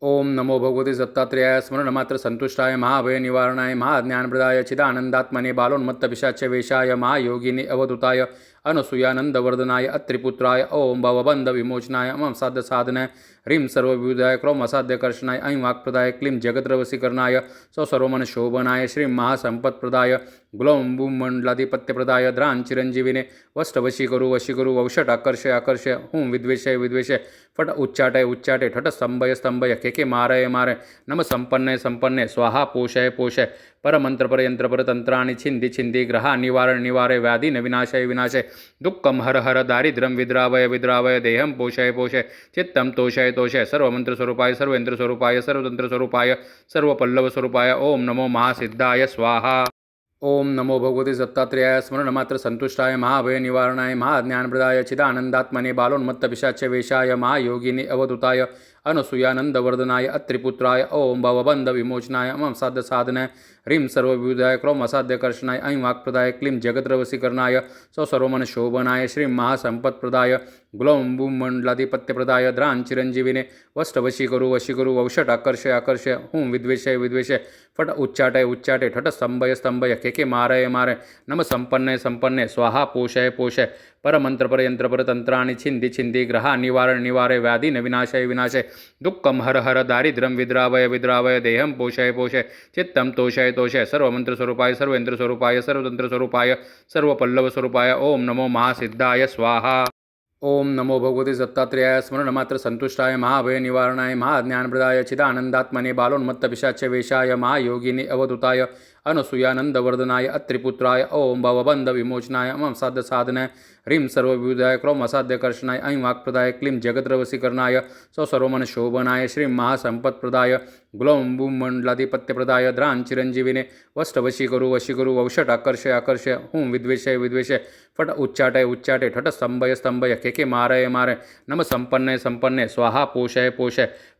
ओम नमो भगवते दत्तात्रेयाय स्मरणमात्र संतुष्टाय महाभय निवारणाय महाज्ञानप्रदाय चिदानंदात्मने बालोन्मत्त वेशाय महायोगिनी अवधूताय अनसूयानंदवर्धनाय अत्रिपुत्राय ओम भवबंध विमोचनाय अमं साध्य साधनाय ह्रीं सर्वविबुधाय क्रोम असाध्यकर्षणाय ऐं वाक्प्रदाय क्लीं जगद्रवसीकरणाय सौसर्वमन शोभनाय श्रीं महासंपत्प्रदाय ग्लौं बूं मंडलाधिपत्यप्रदाय द्रां चिरंजीविने वष्टवशीकरु वौषट आकर्षय हुं विद्वेषय फट उच्चाटय ठट स्तंभय केके मारय नम संपन्नय स्वाहा पोषय परमंत्र पर यंत्र पर तंत्राणि छिंदि ग्रहा निवारय व्याधि न विनाशय दुःखम हर दारिद्र्यं विद्रावय देहं पोषय चित्तं तोषय सर्वमंत्र स्वरूपाय सर्वेंद्र स्वरूपाय सर्वतंत्र स्वरूपाय सर्वपल्लव स्वरूपाय ओम नमो महासिद्धाय स्वाहा। ओम नमो भगवते दत्तात्रेयाय स्मरणमात्र संतुष्टाय महाभय निवारणाय महाज्ञानप्रदाय चिदानंदात्मने बालोन्मत्त वेशाय महायोगिनी अवधूताय अनसूयानंदवर्धनाय अत्रिपुत्राय ओम भवबंध विमोचनाय अमं साध्य साधनाय ह्रीं सर्वविबुधाय क्रोम असाध्यकर्षणाय ऐं वाक्प्रदाय क्लीं जगद्रवसीकरणाय सौसर्वमन शोभनाय श्रीं महासंपत्प्रदाय ग्लौं बूं मंडलाधिपत्यप्रदाय द्रां चिरंजीविने वष्टवशीकरु वौषट आकर्षय हुं विद्वेषय फट उच्चाटय ठट स्तंभय केके मारय नम संपन्नय स्वाहा पोषय परमंत्र पर यंत्र पर तंत्राणि छिंदि ग्रहा निवारय व्याधि न विनाशय दुःखम हर दारिद्र्यं विद्रावय देहं पोषय चित्तं तोषय सर्वमंत्र स्वरूपाय सर्वेंद्र स्वरूपाय सर्वतंत्र स्वरूपाय सर्वपल्लव स्वरूपाय ओम नमो महासिद्धाय स्वाहा। ओम नमो भगवते दत्तात्रेयाय स्मरणमात्र संतुष्टाय महाभय निवारणाय महाज्ञानप्रदाय चिदानंदात्मने बालोन्मत्त वेशाय महायोगिनी अवधूताय अनसूयानंदवर्धनाय अत्रिपुत्राय ओम भवबंध विमोचनाय अमं साध्य साधनाय ह्रीं सर्वविबुधाय क्रोम असाध्यकर्षणाय ऐं वाक्प्रदाय क्लीं जगद्रवसीकरणाय सौसर्वमन शोभनाय श्रीं महासंपत्प्रदाय ग्लौं बूं मंडलाधिपत्यप्रदाय द्रां चिरंजीविने वष्टवशीकरु वौषट आकर्षय हुं विद्वेषय फट उच्चाटय ठट स्तंभय केके मारय नम संपन्नय स्वाहा पोषय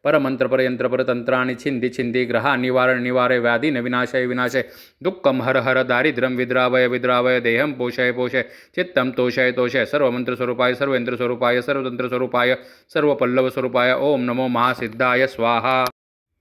परमंत्र पर यंत्र पर तंत्राणि छिंदि ग्रहा निवारय व्याधि न विनाशय दुःखम हर दारिद्र्यं विद्रावय देहं पोषय चित्तं तोषय सर्वमंत्र स्वरूपाय सर्वेंद्र स्वरूपाय सर्वतंत्र स्वरूपाय सर्वपल्लव स्वरूपाय ओम नमो महासिद्धाय स्वाहा।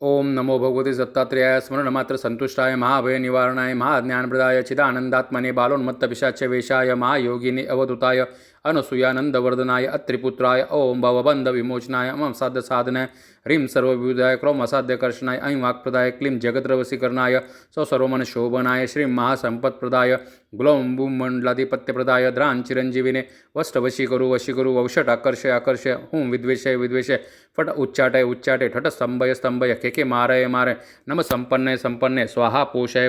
ओम नमो भगवते दत्तात्रेयाय स्मरणमात्र संतुष्टाय महाभय निवारणाय महाज्ञानप्रदाय चिदानंदात्मने बालोन्मत्त वेशाय महायोगिनी अवधूताय अनसूयानंदवर्धनाय अत्रिपुत्राय ओम भवबंध विमोचनाय अमं साध्य साधनाय ह्रीं सर्वविबुधाय क्रोम असाध्यकर्षणाय ऐं वाक्प्रदाय क्लीं जगद्रवसीकरणाय सौसर्वमन शोभनाय श्रीं महासंपत्प्रदाय ग्लौं बूं मंडलाधिपत्यप्रदाय द्रां चिरंजीविने वष्टवशीकरु वौषट आकर्षय हुं विद्वेषय फट उच्चाटय ठट स्तंभय केके मारय नम संपन्नय स्वाहा पोषय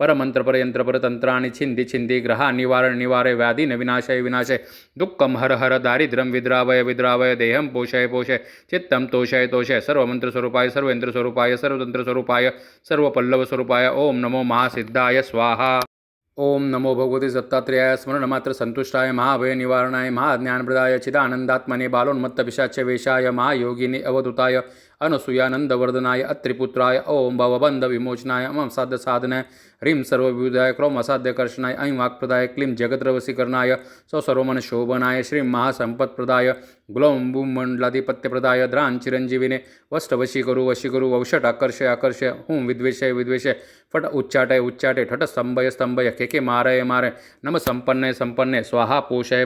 परमंत्र पर यंत्र पर तंत्राणि छिंदि ग्रहा निवारय व्याधि न विनाशय दुःखम हर दारिद्र्यं विद्रावय देहं पोषय चित्तं तोषय सर्वमंत्र स्वरूपाय सर्वेंद्र स्वरूपाय सर्वतंत्र स्वरूपाय सर्वपल्लव स्वरूपाय ओम नमो महासिद्धाय स्वाहा। ओम नमो भगवते दत्तात्रेयाय स्मरणमात्र संतुष्टाय महाभय निवारणाय महाज्ञानप्रदाय चिदानंदात्मने बालोन्मत्त वेशाय महायोगिनी अवधूताय अनसूयानंदवर्धनाय अत्रिपुत्राय ओम भवबंध विमोचनाय अमं साध्य साधनाय ह्रीं सर्वविबुधाय क्रोम असाध्यकर्षणाय ऐं वाक्प्रदाय क्लीं जगद्रवसीकरणाय सौसर्वमन शोभनाय श्रीं महासंपत्प्रदाय ग्लौं बूं मंडलाधिपत्यप्रदाय द्रां चिरंजीविने वष्टवशीकरु वौषट आकर्षय हुं विद्वेषय फट उच्चाटय ठट स्तंभय केके मारय नम संपन्नय स्वाहा पोषय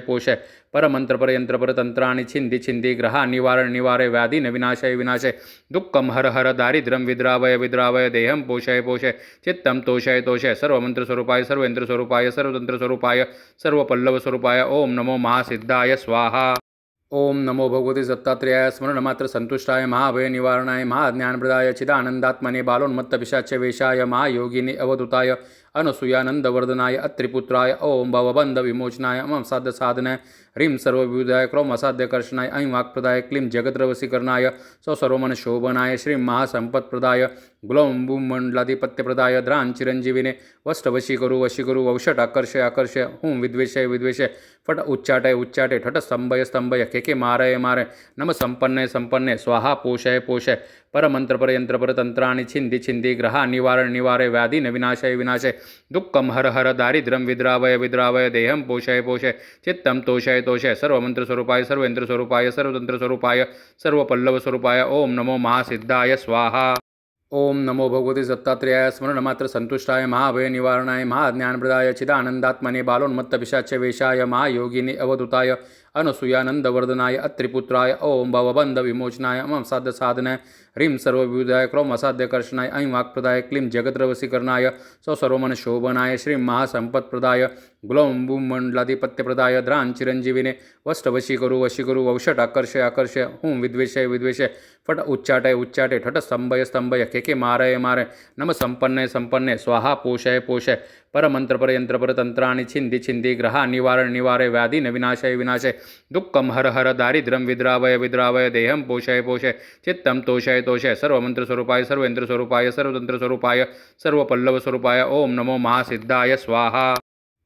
परमंत्र पर यंत्र पर तंत्राणि छिंदि ग्रहा निवारय व्याधि न विनाशय दुःखम हर दारिद्र्यं विद्रावय देहं पोषय चित्तं तोषय सर्वमंत्र स्वरूपाय सर्वेंद्र स्वरूपाय सर्वतंत्र स्वरूपाय सर्वपल्लव स्वरूपाय ओम नमो महासिद्धाय स्वाहा। ओम नमो भगवते दत्तात्रेयाय स्मरणमात्र संतुष्टाय महाभय निवारणाय महाज्ञानप्रदाय चिदानंदात्मने बालोन्मत्त वेशाय महायोगिनी अवधूताय अनसूयानंदवर्धनाय अत्रिपुत्राय ओम भवबंध विमोचनाय अमं साध्य साधनाय ह्रीं सर्वविबुधाय क्रोम असाध्यकर्षणाय ऐं वाक्प्रदाय क्लीं जगद्रवसीकरणाय सौसर्वमन शोभनाय श्रीं महासंपत्प्रदाय ग्लौं बूं मंडलाधिपत्यप्रदाय द्रां चिरंजीविने वष्टवशीकरु वौषट आकर्षय हुं विद्वेषय फट उच्चाटय ठट स्तंभय केके मारय नम संपन्नय स्वाहा पोषय परमंत्र पर यंत्र पर तंत्राणि छिंदि ग्रहा निवारय व्याधि न विनाशय दुःखं हर हर दारिद्र्यं विद्रावय विद्रावय देहं पोषय पोषय चित्तं तोषय तोषय सर्वमंत्रस्वरूपाय सर्वेंद्रस्वरूपाय सर्वतंत्रस्वरूपाय सर्वपल्लवस्वरूपाय ओम नमो महासिद्धाय स्वाहा। ओम नमो भगवते दत्तात्रेयाय स्मरणमात्र संतुष्टाय महाभय निवारणाय महाज्ञानप्रदाय चिदानंदात्मने बालोन्मत्तपिशाच्य वेशाय महायोगिनी अवधूताय अनसूयानंदवर्धनाय अत्रिपुत्राय ओम भवबंध विमोचनाय मम साध्य साधनाय ह्रीं सर्वविबुधाय क्रोम असाध्यकर्षणाय ऐं वाक्प्रदाय क्लीं जगद्रवसीकरणाय सौसर्वमन शोभनाय श्रीं महासंपत्प्रदाय ग्लौं बूं मंडलाधिपत्यप्रदाय द्रां चिरंजीविने वष्टवशीकरु वशीकरु वौषट आकर्षय आकर्षय हूं विद्वेषय विद्वेषय फट उच्चाटय उच्चाटय ठट स्तंभय स्तंभय केके मारय मारय नम संपन्नय संपन्नय स्वाहा पोषय पोषय परमंत्र पर यंत्र पर तंत्राणि छिंदि छिंदि ग्रहा निवारण निवारय व्याधि न विनाशय विनाशय दुःखं हर हर दारिद्र्यं विद्रावय विद्रावय देहं पोषय पोषय चित्तं तोषय तोषय सर्वमंत्रस्वरूपाय सर्वेंद्रस्वरूपाय सर्वतंत्रस्वरूपाय सर्वपल्लवस्वरूपाय ओम नमो महासिद्धाय स्वाहा।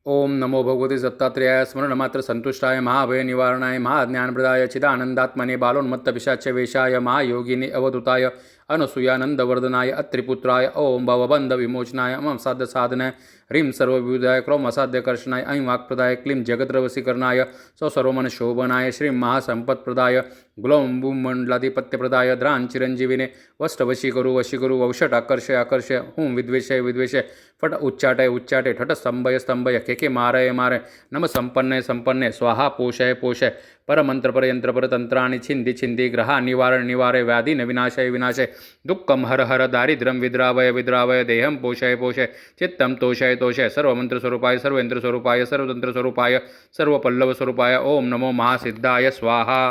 ओम नमो भगवते दत्तात्रेयाय स्मरणमात्र संतुष्टाय महाभय निवारणाय महाज्ञानप्रदाय चिदानंदात्मने बालोन्मत्तपिशाच्य वेशाय महायोगिनी अवधूताय अनसूयानंदवर्धनाय अत्रिपुत्राय ओम भवबंध विमोचनाय मम साध्य साधनाय ह्रीं सर्वविबुधाय क्रोम असाध्यकर्षणाय ऐं वाक्प्रदाय क्लीं जगद्रवसीकरणाय सौसर्वमन शोभनाय श्रीं महासंपत्प्रदाय ग्लौं बूं मंडलाधिपत्यप्रदाय द्रां चिरंजीविने वष्टवशीकरु वशीकरु वौषट आकर्षय आकर्षय हूं विद्वेषय विद्वेषय फट उच्चाटय उच्चाटय ठट स्तंभय स्तंभय केके मारय मारय नम संपन्नय संपन्नय स्वाहा पोषय पोषय परमंत्र पर यंत्र पर तंत्राणि छिंदि छिंदि ग्रहा निवारण निवारय व्याधि न विनाशय विनाशय दुःखं हर हर दारिद्र्यं विद्रावय विद्रावय देहं पोषय पोषय चित्तं तोषय तोषय सर्वमंत्रस्वरूपाय सर्वेंद्रस्वरूपाय सर्वतंत्रस्वरूपाय सर्वपल्लवस्वरूपाय ओम नमो महासिद्धाय स्वाहा।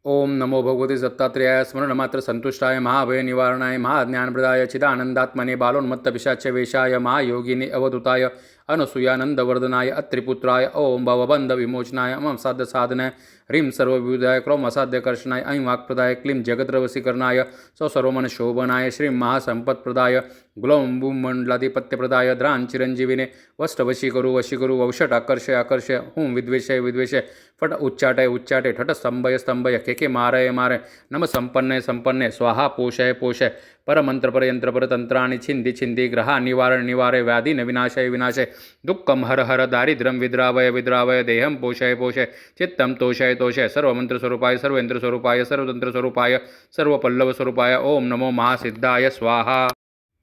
ओम नमो भगवते दत्तात्रेयाय स्मरणमात्र संतुष्टाय महाभय निवारणाय महाज्ञानप्रदाय चिदानंदात्मने बालोन्मत्तपिशाच्य वेशाय महायोगिनी अवधूताय अनसूयानंदवर्धनाय अत्रिपुत्राय ओम भवबंध विमोचनाय मम साध्य साधनाय ह्रीं सर्वविबुधाय क्रोम असाध्यकर्षणाय ऐं वाक्प्रदाय क्लीं जगद्रवसीकरणाय सौसर्वमन शोभनाय श्रीं महासंपत्प्रदाय ग्लौं बूं मंडलाधिपत्यप्रदाय द्रां चिरंजीविने वष्टवशीकरु वशीकरु वौषट आकर्षय आकर्षय हूं विद्वेषय विद्वेषय फट उच्चाटय उच्चाटय ठट स्तंभय स्तंभय केके मारय मारय नम संपन्नय संपन्नय स्वाहा पोषय पोषय परमंत्र पर यंत्र पर तंत्राणि छिंदि छिंदि ग्रहा निवारण निवारय व्याधि न विनाशय विनाशय दुःखं हर हर दारिद्र्यं विद्रावय विद्रावय देहं पोषय पोषय चित्तं तोषय तोषय सर्वमंत्रस्वरूपाय सर्वेंद्रस्वरूपाय सर्वतंत्रस्वरूपाय सर्वपल्लवस्वरूपाय ओम नमो महासिद्धाय स्वाहा।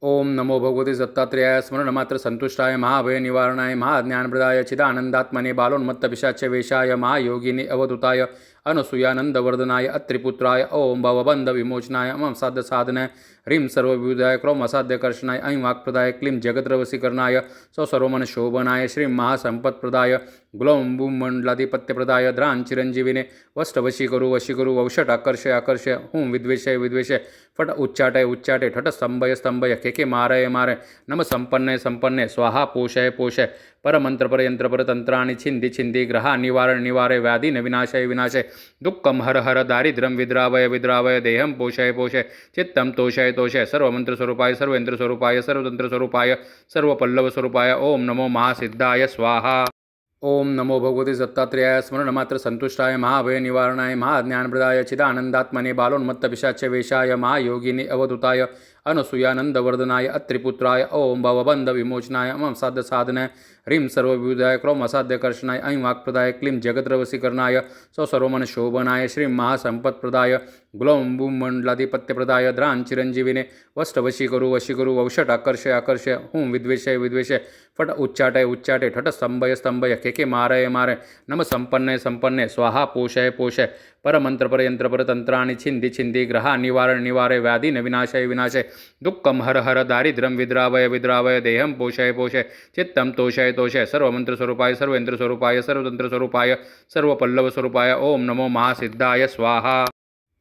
ओम नमो भगवते दत्तात्रेयाय स्मरणमात्र संतुष्टाय महाभय निवारणाय महाज्ञानप्रदाय चिदानंदात्मने बालोन्मत्तपिशाच्य वेशाय महायोगिनी अवधूताय अनसूयानंदवर्धनाय अत्रिपुत्राय ओम भवबंध विमोचनाय मम साध्य साधनाय ह्रीं सर्वविबुधाय क्रोम असाध्यकर्षणाय ऐं वाक्प्रदाय क्लीं जगद्रवसीकरणाय सौसर्वमन शोभनाय श्रीं महासंपत्प्रदाय ग्लौं बूं मंडलाधिपत्यप्रदाय द्रां चिरंजीविने वष्टवशीकरु वशीकरु वौषट आकर्षय आकर्षय हूं विद्वेषय विद्वेषय फट उच्चाटय उच्चाटय ठट स्तंभय स्तंभय केके मारय मारय नम संपन्नय संपन्नय स्वाहा पोषय पोषय परमंत्र पर यंत्र पर तंत्राणि छिंदि छिंदि ग्रहा निवारण निवारय व्याधि न विनाशय विनाशय दुःखं हर हर दारिद्र्यं विद्रावय विद्रावय देहं पोषय पोषय चित्तं तोषय तोषय सर्वमंत्रस्वरूपाय सर्वेंद्रस्वरूपाय सर्वतंत्रस्वरूपाय सर्वपल्लवस्वरूपाय ओम नमो महासिद्धाय स्वाहा। ओम नमो भगवते दत्तात्रेयाय स्मरणमात्र संतुष्टाय महाभय निवारणाय महाज्ञानप्रदाय चिदानंदात्मने बालोन्मत्तपिशाच्य वेशाय महायोगिनी अवधूताय अनसूयानंदवर्धनाय अत्रिपुत्राय ओम भवबंध विमोचनाय मम साध्य साधनाय ह्रीं सर्वविबुधाय क्रोम असाध्यकर्षणाय ऐं वाक्प्रदाय क्लीं जगद्रवसीकरणाय सौसर्वमन शोभनाय श्रीं महासंपत्प्रदाय ग्लौं बूं मंडलाधिपत्यप्रदाय द्रां चिरंजीविने वष्टवशीकरु वशीकरु वौषट आकर्षय आकर्षय हूं विद्वेषय विद्वेषय फट उच्चाटय उच्चाटय ठट स्तंभय स्तंभय केके मारय मारय नम संपन्नय संपन्नय स्वाहा पोषय पोषय परमंत्र पर यंत्र पर तंत्राणि छिंदि छिंदि ग्रहा निवारण निवारय व्याधि न विनाशय विनाशय दुःखं हर हर दारिद्र्यं विद्रावय विद्रावय देहं पोषय पोषय चित्तं तोषय तोषय सर्वमंत्रस्वरूपाय सर्वेंद्रस्वरूपाय सर्वतंत्रस्वरूपाय सर्वपल्लवस्वरूपाय ओम नमो महासिद्धाय स्वाहा।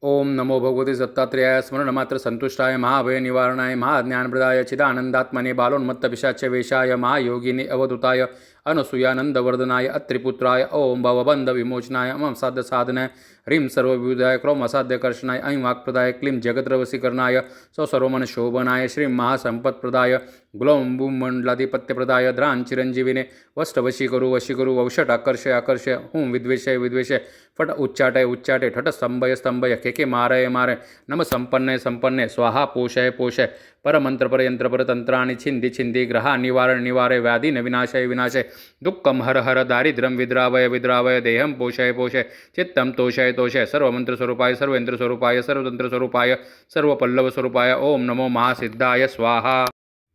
ओम नमो भगवते दत्तात्रेयाय स्मरणमात्र संतुष्टाय महाभय निवारणाय महाज्ञानप्रदाय चिदानंदात्मने बालोन्मत्तपिशाच्य वेशाय महायोगिनी अवधूताय अनसूयानंदवर्धनाय अत्रिपुत्राय ओम भवबंधविमोचनाय मम साधसाधनाय ह्रीं सर्वविबुधाय क्रोम असाध्यकर्षणाय ऐं वाक्प्रदाय क्लीं जगद्रवसीकरणाय सौसर्वमनशोभनाय श्रीं महासंपत्प्रदाय ग्लौं बूं मंडलाधिपत्यप्रदाय द्रां चिरंजीविने वष्टवशीकरु वशीकरु वौषट आकर्षय आकर्षय हूं विद्वेषय विद्वेषय फट उच्चाटय उच्चाटय ठट स्तंभय स्तंभय केके मारय मारय नम संपन्नय संपन्नय स्वाहा पोषय पोषय परमंत्र पर यंत्र पर तंत्राणि छिंदि छिंदि ग्रहा निवारण निवारय व्याधि न विनाशय विनाशय दुःखम हर हर दारिद्र्यं विद्रावय विद्रावय देहं पोषय पोषय चित्तं तोषय तोषय सर्वमंत्र स्वरूपाय सर्वेंद्र स्वरूपाय सर्वतंत्र स्वरूपाय सर्वपल्लव स्वरूपाय ओम नमो महासिद्धाय स्वाहा।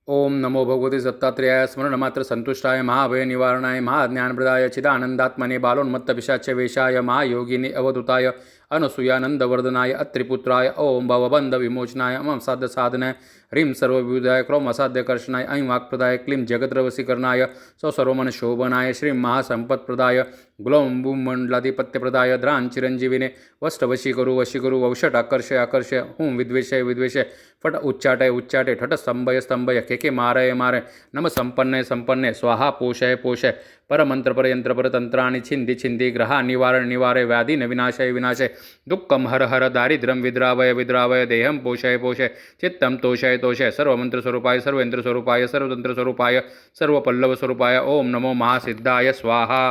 ओम नमो भगवते दत्तात्रेयाय स्मरणमात्र संतुष्टाय महाभय निवारणाय महाज्ञानप्रदाय चिदानंदात्मने बालोन्मत्तपिशाच्य वेशाय महायोगिनी अवधूताय अनसूयानंदवर्धनाय अत्रिपुत्राय ओम भवबंधविमोचनाय मम साधसाधनाय ह्रीं सर्वविबुधाय क्रोम असाध्यकर्षणाय ऐं वाक्प्रदाय क्लीं जगद्रवसीकरणाय सौसर्वमनशोभनाय श्रीं महासंपत्प्रदाय ग्लौं बूं मंडलाधिपत्यप्रदाय द्रां चिरंजीविने वष्टवशीकरु वशीकरु वौषट आकर्षय आकर्षय हूं विद्वेषय विद्वेषय फट उच्चाटय उच्चाटय ठट स्तंभय स्तंभय केके मारय मारय नम संपन्नय संपन्नय स्वाहा पोषय पोषय परमंत्र पर यंत्र पर तंत्राणि छिंदि छिंदि ग्रहा निवारण निवारय व्याधि न विनाशय विनाशय दुःखम हर हर दारिद्र्यं विद्रावय विद्रावय देहं पोषय पोषय चित्तं तोषय तोषय सर्वमंत्र स्वरूपाय सर्वेंद्र स्वरूपाय सर्वतंत्र स्वरूपाय सर्वपल्लव स्वरूपाय ओम नमो महासिद्धाय स्वाहा।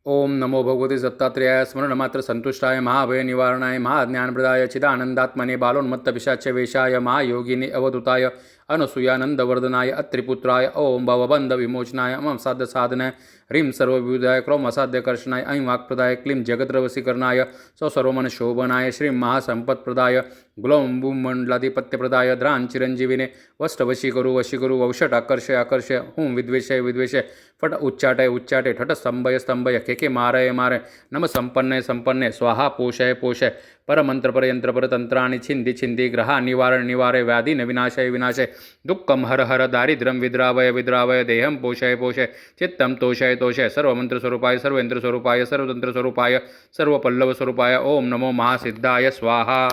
ओम नमो भगवते दत्तात्रेयाय स्मरणमात्र संतुष्टाय महाभय निवारणाय महाज्ञानप्रदाय चिदानंदात्मने बालोन्मत्तपिशाच्य वेशाय महायोगिनी अवधूताय अनसूयानंदवर्धनाय अत्रिपुत्राय ओम भवबंधविमोचनाय मम साधसाधनाय ह्रीं सर्वविबुधाय क्रोम असाध्यकर्षणाय ऐं वाक्प्रदाय क्लीं जगद्रवसीकरणाय सौसर्वमनशोभनाय श्रीं महासंपत्प्रदाय ग्लौं बूं मंडलाधिपत्यप्रदाय द्रां चिरंजीविने वष्टवशीकरु वशीकरु वौषट आकर्षय आकर्षय हूं विद्वेषय विद्वेषय फट उच्चाटय उच्चाटय ठट स्तंभय स्तंभय केके मारय मारय नम संपन्नय संपन्नय स्वाहा पोषय पोषय परमंत्र पर यंत्र पर तंत्राणि छिंदि छिंदि ग्रहा निवारण निवारय व्याधि न विनाशय विनाशय दुःखम हर हर दारिद्र्यं विद्रावय विद्रावय देहं पोषय पोषय चित्तं तोषय तोषय सर्वमंत्र स्वरूपाय सर्वेंद्र स्वरूपाय सर्वतंत्र स्वरूपाय सर्वपल्लव स्वरूपाय ओम नमो महासिद्धाय स्वाहा।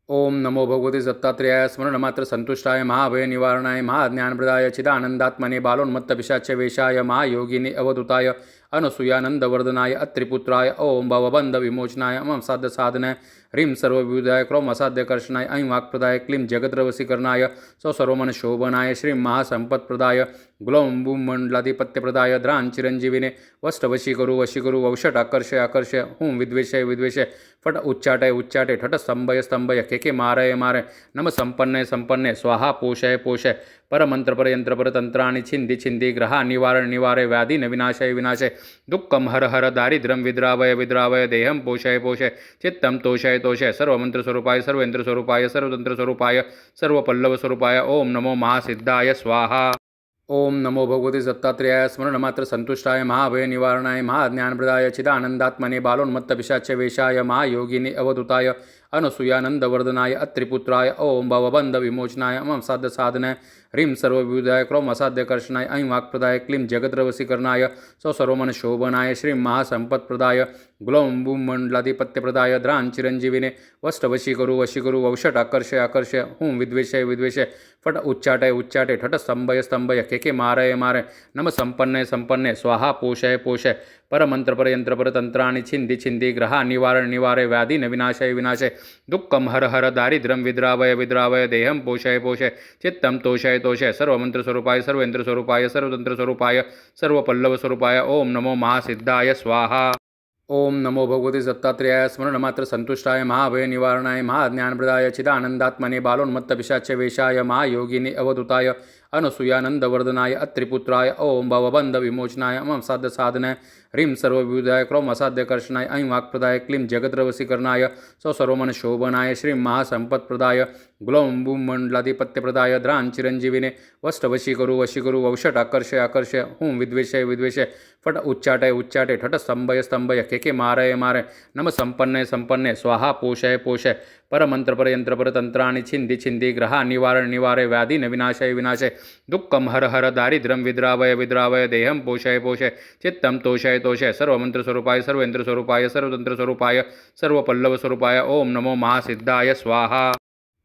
ओम नमो भगवते दत्तात्रेयाय स्मरणमात्र संतुष्टाय महाभय निवारणाय महाज्ञानप्रदाय चिदानंदात्मने बालोन्मत्तपिशाच्य वेशाय महायोगिनी अवधूताय अनसूयानंदवर्धनाय अत्रिपुत्राय ओम भवबंधविमोचनाय मम साधसाधनाय ह्रीं सर्वविबुधाय क्रोम असाध्यकर्षणाय ऐं वाक्प्रदाय क्लीं जगद्रवसीकरणाय सौसर्वमनशोभनाय श्रीं महासंपत्प्रदाय ग्लौं बूं मंडलाधिपत्यप्रदाय द्रां चिरंजीविने वष्टवशीकरु वशीकरु वौषट आकर्षय आकर्षय हूं विद्वेषय विद्वेषय फट उच्चाटय उच्चाटय ठट स्तंभय स्तंभय केके मारय मारय नम संपन्नय संपन्नय स्वाहा पोषय पोषय परमंत्र पर यंत्र पर तंत्राणि छिंदि छिंदि ग्रहा निवारण निवारय व्याधि न विनाशय विनाशय दुःखम हर हर दारिद्र्यं विद्रावय विद्रावय देहं पोषय पोषय चित्तं तोषय तोषय सर्वमंत्र स्वरूपाय सर्वेंद्र स्वरूपाय सर्वतंत्र स्वरूपाय सर्वपल्लव स्वरूपाय ओम नमो महासिद्धाय स्वाहा। ओम नमो भगवते दत्तात्रेयाय स्मरणमात्र संतुष्टाय महाभय निवारणाय महाज्ञानप्रदाय चिदानंदात्मने बालोन्मत्तपिशाच्य वेशाय महायोगिनी अवधूताय अनसूयानंदवर्धनाय अत्रिपुत्राय ओम भवबंधविमोचनाय मम साधसाधनाय ह्रीं सर्वविबुधाय क्रोम असाध्यकर्षणाय ऐं वाक्प्रदाय क्लीं जगद्रवसीकरणाय सौसर्वमनशोभनाय श्रीं महासंपत्प्रदाय ग्लौं बूं मंडलाधिपत्यप्रदाय द्रां चिरंजीविने वष्टवशीकरु वशीकरु वौषट आकर्षय आकर्षय हूं विद्वेषय विद्वेषय फट उच्चाटय उच्चाटय ठट स्तंभय स्तंभय केके मारय मारय नम संपन्नय संपन्नय स्वाहा पोषय पोषय परमंत्र पर यंत्र पर तंत्राणि छिंदि छिंदि ग्रहा निवारण निवारय व्याधि न विनाशय विनाशय दुःखम हर हर दारिद्र्यं विद्रावय विद्रावय देहं पोषय पोषय चित्तं तोषय तोषय सर्वमंत्र स्वरूपाय सर्वेंद्र स्वरूपाय सर्वतंत्र स्वरूपाय सर्वपल्लव स्वरूपाय ओम नमो महासिद्धाय स्वाहा। ओम नमो भगवते दत्तात्रेयाय स्मरणमात्र संतुष्टाय महाभय निवारणाय महाज्ञानप्रदाय चिदानंदात्मने बालोन्मत्तपिशाच्य वेशाय महायोगिनी अवधूताय अनसूयानंदवर्धनाय अत्रिपुत्राय ओम भवबंधविमोचनाय मम साधसाधनाय ह्रीं सर्वविबुधाय क्रोम असाध्यकर्षणाय ऐं वाक्प्रदाय क्लीं जगद्रवसीकरणाय सौसर्वमनशोभनाय श्रीं महासंपत्प्रदाय ग्लौं बूं मंडलाधिपत्यप्रदाय द्रां चिरंजीविने वष्टवशीकरु वशीकरु वौषट आकर्षय आकर्षय हूं विद्वेषय विद्वेषय फट उच्चाटय उच्चाटय ठट स्तंभय स्तंभय केके मारय मारय नम संपन्नय संपन्नय स्वाहा पोषय पोषय परमंत्र पर यंत्र पर तंत्राणि छिंदि छिंदि ग्रहा निवारण निवारय व्याधि न विनाशय विनाशय दुःखम हर हर दारिद्र्यं विद्रावय विद्रावय देहं पोषय पोषय चित्तं तोषय तोषय सर्वमंत्र स्वरूपाय सर्वेंद्र स्वरूपाय सर्वतंत्र स्वरूपाय सर्वपल्लव स्वरूपाय ओम नमो महासिद्धाय स्वाहा।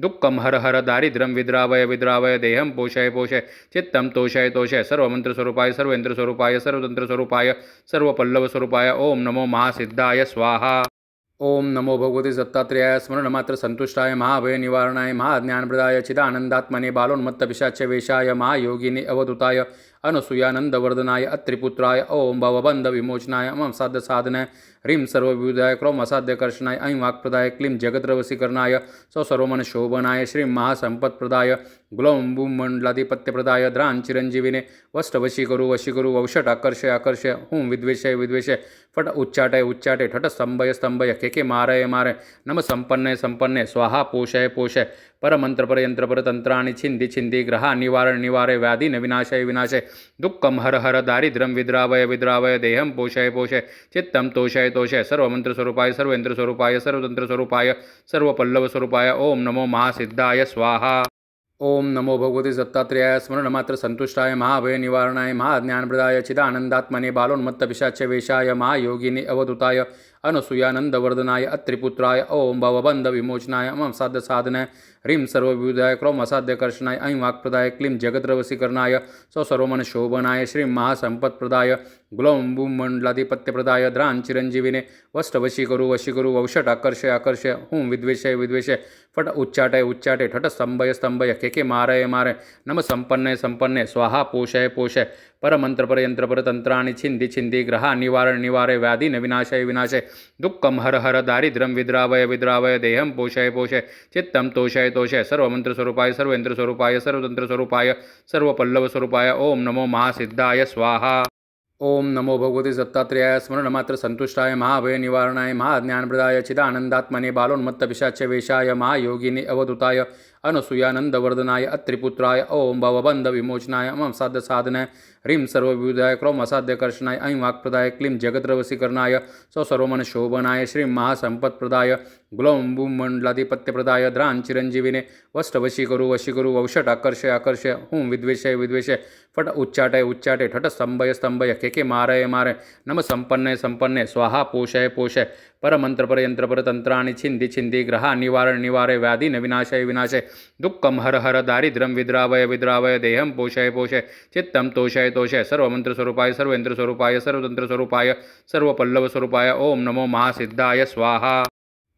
दुःखं हर हर दारिद्र्यं विद्रावय विद्रावय देहं पोषय पोषय चित्तं तोषय तोषय सर्वमन्त्रस्वरूपाय सर्वेन्द्रस्वरूपाय सर्वतन्त्रस्वरूपाय सर्वपल्लवस्वरूपाय ओम नमो महासिद्धाय स्वाहा। ओम नमो भगवते दत्तात्रेयाय स्मरणमात्र संतुष्टाय महाभय निवारणाय महाज्ञानप्रदाय चिदानंदात्मने बालोन्मत्तपिशाच्यवेशाय महायोगिने अवधूताय अनुसूयानंदवर्धनाय अत्रिपुत्राय ओम भवबंध विमोचनाय मम साध्य साधनाय ह्रीं सर्वविबुधाय क्रोम असाध्यकर्षणाय ऐं वाक्प्रदाय क्लीं जगद्रवसीकरणाय सौसर्वमनशोभनाय श्रीं महासंपत्प्रदाय ग्लौं बूं मंडलाधिपत्यप्रदाय द्रां चिरंजीविने वष्टवशीकरु वशीकरु वौषट आकर्षय आकर्षय हुं विद्वेषय विद्वेषय फट उच्चाटय उच्चाटय ठट स्तंभय स्तंभय केके मारय मारय नम संपन्नय संपन्नय स्वाहा पोषय पोषय परमंत्र पर यंत्र पर तंत्राणि छिंदि छिंदि ग्रहा निवारण निवारय व्याधि न विनाशय विनाशय दुःखं हर हर दारिद्र्यं विद्रावय विद्रावय देहं पोषय पोषय चित्तं तोषय तोषय सर्वमंत्रस्वरूपाय सर्वेंद्रस्वरूपाय सर्वतंत्रस्वरूपाय सर्वपल्लवस्वरूपाय ओम नमो महासिद्धाय स्वाहा। ओम नमो भगवते दत्तात्रेयाय स्मरणमात्र संतुष्टाय महाभय निवारणाय महाज्ञानप्रदाय चिदानंदात्मने बालोन्मत्तपिशाच्य वेशाय महायोगिने अवधूताय अनसूयानंदवर्धनाय अत्रिपुत्राय ओम भवबंध विमोचनाय मम साध्य साधनाय ह्रीं सर्वविबुधाय क्रोम असाध्यकर्षणाय ऐं वाक्प्रदाय क्लीं जगद्रवसीकरणाय सौसर्वमनशोभनाय श्रीं महासंपत्प्रदाय ग्लौं बूं मंडलाधिपत्यप्रदाय द्रां चिरंजीविने वष्टवशीकरु वशीकरु वौषट आकर्षय आकर्षय हूं विद्वेषय विद्वेषय फट उच्चाटय उच्चाटय ठट स्तंभय स्तंभय केके मारय मारय नम संपन्नय संपन्नय स्वाहा पोषय पोषय परमंत्र पर यंत्र पर तंत्राणि छिंदि छिंदि ग्रहा निवारण निवारय व्याधि न विनाशय विनाशय दुःखं हर हर दारिद्र्यं विद्रावय विद्रावय देहं पोषय पोषय चित्तं तोषय तोषय सर्वमंत्रस्वरूपाय सर्वेंद्रस्वरूपाय सर्वतंत्रस्वरूपाय सर्वपल्लवस्वरूपाय ओम नमो महासिद्धाय स्वाहा। ओम नमो भगवते दत्तात्रेयाय स्मरणमात्र संतुष्टाय महाभय निवारणाय महाज्ञानप्रदाय चिदानंदात्मने बालोन्मत्तपिशाच्य वेशाय महायोगिने अवधूताय अनसूयानंदवर्धनाय अत्रिपुत्राय ओम भवबंध विमोचनाय मम साध्य साधनाय ह्रीं सर्वविबुधाय क्रोम असाध्यकर्षणाय ऐं वाक्प्रदाय क्लीं जगद्रवसीकरणाय सौसर्वमनशोभनाय श्रीं महासंपत्प्रदाय ग्लौं बूं मंडलाधिपत्यप्रदाय द्रां चिरंजीविने वष्टवशीकरु वशीकरु वौषट आकर्षय आकर्षय हूं विद्वेषय विद्वेषय फट उच्चाटय उच्चाटय ठट स्तंभय स्तंभय केके मारय मारय नम संपन्नय संपन्नय स्वाहा पोषय पोषय परमंत्र पर यंत्र पर तंत्राणि छिंदि छिंदि ग्रहा निवारण निवारय व्याधि न विनाशय विनाशय दुःखं हर हर दारिद्र्यं विद्रावय विद्रावय देहं पोषय पोषय चित्तं तोषय तोषय सर्वमंत्रस्वरूपाय सर्वेंद्रस्वरूपाय सर्वतंत्रस्वरूपाय सर्वपल्लवस्वरूपाय ओम नमो महासिद्धाय स्वाहा।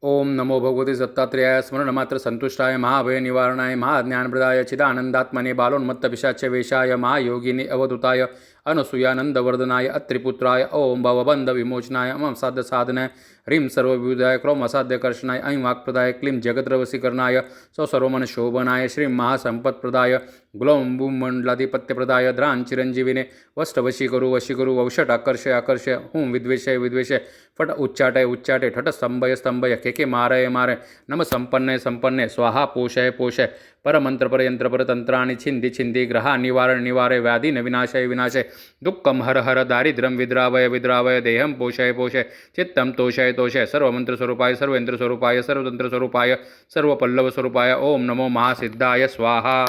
ओम नमो भगवते दत्तात्रेयाय स्मरणमात्र संतुष्टाय महाभय निवारणाय महाज्ञानप्रदाय चिदानंदात्मने बालोन्मत्तपिशाच्य वेशाय महायोगिने अवधूताय अनसूयानंदवर्धनाय अत्रिपुत्राय ओम भवबंध विमोचनाय मम साध्य साधनाय ह्रीं सर्वविबुधाय क्रोम असाध्यकर्षणाय ऐं वाक्प्रदाय क्लीं जगद्रवसीकरणाय सौसर्वमनशोभनाय श्रीं महासंपत्प्रदाय ग्लौं बूं मंडलाधिपत्यप्रदाय द्रां चिरंजीविने वष्टवशीकरु वशीकरु वौषट आकर्षय आकर्षय हूं विद्वेषय विद्वेषय फट उच्चाटय उच्चाटय ठट स्तंभय स्तंभय केके मारय मारय नम संपन्नय संपन्नय स्वाहा पोषय पोषय परमंत्र पर यंत्र पर तंत्राणि छिंदि छिंदि ग्रहा निवारण निवारय व्याधि न विनाशय विनाशय दुःखं हर हर दारिद्र्यं विद्रावय विद्रावय देहं पोषय पोषय चित्तं तोषय तोषय सर्वमंत्रस्वरूपाय सर्वेंद्रस्वरूपाय सर्वतंत्रस्वरूपाय सर्वपल्लवस्वरूपाय ओम नमो महासिद्धाय स्वाहा।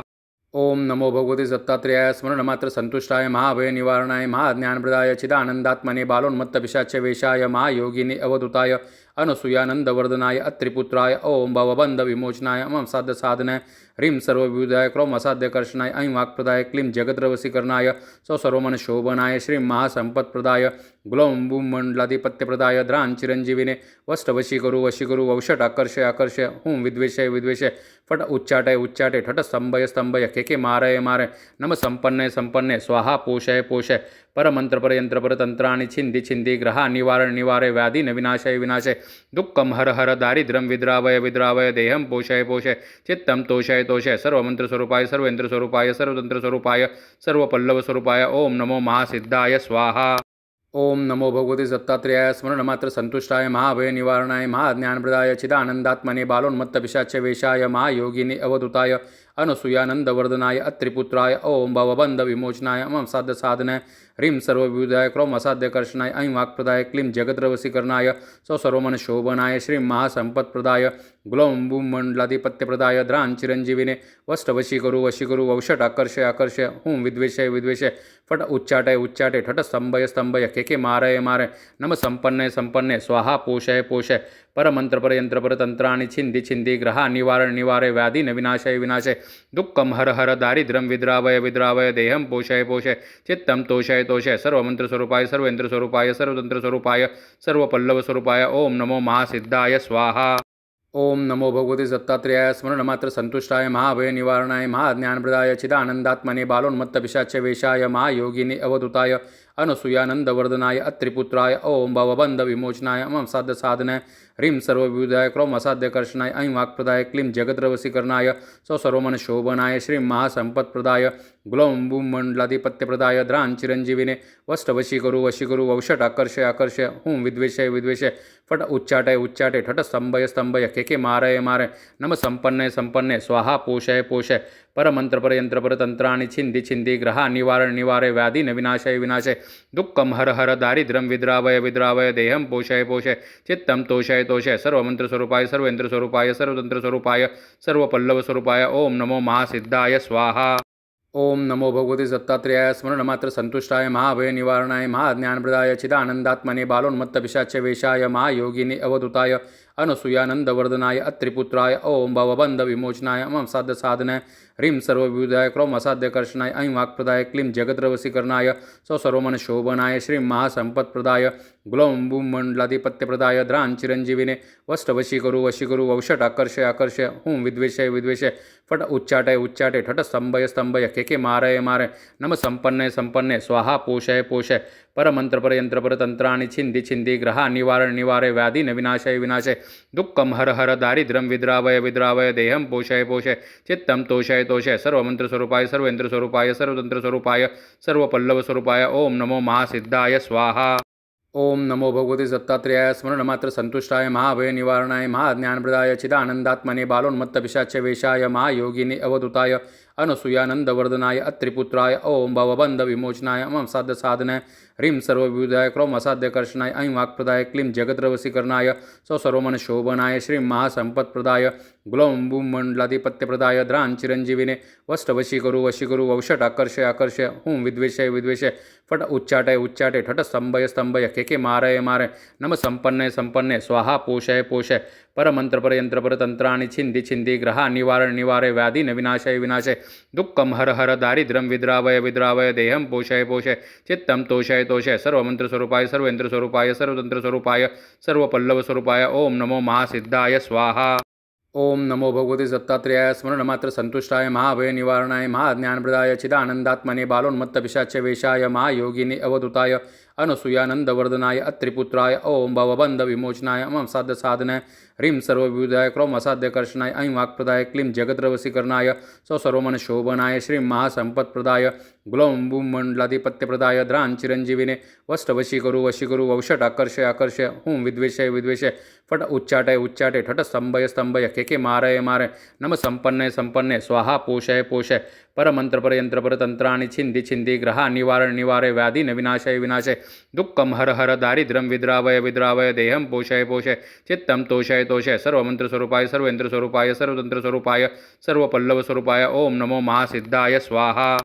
ओम नमो भगवते दत्तात्रेयाय स्मरणमात्र संतुष्टाय महाभय निवारणाय महाज्ञानप्रदाय चिदानंदात्मने बालोन्मत्तपिशाच्य वेशाय महायोगिने अवधूताय अनसूयानंदवर्धनाय अत्रिपुत्राय ओम भवबंध विमोचनाय मम साध्य साधनाय ह्रीं सर्वविबुधाय क्रोम असाध्यकर्षणाय ऐं वाक्प्रदाय क्लीं जगद्रवसीकरणाय सौसर्वमनशोभनाय श्रीं महासंपत्प्रदाय ग्लौं बूं मंडलाधिपत्यप्रदाय द्रां चिरंजीविने वष्टवशीकरु वशीकरु वौषट आकर्षय आकर्षय हूं विद्वेषय विद्वेषय फट उच्चाटय उच्चाटय ठट स्तंभय स्तंभय केके मारय मारय नम संपन्नय संपन्नय स्वाहा पोषय पोषय परमंत्र पर यंत्र पर तंत्राणि छिंदि छिंदि ग्रहा निवारण निवारय व्याधि न विनाशय विनाशय दुःखं हर हर दारिद्र्यं विद्रावय विद्रावय देहं पोषय पोषय चित्तं तोषय तोषय सर्वमंत्रस्वरूपाय सर्वेंद्रस्वरूपाय सर्वतंत्रस्वरूपाय सर्वपल्लवस्वरूपाय ओम नमो महासिद्धाय स्वाहा। ओम नमो भगवते दत्तात्रेयाय स्मरणमात्र संतुष्टाय महाभय निवारणाय महाज्ञानप्रदाय चिदानंदात्मने बालोन्मत्तपिशाच्य वेशाय महायोगिने अवधूताय अनसूयानंदवर्धनाय अत्रिपुत्राय ओम भवबंध विमोचनाय मम साध्य साधनाय ह्रीं सर्वविबुधाय क्रोम असाध्यकर्षणाय ऐं वाक्प्रदाय क्लीं जगद्रवसीकरणाय सौसर्वमनशोभनाय श्रीं महासंपत्प्रदाय ग्लौं बूं मंडलाधिपत्यप्रदाय द्रां चिरंजीविने वष्टवशीकरु वशीकरु वौषट आकर्षय आकर्षय हूं विद्वेषय विद्वेषय फट उच्चाटय उच्चाटय ठट स्तंभय स्तंभय केके मारय मारय नम संपन्नय संपन्नय स्वाहा पोषय पोषय परमंत्र पर यंत्र पर तंत्राणि छिंदि छिंदि ग्रहा निवारण निवारय व्याधि न विनाशय विनाशय दुःखं हर हर दारिद्र्यं विद्रावय विद्रावय देहं पोषय पोषय चित्तं तोषय तोषय सर्वमंत्रस्वरूपाय सर्वेंद्रस्वरूपाय सर्वतंत्रस्वरूपाय सर्वपल्लवस्वरूपाय ओम नमो महासिद्धाय स्वाहा। ओम नमो भगवते दत्तात्रेयाय स्मरणमात्र संतुष्टाय महाभय निवारणाय महाज्ञानप्रदाय चिदानंदात्मने बालोन्मत्तपिशाच्य वेशाय महायोगिने अवधूताय अनसूयानंदवर्धनाय अत्रिपुत्राय ओम भवबंधविमोचनाय मम साधसाधनाय ह्रीं सर्वविबुधाय क्रोम असाध्यकर्षणाय ऐं वाक्प्रदाय क्लीं जगद्रवसीकरणाय सर्वमनशोभनाय श्रीं महासंपत्प्रदाय ग्लौं बूं मंडलाधिपत्यप्रदाय द्रां चिरंजीविने वष्टवशीकरु वशीकरु वौषट आकर्षय आकर्षय हूं विद्वेषय विद्वेषय फट उच्चाटय उच्चाटय ठट स्तंभय स्तंभय केके मारय मारय नम संपन्नय संपन्नय स्वाहा पोषय पोषय परमंत्र परयंत्र परतंत्राणि छिंदि छिंदि ग्रहा निवारण निवारय व्याधि न विनाशय विनाशय दुःखम हर हर दारिद्र्यं विद्रावय विद्रावय देहं पोषय पोषय चित्तं तोषय तोषय सर्वमंत्र स्वरूपाय सर्वेंद्र स्वरूपाय सर्वतंत्र स्वरूपाय सर्वपल्लव स्वरूपाय ओम नमो महासिद्धाय स्वाहा। ओम नमो भगवते दत्तात्रेयाय स्मरणमात्र संतुष्टाय महाभय निवारणाय महाज्ञानप्रदाय चिदानंदात्मने बालोन्मत्त पिशाच वेशाय महायोगिने अवधूताय अनसूयानंदवर्धनाय अत्रिपुत्राय ओम भवबंध विमोचनाय मम साध साधनाय ह्रीं सर्वविबुधाय क्रोम असाध्यकर्षणाय ऐं वाक्प्रदाय क्लीं जगद्रवसीकरणाय सर्वमनशोभनाय श्रीं महासंपत्प्रदाय ग्लौं बूं मंडलाधिपत्यप्रदाय द्रां चिरंजीविने वष्टवशीकरु वशीकरु वौषट आकर्षय आकर्षय हूं विद्वेषय विद्वेषय फट उच्चाटय उच्चाटय ठट स्तंभय स्तंभय केके मारय मारय नम संपन्नय संपन्नय स्वाहा पोषय पोषय परमंत्र परयंत्र परतंत्राणि छिंदि छिंदि ग्रहा निवारण निवारय व्याधि न विनाशय विनाशय दुःखम हर हर दारिद्र्यं विद्रावय विद्रावय देहं पोषय पोषय चित्तं तोषय तोषय सर्वमंत्र स्वरूपाय सर्वेंद्र स्वरूपाय सर्वतंत्र स्वरूपाय सर्वपल्लव स्वरूपाय ओम नमो महासिद्धाय स्वाहा। ओम नमो भगवते दत्तात्रेयाय स्मरणमात्र संतुष्टाय महाभय निवारणाय महाज्ञानप्रदाय चिदानंदात्मने बालोन्मत्त पिशाच वेशाय महायोगिने अवधूताय अनसूयानंदवर्धनाय अत्रिपुत्राय ओम भवबंधविमोचनाय मम साध साधनाय ह्रीं सर्वविबुधाय क्रोम असाध्यकर्षणाय ऐं वाक्प्रदाय क्लीं जगद्रवसीकरणाय सर्वमनशोभनाय श्रीं महासंपत्प्रदाय ग्लौं बूं मंडलाधिपत्यप्रदाय द्रां चिरंजीविने वष्टवशीकरु वशीकरु वौषट आकर्षय आकर्षय हूं विद्वेषय विद्वेषय फट उच्चाटय उच्चाटय ठट स्तंभय स्तंभय केके मारय मारय नम संपन्नय संपन्नय स्वाहा पोषय पोषय परमंत्र परयंत्र परतंत्राणि छिंदि छिंदि ग्रहा निवारण निवारय व्याधि न विनाशय विनाशय दुःखम हर हर दारिद्र्यं विद्रावय विद्रावय देहं पोषय पोषय चित्तं तोषय तोषय सर्वमंत्र स्वरूपाय सर्वेंद्र स्वरूपाय सर्वतंत्र स्वरूपाय सर्वपल्लव स्वरूपाय ओम नमो महासिद्धाय स्वाहा। ओम नमो भगवते दत्तात्रेयाय स्मरणमात्र संतुष्टाय महाभय निवारणाय महाज्ञानप्रदाय चिदानंदात्मने बालोन्मत्त पिशाच वेशाय महायोगिने अवधूताय अनसूयानंदवर्धनाय अत्रिपुत्राय ओम भवबंधविमोचनाय मम साध साधनाय ह्रीं सर्वविबुधाय क्रोम असाध्यकर्षणाय ऐं वाक्प्रदाय क्लीं जगद्रवसीकरणाय सर्वमनशोभनाय श्रीं महासंपत्प्रदाय ग्लौं बूं मंडलाधिपत्यप्रदाय द्रां चिरंजीविने वष्टवशीकरु वशीकरु वौषट आकर्षय आकर्षय हूं विद्वेषय विद्वेषय फट उच्चाटय उच्चाटय ठट स्तंभय स्तंभय केके मारय मारय नम संपन्नय संपन्नय स्वाहा पोषय पोषय परमंत्र परयंत्र परतंत्राणि छिंदि छिंदि ग्रहा निवारण निवारय व्याधि न विनाशय विनाशय दुःखम हर हर दारिद्र्यं विद्रावय विद्रावय देहं पोषय पोषय चित्तं तोषय तोषय सर्वमंत्र स्वरूपाय सर्वेंद्र स्वरूपाय सर्वतंत्र स्वरूपाय सर्वपल्लव स्वरूपाय ओम नमो महासिद्धाय स्वाहा।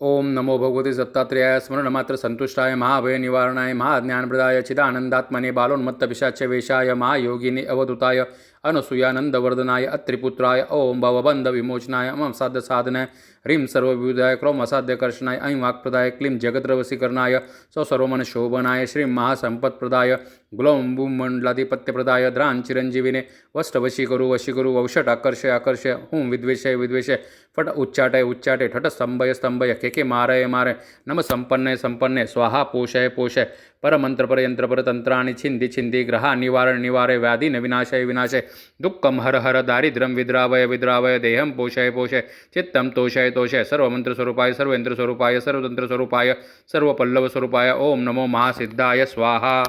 ओम नमो भगवते दत्तात्रेयाय स्मरणमात्र संतुष्टाय महाभय निवारणाय महाज्ञानप्रदाय चिदानंदात्मने बालोन्मत्त पिशाच वेशाय महायोगिने अवधूताय अनसूयानंदवर्धनाय अत्रिपुत्राय ओम भवबंधविमोचनाय मम साध साधनाय ह्रीं सर्वविबुधाय क्रोम असाध्यकर्षणाय ऐं वाक्प्रदाय क्लीं जगद्रवसीकरणाय सर्वमनशोभनाय श्रीं महासंपत्प्रदाय ग्लौं बूं मंडलाधिपत्यप्रदाय द्रां चिरंजीविने वष्टवशीकरु वशीकरु वौषट आकर्षय आकर्षय हूं विद्वेषय विद्वेषय फट उच्चाटय उच्चाटय ठट स्तंभय स्तंभय केके मारय मारय नम संपन्नय संपन्नय स्वाहा पोषय पोषय परमंत्र परयंत्र परतंत्राणि छिंदि छिंदि ग्रहा निवारण निवारय व्याधि न विनाशय विनाशय दुःखम हर हर दारिद्र्यं विद्रावय विद्रावय देहं पोषय पोषय चित्तं तोषय तोषय सर्वमंत्र स्वरूपाय सर्वेंद्र स्वरूपाय सर्वतंत्र स्वरूपाय सर्वपल्लव स्वरूपाय ओम नमो महासिद्धाय स्वाहा।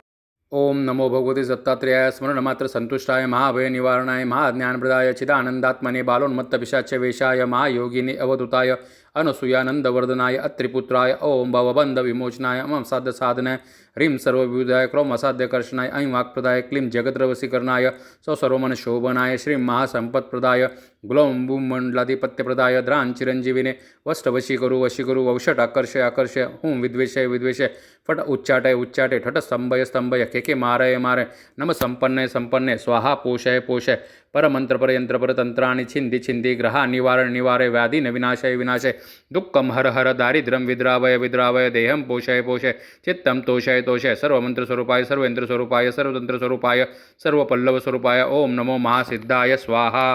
ओम नमो भगवते दत्तात्रेयाय स्मरणमात्र संतुष्टाय महाभय निवारणाय महाज्ञानप्रदाय चिदानंदात्मने बालोन्मत्त पिशाच वेशाय महायोगिने अवधूताय अनसूयानंदवर्धनाय अत्रिपुत्राय ओम भवबंधविमोचनाय मम साध साधनाय ह्रीं सर्वविबुधाय क्रोम असाध्यकर्षणाय ऐं वाक्प्रदाय क्लीं जगद्रवसीकरणाय सर्वमनशोभनाय श्रीं महासंपत्प्रदाय ग्लौं बूं मंडलाधिपत्यप्रदाय द्रां चिरंजीविने वष्टवशीकरु वशीकरु वौषट आकर्षय आकर्षय हूं विद्वेषय विद्वेषय फट उच्चाटय उच्चाटय ठट स्तंभय स्तंभय केके मारय मारय नम संपन्नय संपन्नय स्वाहा पोषय पोषय परमंत्र परयंत्र परतंत्राणि छिंदि छिंदि ग्रहा निवारण निवारय व्याधि न विनाशय विनाशय दुःखम हर हर दारिद्र्यं विद्रावय विद्रावय देहं पोषय पोषय चित्तं तोषय तोषय सर्वमंत्र स्वरूपाय सर्वेंद्र स्वरूपाय सर्वतंत्र स्वरूपाय सर्वपल्लव स्वरूपाय ओम नमो महासिद्धाय स्वाहा।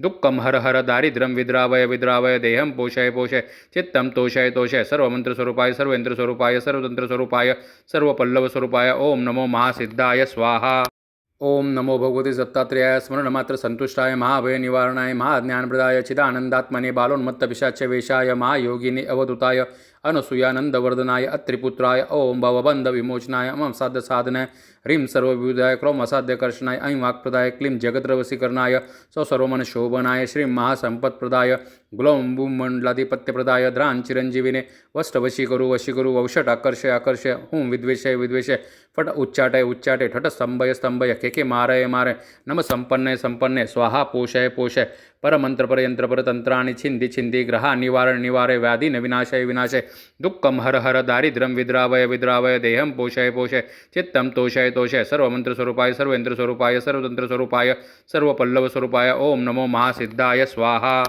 दुःखं हर हर दारिद्र्यं विद्रावय विद्रावय देहं पोषय पोषय चित्तं तोषय तोषय सर्वमंत्रस्वरूपाय सर्वेन्द्रस्वरूपाय सर्वतंत्रस्वरूपाय सर्वपल्लवस्वरूपाय ओम नमो महासिद्धाय स्वाहा। ओम नमो भगवते दत्तात्रेयाय स्मरणमात्र संतुष्टाय महाभय निवारणाय महाज्ञानप्रदाय चिदानंदात्मने बालोन्मत्त पिशाच्य वेशाय महायोगिने अवधूताय अनसूयानंदवर्धनाय अत्रिपुत्राय ओम भवबंध विमोचनाय मम साध्य साधनाय ह्रीं सर्वविबुधाय क्रोम असाध्य कर्षणाय ऐं वाक्प्रदाय क्लीं जगद्रवसीकरणाय सर्वमन शोभनाय श्रीं महासंपत्प्रदाय ग्लौं बूं मंडलाधिपत्यप्रदाय द्रां चिरंजीविने वष्टवशीकरु वशीकरु वौषट आकर्षय आकर्षय हुं विद्वेषय विद्वेषय फट उच्चाटय उच्चाटय ठट स्तंभय स्तंभय केके मारय मारय नम संपन्नय संपन्नय स्वाहा पोषय पोषय परमंत्र परयंत्र परतंत्राणि छिंदी छिंदी ग्रहा निवारण निवारय व्याधि न विनाशय विनाशय दुःखं हर हर दारिद्र्यं विद्रावय विद्रावय देहं पोषय पोषय चित्तं तोषय तोषय सर्वमंत्रस्वरूपाय सर्वेन्द्रस्वरूपाय सर्वतंत्रस्वरूपाय सर्वपल्लवस्वरूपाय ओम नमो महासिद्धाय स्वाहा।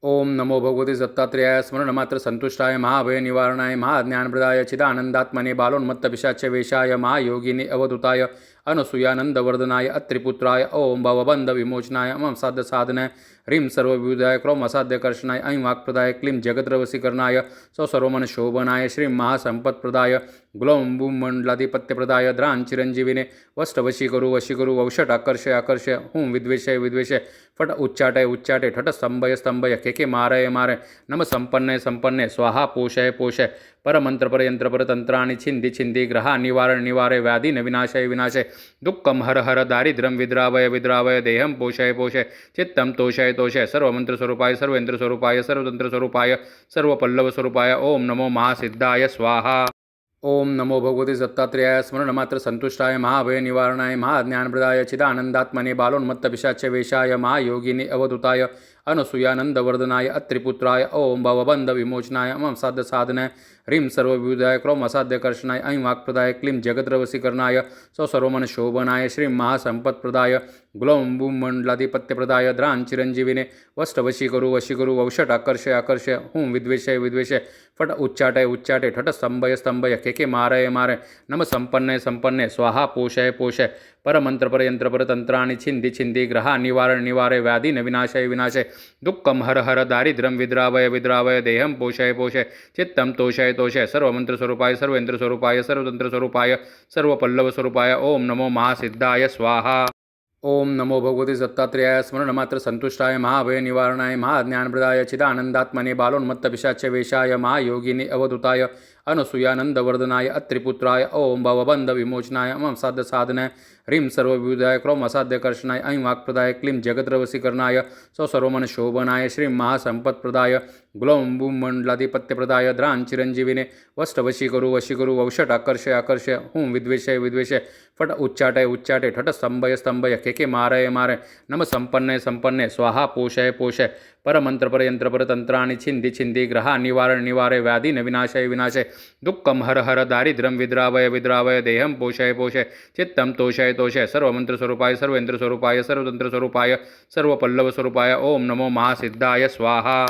ओम नमो भगवते दत्तात्रेयाय स्मरणमात्र संतुष्टाय महाभय निवारणाय महाज्ञानप्रदाय चिदानंदात्मने बालोन्मत्त पिशाच्य वेशाय महायोगिने अवधूताय अनसूयानंदवर्धनाय अत्रिपुत्राय ओम भवबंध विमोचनाय मम साध्य साधनाय ह्रीं सर्वविबुधाय क्रोम असाध्यकर्षणाय ऐं वाक्प्रदाय क्लीं जगद्रवसीकरणाय सर्वमन शोभनाय श्रीं महासंपत्प्रदाय ग्लौं बूं मंडलाधिपत्यप्रदाय द्रां चिरंजीविने वष्टवशीकरु वशीकरु वौषट आकर्षय आकर्षय हुं विद्वेषय विद्वेषय फट उच्चाटय उच्चाटय ठट स्तंभय स्तंभय केके मारय मारय नम संपन्नय संपन्नय स्वाहा पोषय पोषय परमंत्र परयंत्र परतंत्राणि छिंदि छिंदि ग्रहा निवारण निवारय व्याधि न विनाशय विनाशय दुःखं हर हर दारिद्र्यं विद्रावय विद्रावय देहं पोषय पोषय चित्तं तोषय तोषय सर्वमंत्रस्वरूपाय सर्वेन्द्रस्वरूपाय सर्वतंत्रस्वरूपाय सर्वपल्लवस्वरूपाय ओम नमो महासिद्धाय स्वाहा। ओम नमो भगवते दत्तात्रेयाय स्मरणमात्र संतुष्टाय महाभय निवारणाय महाज्ञानप्रदाय चिदानंदात्मने बालोन्मत्त पिशाच्य वेशाय महायोगिने अवधूताय अनसूयानंदवर्धनाय अत्रिपुत्राय ओम भवबंध विमोचनाय मम साध्य साधनाय ह्रीं सर्वविबुधाय क्रोम असाध्यकर्षणाय ऐं वाक्प्रदाय क्लीं जगद्रवसीकरणाय सर्वमन शोभनाय श्रीं महासंपत्प्रदाय ग्लौं बूं मंडलाधिपत्यप्रदाय द्रां चिरंजीविने वष्टवशीकरु वशीकरु वौषट आकर्षय आकर्षय हुं विद्वेषय विद्वेषय फट उच्चाटय उच्चाटय ठट स्तंभय स्तंभय केके मारय मारय नम संपन्नय संपन्नय स्वाहा पोषय पोषय परमंत्र परयंत्र परतंत्राणि छिंदि छिंदि ग्रहा निवारण निवारय व्याधि न विनाशय विनाशय दुःखं हर हर दारिद्र्यं विद्रावय विद्रावय देहं पोषय पोषय चित्तं तोषय तोषय सर्वमंत्रस्वरूपाय सर्वेन्द्रस्वरूपाय सर्वतंत्रस्वरूपाय सर्वपल्लवस्वरूपाय ओम नमो महासिद्धाय स्वाहा। ओम नमो भगवते दत्तात्रेयाय स्मरणमात्र संतुष्टाय महाभय निवारणाय महाज्ञानप्रदाय चिदानंदात्मने बालोन्मत्त पिशाच्य वेशाय महायोगिने अवधूताय अनसूयानंदवर्धनाय अत्रिपुत्राय ओम भवबंध विमोचनाय मम साध्य साधनाय ह्रीं सर्वविबुधाय क्रोम असाध्यकर्षणाय ऐं वाक्प्रदाय क्लीं जगद्रवसीकरणाय सर्वमन शोभनाय श्रीं महासंपत्प्रदाय ग्लौं बूं मंडलाधिपत्यप्रदाय द्रां चिरंजीविने वष्टवशीकरु वशीकरु वौषट आकर्षय आकर्षय हुं विद्वेषय विद्वेषय फट उच्चाटय उच्चाटय ठट स्तंभय स्तंभय केके मारय मारय नम संपन्नय संपन्नय स्वाहा पोषय पोषय परमंत्र परयंत्र परतंत्राणि छिंदि छिंदि ग्रहा निवारण निवारय व्याधि न विनाशय विनाशय दुःखं हर हर दारिद्र्यं विद्रावय विद्रावय देहं पोषय पोषय चित्तं तोषय तोषय सर्वमंत्रस्वरूपाय सर्वेन्द्रस्वरूपाय सर्वतंत्रस्वरूपाय सर्वपल्लवस्वरूपाय ओम नमो महासिद्धाय स्वाहा।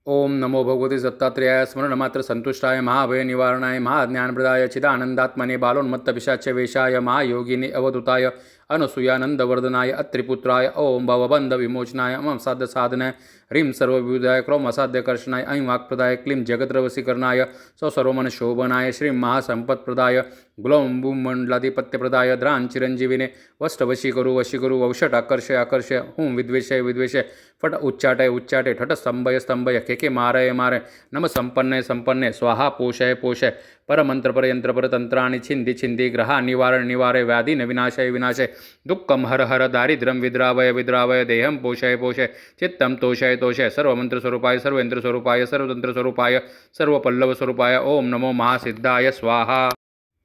ओम नमो भगवते दत्तात्रेयाय स्मरणमात्र संतुष्टाय महाभय निवारणाय महाज्ञानप्रदाय चिदानंदात्मने बालोन्मत्त पिशाच्य वेशाय महायोगिने अवधूताय अनसूयानंदवर्धनाय अत्रिपुत्राय ओम भवबंध विमोचनाय मम साध्य साधनाय ह्रीं सर्वविबुधाय क्रोम असाध्यकर्षणाय ऐं वाक्प्रदाय क्लीं जगद्रवसीकरणाय सर्वमन शोभनाय श्रीं महासंपत्प्रदाय ग्लौं बूं मंडलाधिपत्यप्रदाय द्रां चिरंजीविने वष्टवशीकरु वशीकरु वौषट आकर्षय आकर्षय हुं विद्वेषय विद्वेषय फट उच्चाटय उच्चाटय ठट स्तंभय स्तंभय केके मारय मारय नम संपन्नय संपन्नय स्वाहा पोषय पोषय परमंत्र परयंत्र परतंत्राणि छिंदि छिंदि ग्रहा निवारण निवारय व्याधि न विनाशय विनाशय दुःखं हर हर दारिद्र्यं विद्रावय विद्रावय देहं पोषय पोषय चित्तं तोषय तोषय सर्वमंत्रस्वरूपाय सर्वेन्द्रस्वरूपाय सर्वतंत्रस्वरूपाय सर्वपल्लवस्वरूपाय ओम नमो महासिद्धाय स्वाहा।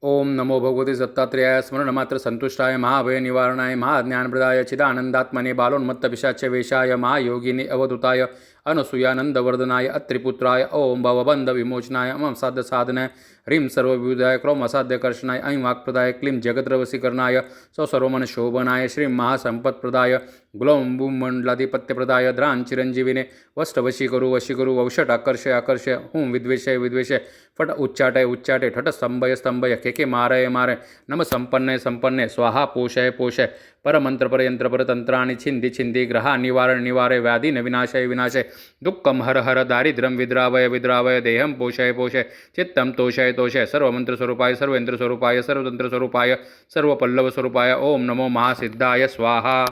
ओम नमो भगवते दत्तात्रेयाय स्मरणमात्र संतुष्टाय महाभय निवारणाय महाज्ञानप्रदाय चिदानंदात्मने बालोन्मत्त पिशाच्य वेशाय महायोगिने अवधूताय अनसूयानंदवर्धनाय अत्रिपुत्राय ओम भवबंध विमोचनाय मम साध्य साधनाय ह्रीं सर्वविबुधाय क्रोम असाध्यकर्षणाय ऐं वाक्प्रदाय क्लीं जगद्रवसीकरणाय सर्वमन शोभनाय श्रीं महासंपत्प्रदाय ग्लौं बूं मंडलाधिपत्यप्रदाय द्रां चिरंजीविने वष्टवशीकरु वशीकरु वौषट आकर्षय आकर्षय हुं विद्वेषय विद्वेषय फट उच्चाटय उच्चाटय ठट स्तंभय स्तंभय केके मारय मारय नम संपन्नय संपन्नय स्वाहा पोषय पोषय परमंत्र परयंत्र परतंत्राणि छिंदि छिंदि ग्रहा निवारण निवारय व्याधि न विनाशय विनाशय दुःखं हर हर दारिद्र्यं विद्रावय विद्रावय देहं पोषय पोषय चित्तं तोषय तोषय सर्वमंत्रस्वरूपाय सर्वेन्द्रस्वरूपाय सर्वतंत्रस्वरूपाय सर्वपल्लवस्वरूपाय ओम नमो महासिद्धाय स्वाहा।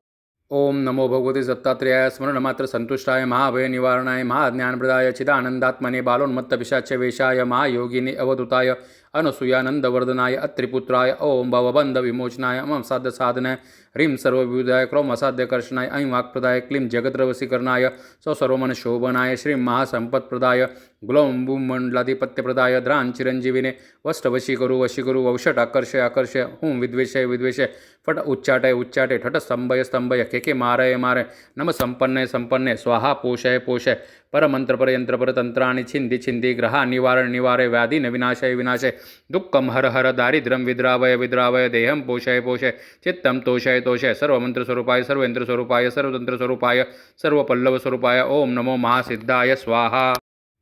ओम नमो भगवते दत्तात्रेयाय स्मरणमात्र संतुष्टाय महाभय निवारणाय महाज्ञानप्रदाय चिदानंदात्मने बालोन्मत्त पिशाच्य वेशाय महायोगिने अवधूताय अनसूयानंदवर्धनाय अत्रिपुत्राय ओम भवबंध विमोचनाय मम साध्य साधनाय ह्रीं सर्वविबुधाय क्रोम असाध्यकर्षणाय ऐं वाक्प्रदाय क्लीं जगद्रवसीकरणाय सर्वमन शोभनाय श्रीं महासंपत्प्रदाय ग्लौं बूं मंडलाधिपत्यप्रदाय द्रां चिरंजीविने वष्टवशीकरु वशीकरु वौषट आकर्षय आकर्षय हुं विद्वेषय विद्वेषय फट उच्चाटय उच्चाटय ठट स्तंभय स्तंभय केके मारय मारय नम संपन्नय संपन्नय स्वाहा पोषय पोषय परमन्त्रपरयन्त्रपरतन्त्राणि छिन्धि छिन्धि ग्रहा निवारण निवारे व्याधि न विनाशय विनाशय दुःखं हर हर दारिद्र्यं विद्रावय विद्रावय देहं पोषय पोषय चित्तं तोषय तोषय सर्वमन्त्रस्वरूपाय सर्वेन्द्रस्वरूपाय सर्वतन्त्रस्वरूपाय सर्वपल्लवस्वरूपाय ओम नमो महासिद्धाय स्वाहा।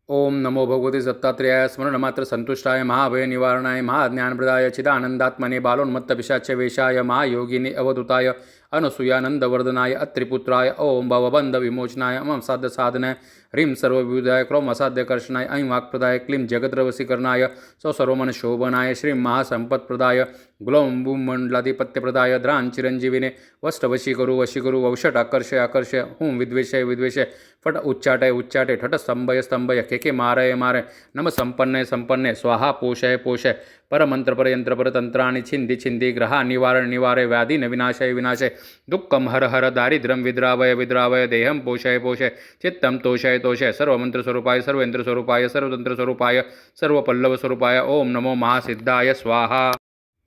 ओम नमो भगवते दत्तात्रेयाय स्मरणमात्र संतुष्टाय महाभय निवारणाय महाज्ञानप्रदाय चिदानंदात्मने बालोन्मत्त पिशाच्य वेशाय महायोगिनी अवधूताय अनसूयानंदवर्धनाय अत्रिपुत्राय ओम भवबंध विमोचनाय मम साध्य साधनाय ह्रीं सर्वविबुधाय क्रोम असाध्यकर्षणाय ऐं वाक्प्रदाय क्लीं जगद्रवसीकरणाय सर्वमन शोभनाय श्रीं महासंपत्प्रदाय ग्लौं बूं मंडलाधिपत्यप्रदाय द्रां चिरंजीविने वष्टवशीकरु वशीकरु वौषट आकर्षय आकर्षय हूं विद्वेषय विद्वेषय फट उच्चाटय उच्चाटय ठट स्तंभय स्तंभय केके मारय मारय नम संपन्नय संपन्नय स्वाहा पोषय पोषय परमन्त्रपरयन्त्रपरतन्त्राणि छिन्धि छिन्धि ग्रहा निवारण निवारे व्याधि न विनाशय विनाशय दुःखं हर हर दारिद्र्यं विद्रावय विद्रावय देहं पोषय पोषय चित्तं तोषय तोषय सर्वमन्त्रस्वरूपाय सर्वेन्द्रस्वरूपाय सर्वतन्त्रस्वरूपाय सर्वपल्लवस्वरूपाय ओम नमो महासिद्धाय स्वाहा।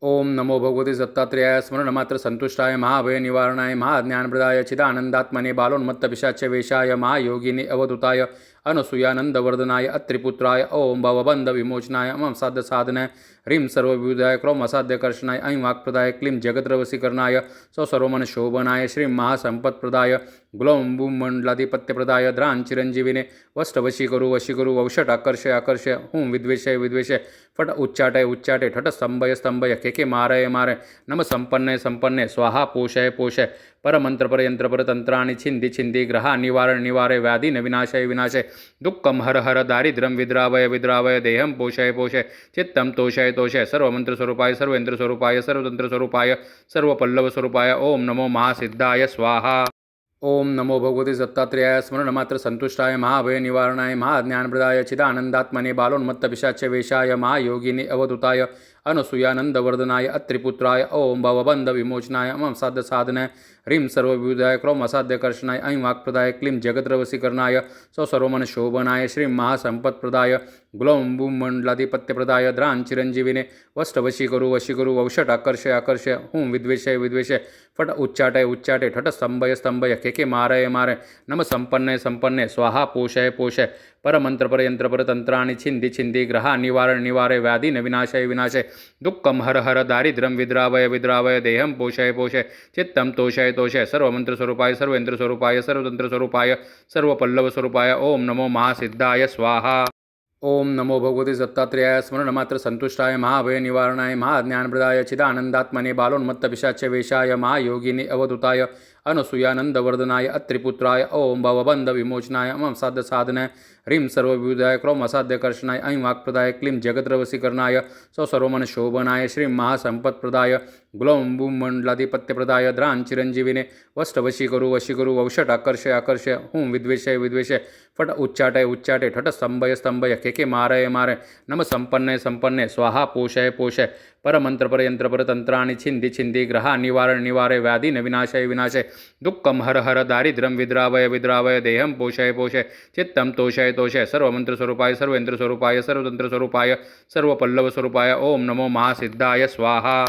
ओम नमो भगवते दत्तात्रेयाय स्मरणमात्र संतुष्टाय महाभय निवारणाय महाज्ञानप्रदाय चिदानंदात्मने बालोन्मत्त पिशाच्य वेशाय महायोगिनी अवधूताय अनसूयानंदवर्धनाय अत्रिपुत्राय ओम भवबंध विमोचनाय मम साध्य साधनाय ह्रीं सर्वविबुधाय क्रोम असाध्यकर्षणाय ऐं वाक्प्रदाय क्लीं जगद्रवसीकरणाय सर्वमन शोभनाय श्रीं महासंपत्प्रदाय ग्लौं बूं मंडलाधिपत्यप्रदाय द्रां चिरंजीविने वष्टवशीकरु वशीकरु वौषट आकर्षय आकर्षय हूं विद्वेषय विद्वेषय फट उच्चाटय उच्चाटय ठट स्तंभय स्तंभय केके मारय मारय नम संपन्नय संपन्नय स्वाहा पोषय पोषय परमन्त्रपरयन्त्रपरतन्त्राणि छिन्धि छिन्धि ग्रहा निवारण निवारे व्याधि न विनाशय विनाशय दुःखं हर हर दारिद्र्यं विद्रावय विद्रावय देहं पोषय पोषय चित्तं तोषय तोषय सर्वमन्त्रस्वरूपाय सर्वेन्द्रस्वरूपाय सर्वतन्त्रस्वरूपाय सर्वपल्लवस्वरूपाय ओम नमो महासिद्धाय स्वाहा। ओम नमो भगवते दत्तात्रेयाय स्मरणमात्र संतुष्टाय महाभय निवारणाय महाज्ञानप्रदाय चिदानंदात्मने बालोन्मत्त पिशाच्य वेशाय महायोगिनी अवधूताय अनसूयानंदवर्धनाय अत्रिपुत्राय ओम भवबंध विमोचनाय मम साध्य साधनाय ह्रीं सर्वविबुधाय क्रोम असाध्यकर्षणाय ऐं वाक्प्रदाय क्लीं जगद्रवसीकरणाय सर्वमन शोभनाय श्रीं महासंपत्प्रदाय ग्लौं बूं मंडलाधिपत्यप्रदाय द्रां चिरंजीविने वष्टवशीकरु वशीकरु वौषट आकर्षय आकर्षय हूं विद्वेषय विद्वेषय फट उच्चाटय उच्चाटय ठट स्तंभय स्तंभय केके मारय मारय नम संपन्नय संपन्नय स्वाहा पोषय पोषय परमन्त्रपरयन्त्रपरतन्त्राणि छिन्धि छिन्धि ग्रहा निवारण निवारे व्याधि न विनाशय विनाशय दुःखं हर हर दारिद्र्यं विद्रावय विद्रावय देहं पोषय पोषय चित्तं तोषय तोषय सर्वमन्त्रस्वरूपाय सर्वेन्द्रस्वरूपाय सर्वतन्त्रस्वरूपाय सर्वपल्लवस्वरूपाय ओम नमो महासिद्धाय स्वाहा। ओम नमो भगवते दत्तात्रेयाय स्मरणमात्र संतुष्टाय महाभय निवारणाय महाज्ञानप्रदाय चिदानंदात्मने बालोन्मत्त पिशाच्य वेशाय महायोगिनी अवधूताय अनसूयानंदवर्धनाय अत्रिपुत्राय ओम भवबंध विमोचनाय मम साध्य साधनाय ह्रीं सर्वविबुधाय क्रोम असाध्यकर्षणाय ऐं वाक्प्रदाय क्लीं जगद्रवसीकरणाय सर्वमन शोभनाय श्रीं महासंपत्प्रदाय ग्लौं बूं मंडलाधिपत्यप्रदाय द्रां चिरंजीविने वष्टवशीकरु वशीकरु वौषट आकर्षय आकर्षय हूं विद्वेषय विद्वेषय फट उच्चाटय उच्चाटय ठट स्तंभय स्तंभय केके मारय मारय नम संपन्नय संपन्नय स्वाहा पोषय पोषय परमन्त्रपरयन्त्रपरतन्त्राणि छिन्धि छिन्धि ग्रहा निवारण निवारे व्याधि न विनाशय विनाशय दुःखं हर हर दारिद्र्यं विद्रावय विद्रावय देहं पोषय पोषय चित्तं तोषय तोषय सर्वमन्त्रस्वरूपाय सर्वेन्द्रस्वरूपाय सर्वतन्त्रस्वरूपाय सर्वपल्लवस्वरूपाय ओम नमो महासिद्धाय स्वाहा।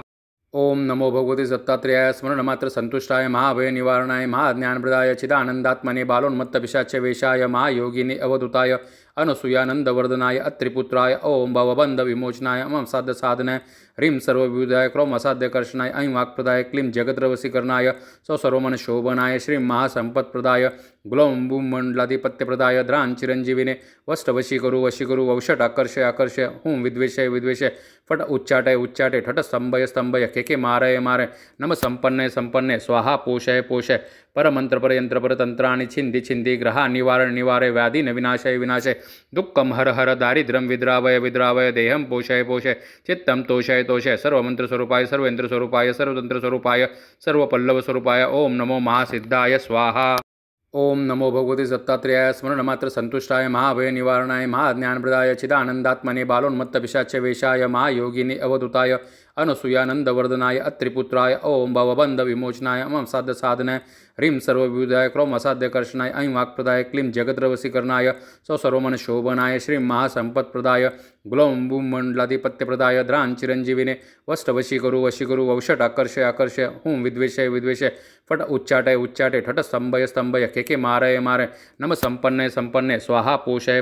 ओम नमो भगवते दत्तात्रेयाय स्मरणमात्र संतुष्टाय महाभय निवारणाय महाज्ञानप्रदाय चिदानंदात्मने बालोन्मत्त पिशाच्य वेशाय महायोगिनी अवधूताय अनसूयानंदवर्धनाय अत्रिपुत्राय ओम भवबंध विमोचनाय मम साध्य साधनाय ह्रीं सर्वविबुधाय क्रोम असाध्यकर्षणाय ऐं वाक्प्रदाय क्लीं जगद्रवसीकरणाय सर्वमन शोभनाय श्रीं महासंपत्प्रदाय ग्लौं बूं मंडलाधिपत्यप्रदाय द्रां चिरंजीविने वष्टवशीकरु वशीकरु वौषट आकर्षय आकर्षय हूं विद्वेषय विद्वेषय फट उच्चाटय उच्चाटय ठट स्तंभय स्तंभय केके मारय मारय नम संपन्नय संपन्नय स्वाहा पोषय पोषय परमन्त्रपरयन्त्रपरतन्त्राणि छिन्धि छिन्धि ग्रहा निवारण निवारे व्याधि न विनाशय विनाशय दुःखं हर हर दारिद्र्यं विद्रावय विद्रावय देहं पोषय पोषय चित्तं तोषय तोषय सर्वमन्त्रस्वरूपाय सर्वेन्द्रस्वरूपाय सर्वतन्त्रस्वरूपाय सर्वपल्लवस्वरूपाय ओम नमो महासिद्धाय स्वाहा। ओम नमो भगवते दत्तात्रेयाय स्मरणमात्र संतुष्टाय महाभय निवारणाय महाज्ञानप्रदाय चिदानंदात्मने बालोन्मत्त पिशाच्य वेशाय महायोगिनी अवधूताय अनसूयानंदवर्धनाय अत्रिपुत्राय ओम भवबंधविमोचनाय मम साधनाय ह्रीं सर्वविबुधाय क्रोम असाध्यकर्षणाय ऐं वाक्प्रदाय क्लीं जगद्रवसीकरणाय सौसर्वमनशोभनाय श्रीं महासंपत्प्रदाय ग्लौं बूं मंडलाधिपत्यप्रदाय द्रां चिरंजीविने वष्टवशीकरु वौषट आकर्षय हूं विद्वेषय फट उच्चाटय ठट स्तंभय के मारय नम संपन्ने स्वाहा पोषय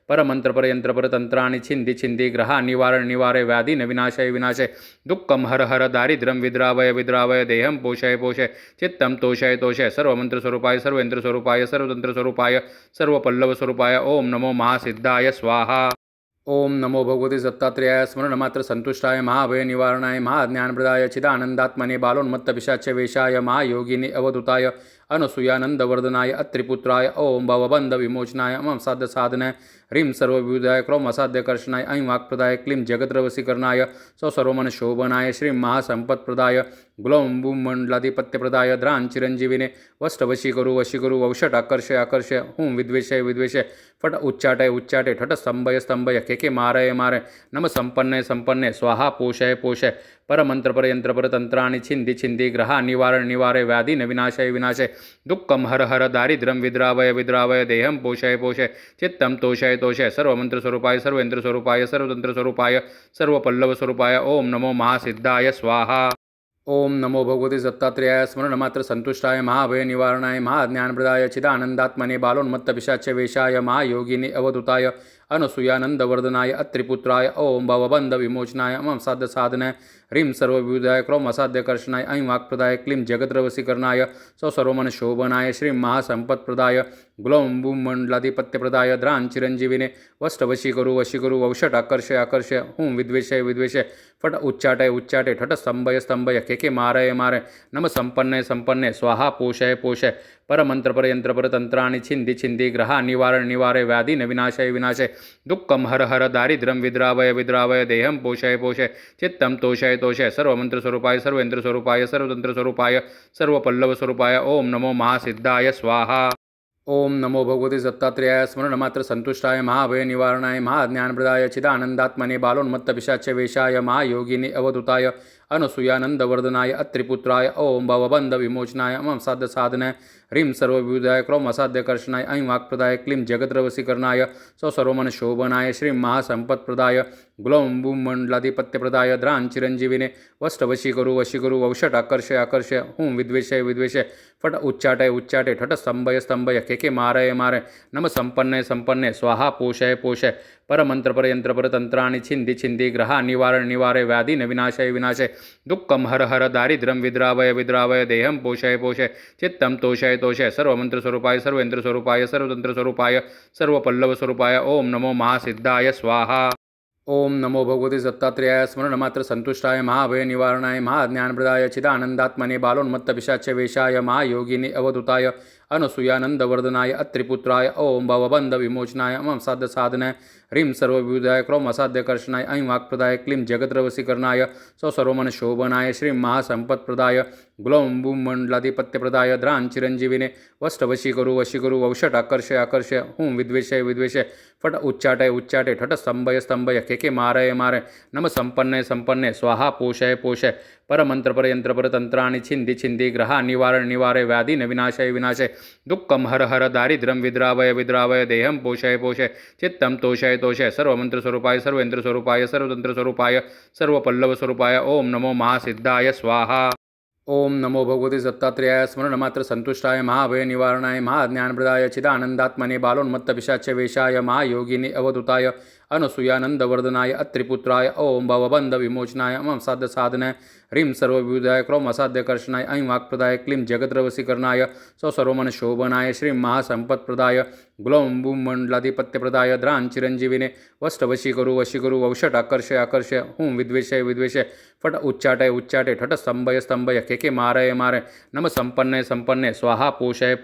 परमंत्रपरयंत्रपरतंत्राणि छिंदि ग्रहा निवारय व्याधि न विनाशय दुःखं हर दारिद्र्यं विद्रावय देहं पोषय चित्तं तोषय सर्वमंत्रस्वरूपाय सर्वेन्द्रस्वरूपाय सर्वतंत्रस्वरूपाय सर्वपल्लवस्वरूपाय ओम नमो महासिद्धाय स्वाहा। ओम नमो भगवते दत्तात्रेयाय स्मरणमात्र संतुष्टाय महाभय निवारणाय महाज्ञानप्रदाय चिदानंदात्मने बालोन्मत्त पिशाच वेशाय महायोगिनी अवधूताय अनसूयानंदवर्धनाय अत्रिपुत्राय ओम भवबंध विमोचनाय मम साधनाय ह्रीं सर्वविबुधाय क्रोम असाध्यकर्षणाय ऐं वाक्प्रदाय क्लीं जगद्रवसीकरणाय सौसर्वमनशोभनाय श्रीं महासंपत्प्रदाय ग्लौं बूं मंडलाधिपत्यप्रदाय द्रां चिरंजीविने वष्टवशीकरु वौषट आकर्षय हूं विद्वेषय फट उच्चाटय ठट स्तंभय के मारय नम संपन्ने स्वाहा पोषय परमंत्रपरयंत्रपरतंत्राणि छिंदि ग्रहा निवारय व्याधि न विनाशय दुःखं हर दारिद्र्यं विद्रावय देहं पोषय चित्तं तोषय सर्वमंत्रस्वरूपाय सर्वेन्द्रस्वरूपाय सर्वतंत्रस्वरूपाय सर्वपल्लवस्वरूपाय ओम नमो महासिद्धाय स्वाहा। ओम नमो भगवते दत्तात्रेयाय स्मरणमात्र संतुष्टाय महाभय निवारणाय महाज्ञानप्रदाय चिदानंदात्मने बालोन्मत्त पिशाच वेशाय महायोगिनी अवधूताय अनसूयानंदवर्धनाय अत्रिपुत्राय ओम भवबंध विमोचनाय मम साधनाय ह्रीं सर्वविबुधाय क्रोम असाध्यकर्षणाय ऐं वाक्प्रदाय क्लीं जगद्रवसीकरणाय सौसर्वमनशोभनाय श्रीं महासंपत्प्रदाय ग्लौं बूं मंडलाधिपत्यप्रदाय द्रां चिरंजीविने वष्टवशीकरु वौषट आकर्षय हूं विद्वेषय फट उच्चाटय ठट स्तंभय के मारय नम संपन्ने स्वाहा पोषय परमंत्रपरयंत्रपरतंत्राणि छिंदि ग्रहा निवारय व्याधि न विनाशय दुःखं हर दारिद्र्यं विद्रावय देहं पोषय चित्तं तोषय सर्वमंत्रस्वरूपाय सर्वेन्द्रस्वरूपाय सर्वतंत्रस्वरूपाय सर्वपल्लवस्वरूपाय ओम नमो महासिद्धाय स्वाहा। ओम नमो भगवते दत्तात्रेयाय स्मरणमात्र संतुष्टाय महाभय निवारणाय महाज्ञानप्रदाय चिदानंदात्मने बालोन्मत्त पिशाच वेशाय महायोगिनी अवधूताय अनसूयानंदवर्धनाय अत्रिपुत्राय ओम भवबंध विमोचनाय मम साधनाय ह्रीं सर्वविबुधाय क्रोम असाध्यकर्षणाय ऐं वाक्प्रदाय क्लीं जगद्रवसीकरणाय सौसर्वमनशोभनाय श्रीं महासंपत्प्रदाय ग्लौं बूं मंडलाधिपत्यप्रदाय द्रां चिरंजीविने वष्टवशीकरु वौषट आकर्षय हूं विद्वेषय फट उच्चाटय ठट स्तंभय के मारय नम संपन्ने स्वाहा पोषय परमंत्रपरयंत्रपरतंत्राणि छिंदि ग्रहा निवारय व्याधि न विनाशय दुःखं हर दारिद्र्यं विद्रावय देहं पोषय चित्तं तोषय सर्वमंत्रस्वरूपाय सर्वेन्द्रस्वरूपाय सर्वतंत्रस्वरूपाय सर्वपल्लवस्वरूपाय ओम नमो महासिद्धाय स्वाहा। ओम नमो भगवते दत्तात्रेयाय स्मरणमात्र संतुष्टाय महाभय निवारणाय महाज्ञानप्रदाय चिदानंदात्मने बालोन्मत्त पिशाच वेशाय महायोगिनी अवधूताय अनसूयानंदवर्धनाय अत्रिपुत्राय ओम भवबंध विमोचनाय मम साधनाय ह्रीं सर्वविबुधाय क्रोम असाध्यकर्षणाय ऐं वाक्प्रदाय क्लीं जगद्रवसीकरणाय सौसर्वमनशोभनाय श्रीं महासंपत्प्रदाय ग्लौं बूं मंडलाधिपत्यप्रदाय द्रां चिरंजीविने वष्टवशीकरु वौषट आकर्षय हूं विद्वेषय फट उच्चाटय ठट स्तंभय के मारय नम संपन्ने स्वाहा पोषय परमंत्रपरयंत्रपरतंत्राणि छिंदि ग्रहा निवारय व्याधि न विनाशय दुःखं हर दारिद्र्यं विद्रावय देहं पोषय चित्तं तोषय सर्वमंत्रस्वरूपाय सर्वेन्द्रस्वरूपाय सर्वतंत्रस्वरूपाय सर्वपल्लवस्वरूपाय ओम नमो महासिद्धाय स्वाहा। ओम नमो भगवते दत्तात्रेयाय स्मरणमात्र संतुष्टाय महाभय निवारणाय महाज्ञानप्रदाय चिदानंदात्मने बालोन्मत्त पिशाच वेशाय महायोगिनी अवधूताय अनसूयानंदवर्धनाय अत्रिपुत्राय ओम भवबंध विमोचनाय मम साधनाय ह्रीं सर्वविबुधाय क्रोम असाध्यकर्षणाय ऐं वाक्प्रदाय क्लीं जगद्रवसीकरणाय सौसर्वमनशोभनाय श्रीं महासंपत्प्रदाय ग्लौं बूं मंडलाधिपत्यप्रदाय द्रां चिरंजीविने वष्टवशीकरु वौषट आकर्षय हूं विद्वेषय फट उच्चाटय ठट स्तंभय के मारय नम संपन्ने स्वाहा पोषय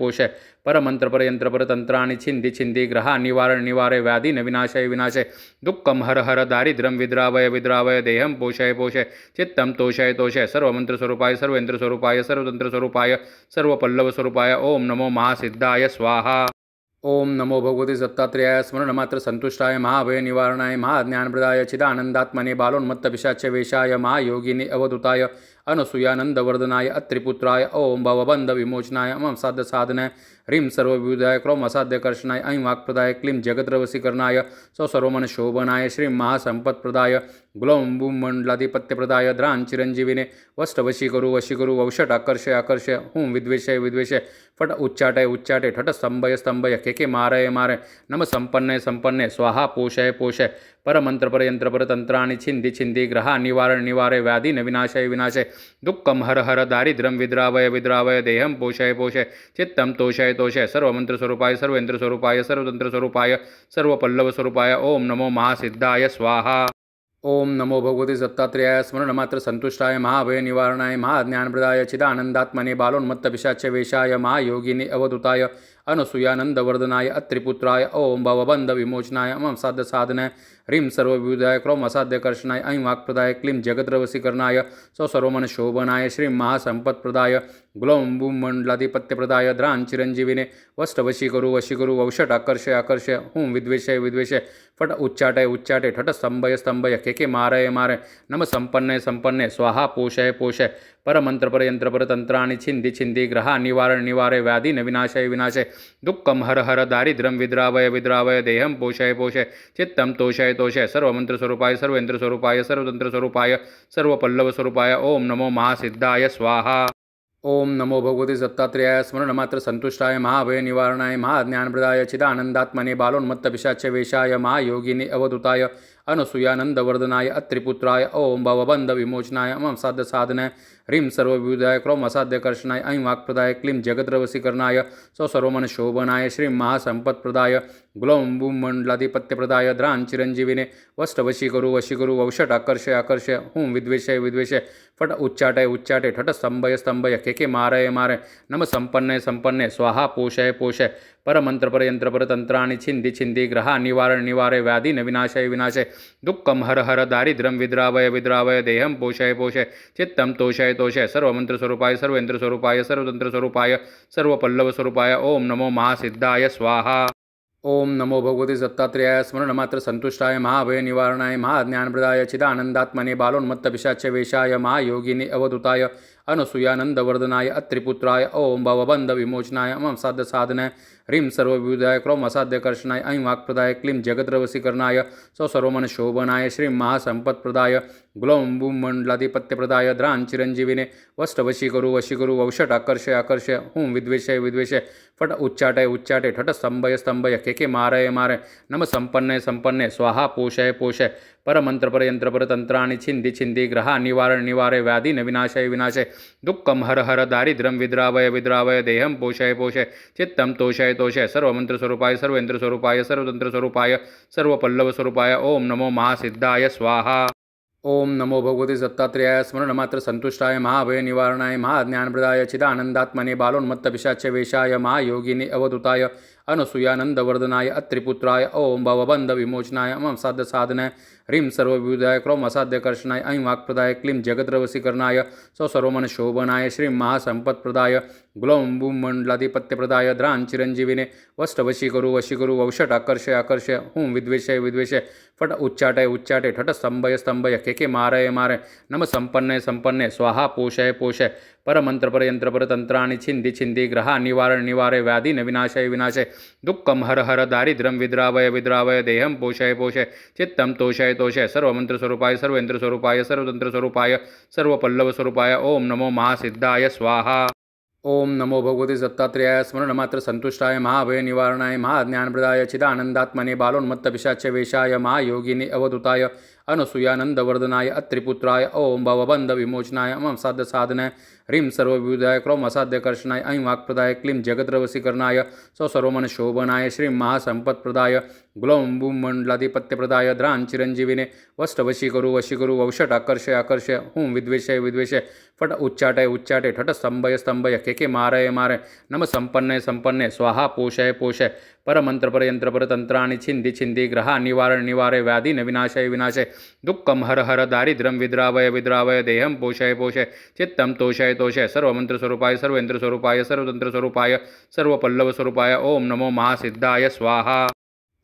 परमंत्रपरयंत्रपरतंत्राणि छिंदि ग्रहा निवारय व्याधि न विनाशय दुःखं हर दारिद्र्यं विद्रावय देहं पोषय चित्तं तोषय सर्वमंत्रस्वरूपाय सर्वेन्द्रस्वरूपाय सर्वतंत्रस्वरूपाय सर्वपल्लवस्वरूपाय ओम नमो महासिद्धाय स्वाहा। ओम नमो भगवते दत्तात्रेयाय स्मरणमात्र संतुष्टाय महाभय निवारणाय महाज्ञानप्रदाय चिदानंदात्मने बालोन्मत्तपिशाच्य वेशाय महायोगिनी अवधूताय अनसूयानंदवर्धनाय अत्रिपुत्राय ओम भवबंध विमोचनाय अमं साध्य साधनाय ह्रीं सर्वविबुधाय क्रोम असाध्यकर्षणाय ऐं वाक्प्रदाय क्लीं जगद्रवसीकरणाय सौसर्वमन शोभनाय श्रीं महासंपत्प्रदाय ग्लौं बूं मंडलाधिपत्यप्रदाय द्रां चिरंजीविने वष्टवशीकरु वशीकरु वौषट आकर्षय आकर्षय हुं विद्वेषय विद्वेषय फट उच्चाटय उच्चाटय ठट स्तंभय स्तंभय केके मारय मारय नम संपन्नय संपन्नय स्वाहा पोषय पोषय परमंत्र परयंत्र परतंत्राणि छिंदि छिंदि ग्रहा निवारण निवारय व्याधि न विनाशय विनाशय दुःखम हर हर दारिद्र्यं विद्रावय विद्रावय देहं पोषय पोषय चित्तं तोषय तोषय सर्वमंत्र स्वरूपाय सर्वेंद्र स्वरूपाय सर्वतंत्र स्वरूपाय सर्वपल्लव स्वरूपाय ओम नमो महासिद्धाय स्वाहा। ओम नमो भगवते दत्तात्रेयाय स्मरणमात्र संतुष्टाय महाभय निवारणाय महाज्ञानप्रदाय चिदानंदात्मने बालोन्मत्तपिशाच्य वेशाय महायोगिनी अवधूताय अनसूयानंदवर्धनाय अत्रिपुत्राय ओम भवबंध विमोचनाय अमं साध्य साधनाय ह्रीं सर्वविबुधाय क्रोम असाध्यकर्षणाय ऐं वाक्प्रदाय क्लीं जगद्रवसीकरणाय सौसर्वमन शोभनाय श्रीं महासंपत्प्रदाय ग्लौं बूं मंडलाधिपत्यप्रदाय द्रां चिरंजीविने वष्टवशीकरु वशीकरु वौषट आकर्षय आकर्षय हुं विद्वेषय विद्वेषय फट उच्चाटय उच्चाटय ठट स्तंभय स्तंभय केके मारय मारय नम संपन्नय संपन्नय स्वाहा पोषय पोषय परमंत्र परयंत्र परतंत्राणि छिंदि छिंदि ग्रहा निवारण निवारय व्याधि न विनाशय विनाशय दुःखम हर हर दारिद्र्यं विद्रावय विद्रावय देहं पोषय पोषय चित्तं तोषय तोषय सर्वमंत्र स्वरूपाय सर्वेंद्र स्वरूपाय सर्वतंत्र स्वरूपाय सर्वपल्लव स्वरूपाय ओम नमो महासिद्धाय स्वाहा। ओम नमो भगवते दत्तात्रेयाय स्मरणमात्र संतुष्टाय महाभय निवारणाय महाज्ञानप्रदाय चिदानंदात्मने बालोन्मत्तपिशाच्य वेशाय महायोगिनी अवधूताय अनसूयानंदवर्धनाय अत्रिपुत्राय ओम भवबंध विमोचनाय अमं साध्य साधनाय ह्रीं सर्वविबुधाय क्रोम असाध्यकर्षणाय ऐं वाक्प्रदाय क्लीं जगद्रवसीकरणाय सौसर्वमन शोभनाय श्रीं महासंपत्प्रदाय ग्लौं बूं मंडलाधिपत्यप्रदाय द्रां चिरंजीविने वष्टवशीकरु वशीकरु वौषट आकर्षय आकर्षय हुं विद्वेषय विद्वेषय फट उच्चाटय उच्चाटय ठट स्तंभय स्तंभय केके मारय मारय नम संपन्नय संपन्नय स्वाहा पोषय पोषय परमंत्र परयंत्र परतंत्राणि छिंदि छिंदि ग्रहा निवारण निवारय व्याधि न विनाशय विनाशय दुःखम हर हर दारिद्र्यं विद्रावय विद्रावय देहं पोषय पोषय चित्तं तोषय तोषय सर्वमंत्र स्वरूपाय सर्वेंद्र स्वरूपाय सर्वतंत्र स्वरूपाय सर्वपल्लव स्वरूपाय ओम नमो महासिद्धाय स्वाहा। ओम नमो भगवते दत्तात्रेयाय स्मरणमात्र संतुष्टाय महाभय निवारणाय महाज्ञानप्रदाय चिदानंदात्मने बालोन्मत्तपिशाच्य वेशाय महायोगिनी अवधूताय अनसूयानंदवर्धनाय अत्रिपुत्राय ओम भवबंध विमोचनाय अमं साध्य साधनाय ह्रीं सर्वविबुधाय क्रोम असाध्यकर्षणाय ऐं वाक्प्रदाय क्लीं जगद्रवसीकरणाय सौसर्वमन शोभनाय श्रीं महासंपत्प्रदाय ग्लौं बूं मंडलाधिपत्यप्रदाय द्रां चिरंजीविने वष्टवशीकरु वशीकरु वौषट आकर्षय आकर्षय हुं विद्वेषय विद्वेषय फट उच्चाटय उच्चाटय ठट स्तंभय स्तंभय केके मारय मारय नम संपन्नय संपन्नय स्वाहा पोषय पोषय परमंत्र परयंत्र परतंत्राणि छिंदि छिंदि ग्रहा निवारण निवारय व्याधि न विनाशय विनाशय दुःखम हर हर दारिद्र्यं विद्रावय विद्रावय देहं पोषय पोषय चित्तं तोषय तोषय सर्वमंत्र स्वरूपाय सर्वेंद्र स्वरूपाय सर्वतंत्र स्वरूपाय सर्वपल्लव स्वरूपाय ओम नमो महासिद्धाय स्वाहा। ओम नमो भगवते दत्तात्रेयाय स्मरणमात्र संतुष्टाय महाभय निवारणाय महाज्ञानप्रदाय चिदानंदात्मने बालोन्मत्तपिशाच्य वेशाय महायोगिनी अवधूताय अनसूयानंदवर्धनाय अत्रिपुत्राय ओम भवबंध विमोचनाय अमं साध्य साधनाय ह्रीं सर्वविबुधाय क्रोम असाध्यकर्षणाय ऐं वाक्प्रदाय क्लीं जगद्रवसीकरणाय सौसर्वमन शोभनाय श्रीं महासंपत्प्रदाय ग्लौं बूं मंडलाधिपत्यप्रदाय द्रां चिरंजीविने वष्टवशीकरु वशीकरु वौषट आकर्षय आकर्षय हुं विद्वेषय विद्वेषय फट उच्चाटय उच्चाटय ठट स्तंभय स्तंभय केके मारय मारय नम संपन्नय संपन्नय स्वाहा पोषय पोषय परमंत्र परयंत्र परतंत्राणि छिंदि छिंदि ग्रहा निवारण निवारय व्याधि न विनाशय विनाशय दुःखम हर हर दारिद्र्यं विद्रावय विद्रावय देहं पोषय पोषय चित्तं तोषय तोषय सर्वमंत्र स्वरूपाय सर्वेंद्र स्वरूपाय सर्वतंत्र स्वरूपाय सर्वपल्लव स्वरूपाय ओम नमो महासिद्धाय स्वाहा। ओम नमो भगवते दत्तात्रेयाय स्मरणमात्र संतुष्टाय महाभय निवारणाय महाज्ञानप्रदाय चिदानंदात्मने बालोन्मत्तपिशाच्य वेशाय महायोगिनी अवधूताय अनसूयानंदवर्धनाय अत्रिपुत्राय ओम भवबंध विमोचनाय अमं साध्य साधनाय ह्रीं सर्वविबुधाय क्रोम असाध्यकर्षणाय ऐं वाक्प्रदाय क्लीं जगद्रवसीकरणाय सौसर्वमन शोभनाय श्रीं महासंपत्प्रदाय गुलम बुम मंडलाधिपत्यप्रदाय द्रांचिरंजीविने वष्टवशीकरु वशीकरु वौषटाकर्षय आकर्षय हुं विद्वेषय विद्वेषय फट उच्चाटय उच्चाटय ठट स्तंभय स्तंभय केके मारय मारय नम संपन्नय संपन्नय स्वाहा पोषय पोषय परमंत्र परयंत्र परतंत्राणि छिंदि छिंदि ग्रहा निवारण निवारय व्याधि न विनाशय विनाशय दुःखम हर हर दारिद्र्यं विद्रावय विद्रावय देहं पोषय पोषय चित्तं तोषय तोषय सर्वमंत्र स्वरूपाय सर्वेंद्र स्वरूपाय सर्वतंत्र स्वरूपाय सर्वपल्लव स्वरूपाय ओम नमो महासिद्धाय स्वाहा।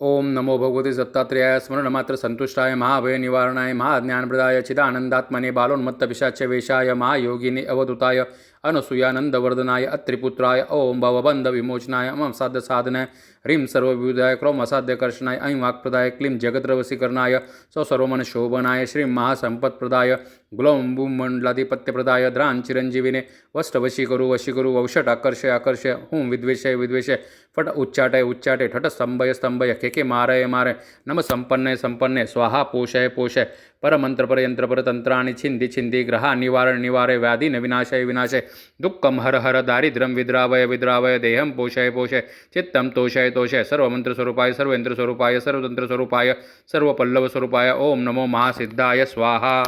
ओम नमो भगवते दत्तात्रेयाय स्मरणमात्र संतुष्टाय महाभय निवारणाय महाज्ञानप्रदाय चिदानंदात्मने बालोन्मत्त पिशाच्य वेशाय महायोगिनी अवधूताय अनसूयानंदवर्धनाय अत्रिपुत्राय ओम भवबंध विमोचनाय अमं साध्य साधनाय ह्रीं सर्वविबुधाय क्रोम असाध्यकर्षणाय ऐं वाक्प्रदाय क्लीं जगद्रवसीकरणाय सौसर्वमन शोभनाय श्रीं महासंपत्प्रदाय गुलम बुम मंडलाधिपत्यप्रदाय द्रांचिरंजीविने वष्टवशीकरु वशीकरु वौषटाकर्षय आकर्षय हुं विद्वेषय विद्वेषय फट उच्चाटय उच्चाटय ठट स्तंभय स्तंभय केके मारय मारय नम संपन्नय संपन्नय स्वाहा पोषय पोषय परमंत्र परयंत्र परतंत्राणि छिंदि छिंदि ग्रहा निवारण निवारय व्याधि न विनाशय विनाशय दुःखम हर हर दारिद्र्यं विद्रावय विद्रावय देहं पोषय पोषय चित्तं तोषय तोषय सर्वमंत्र स्वरूपाय सर्वेंद्र स्वरूपाय सर्वतंत्र स्वरूपाय सर्वपल्लव स्वरूपाय ओम नमो महासिद्धाय स्वाहा।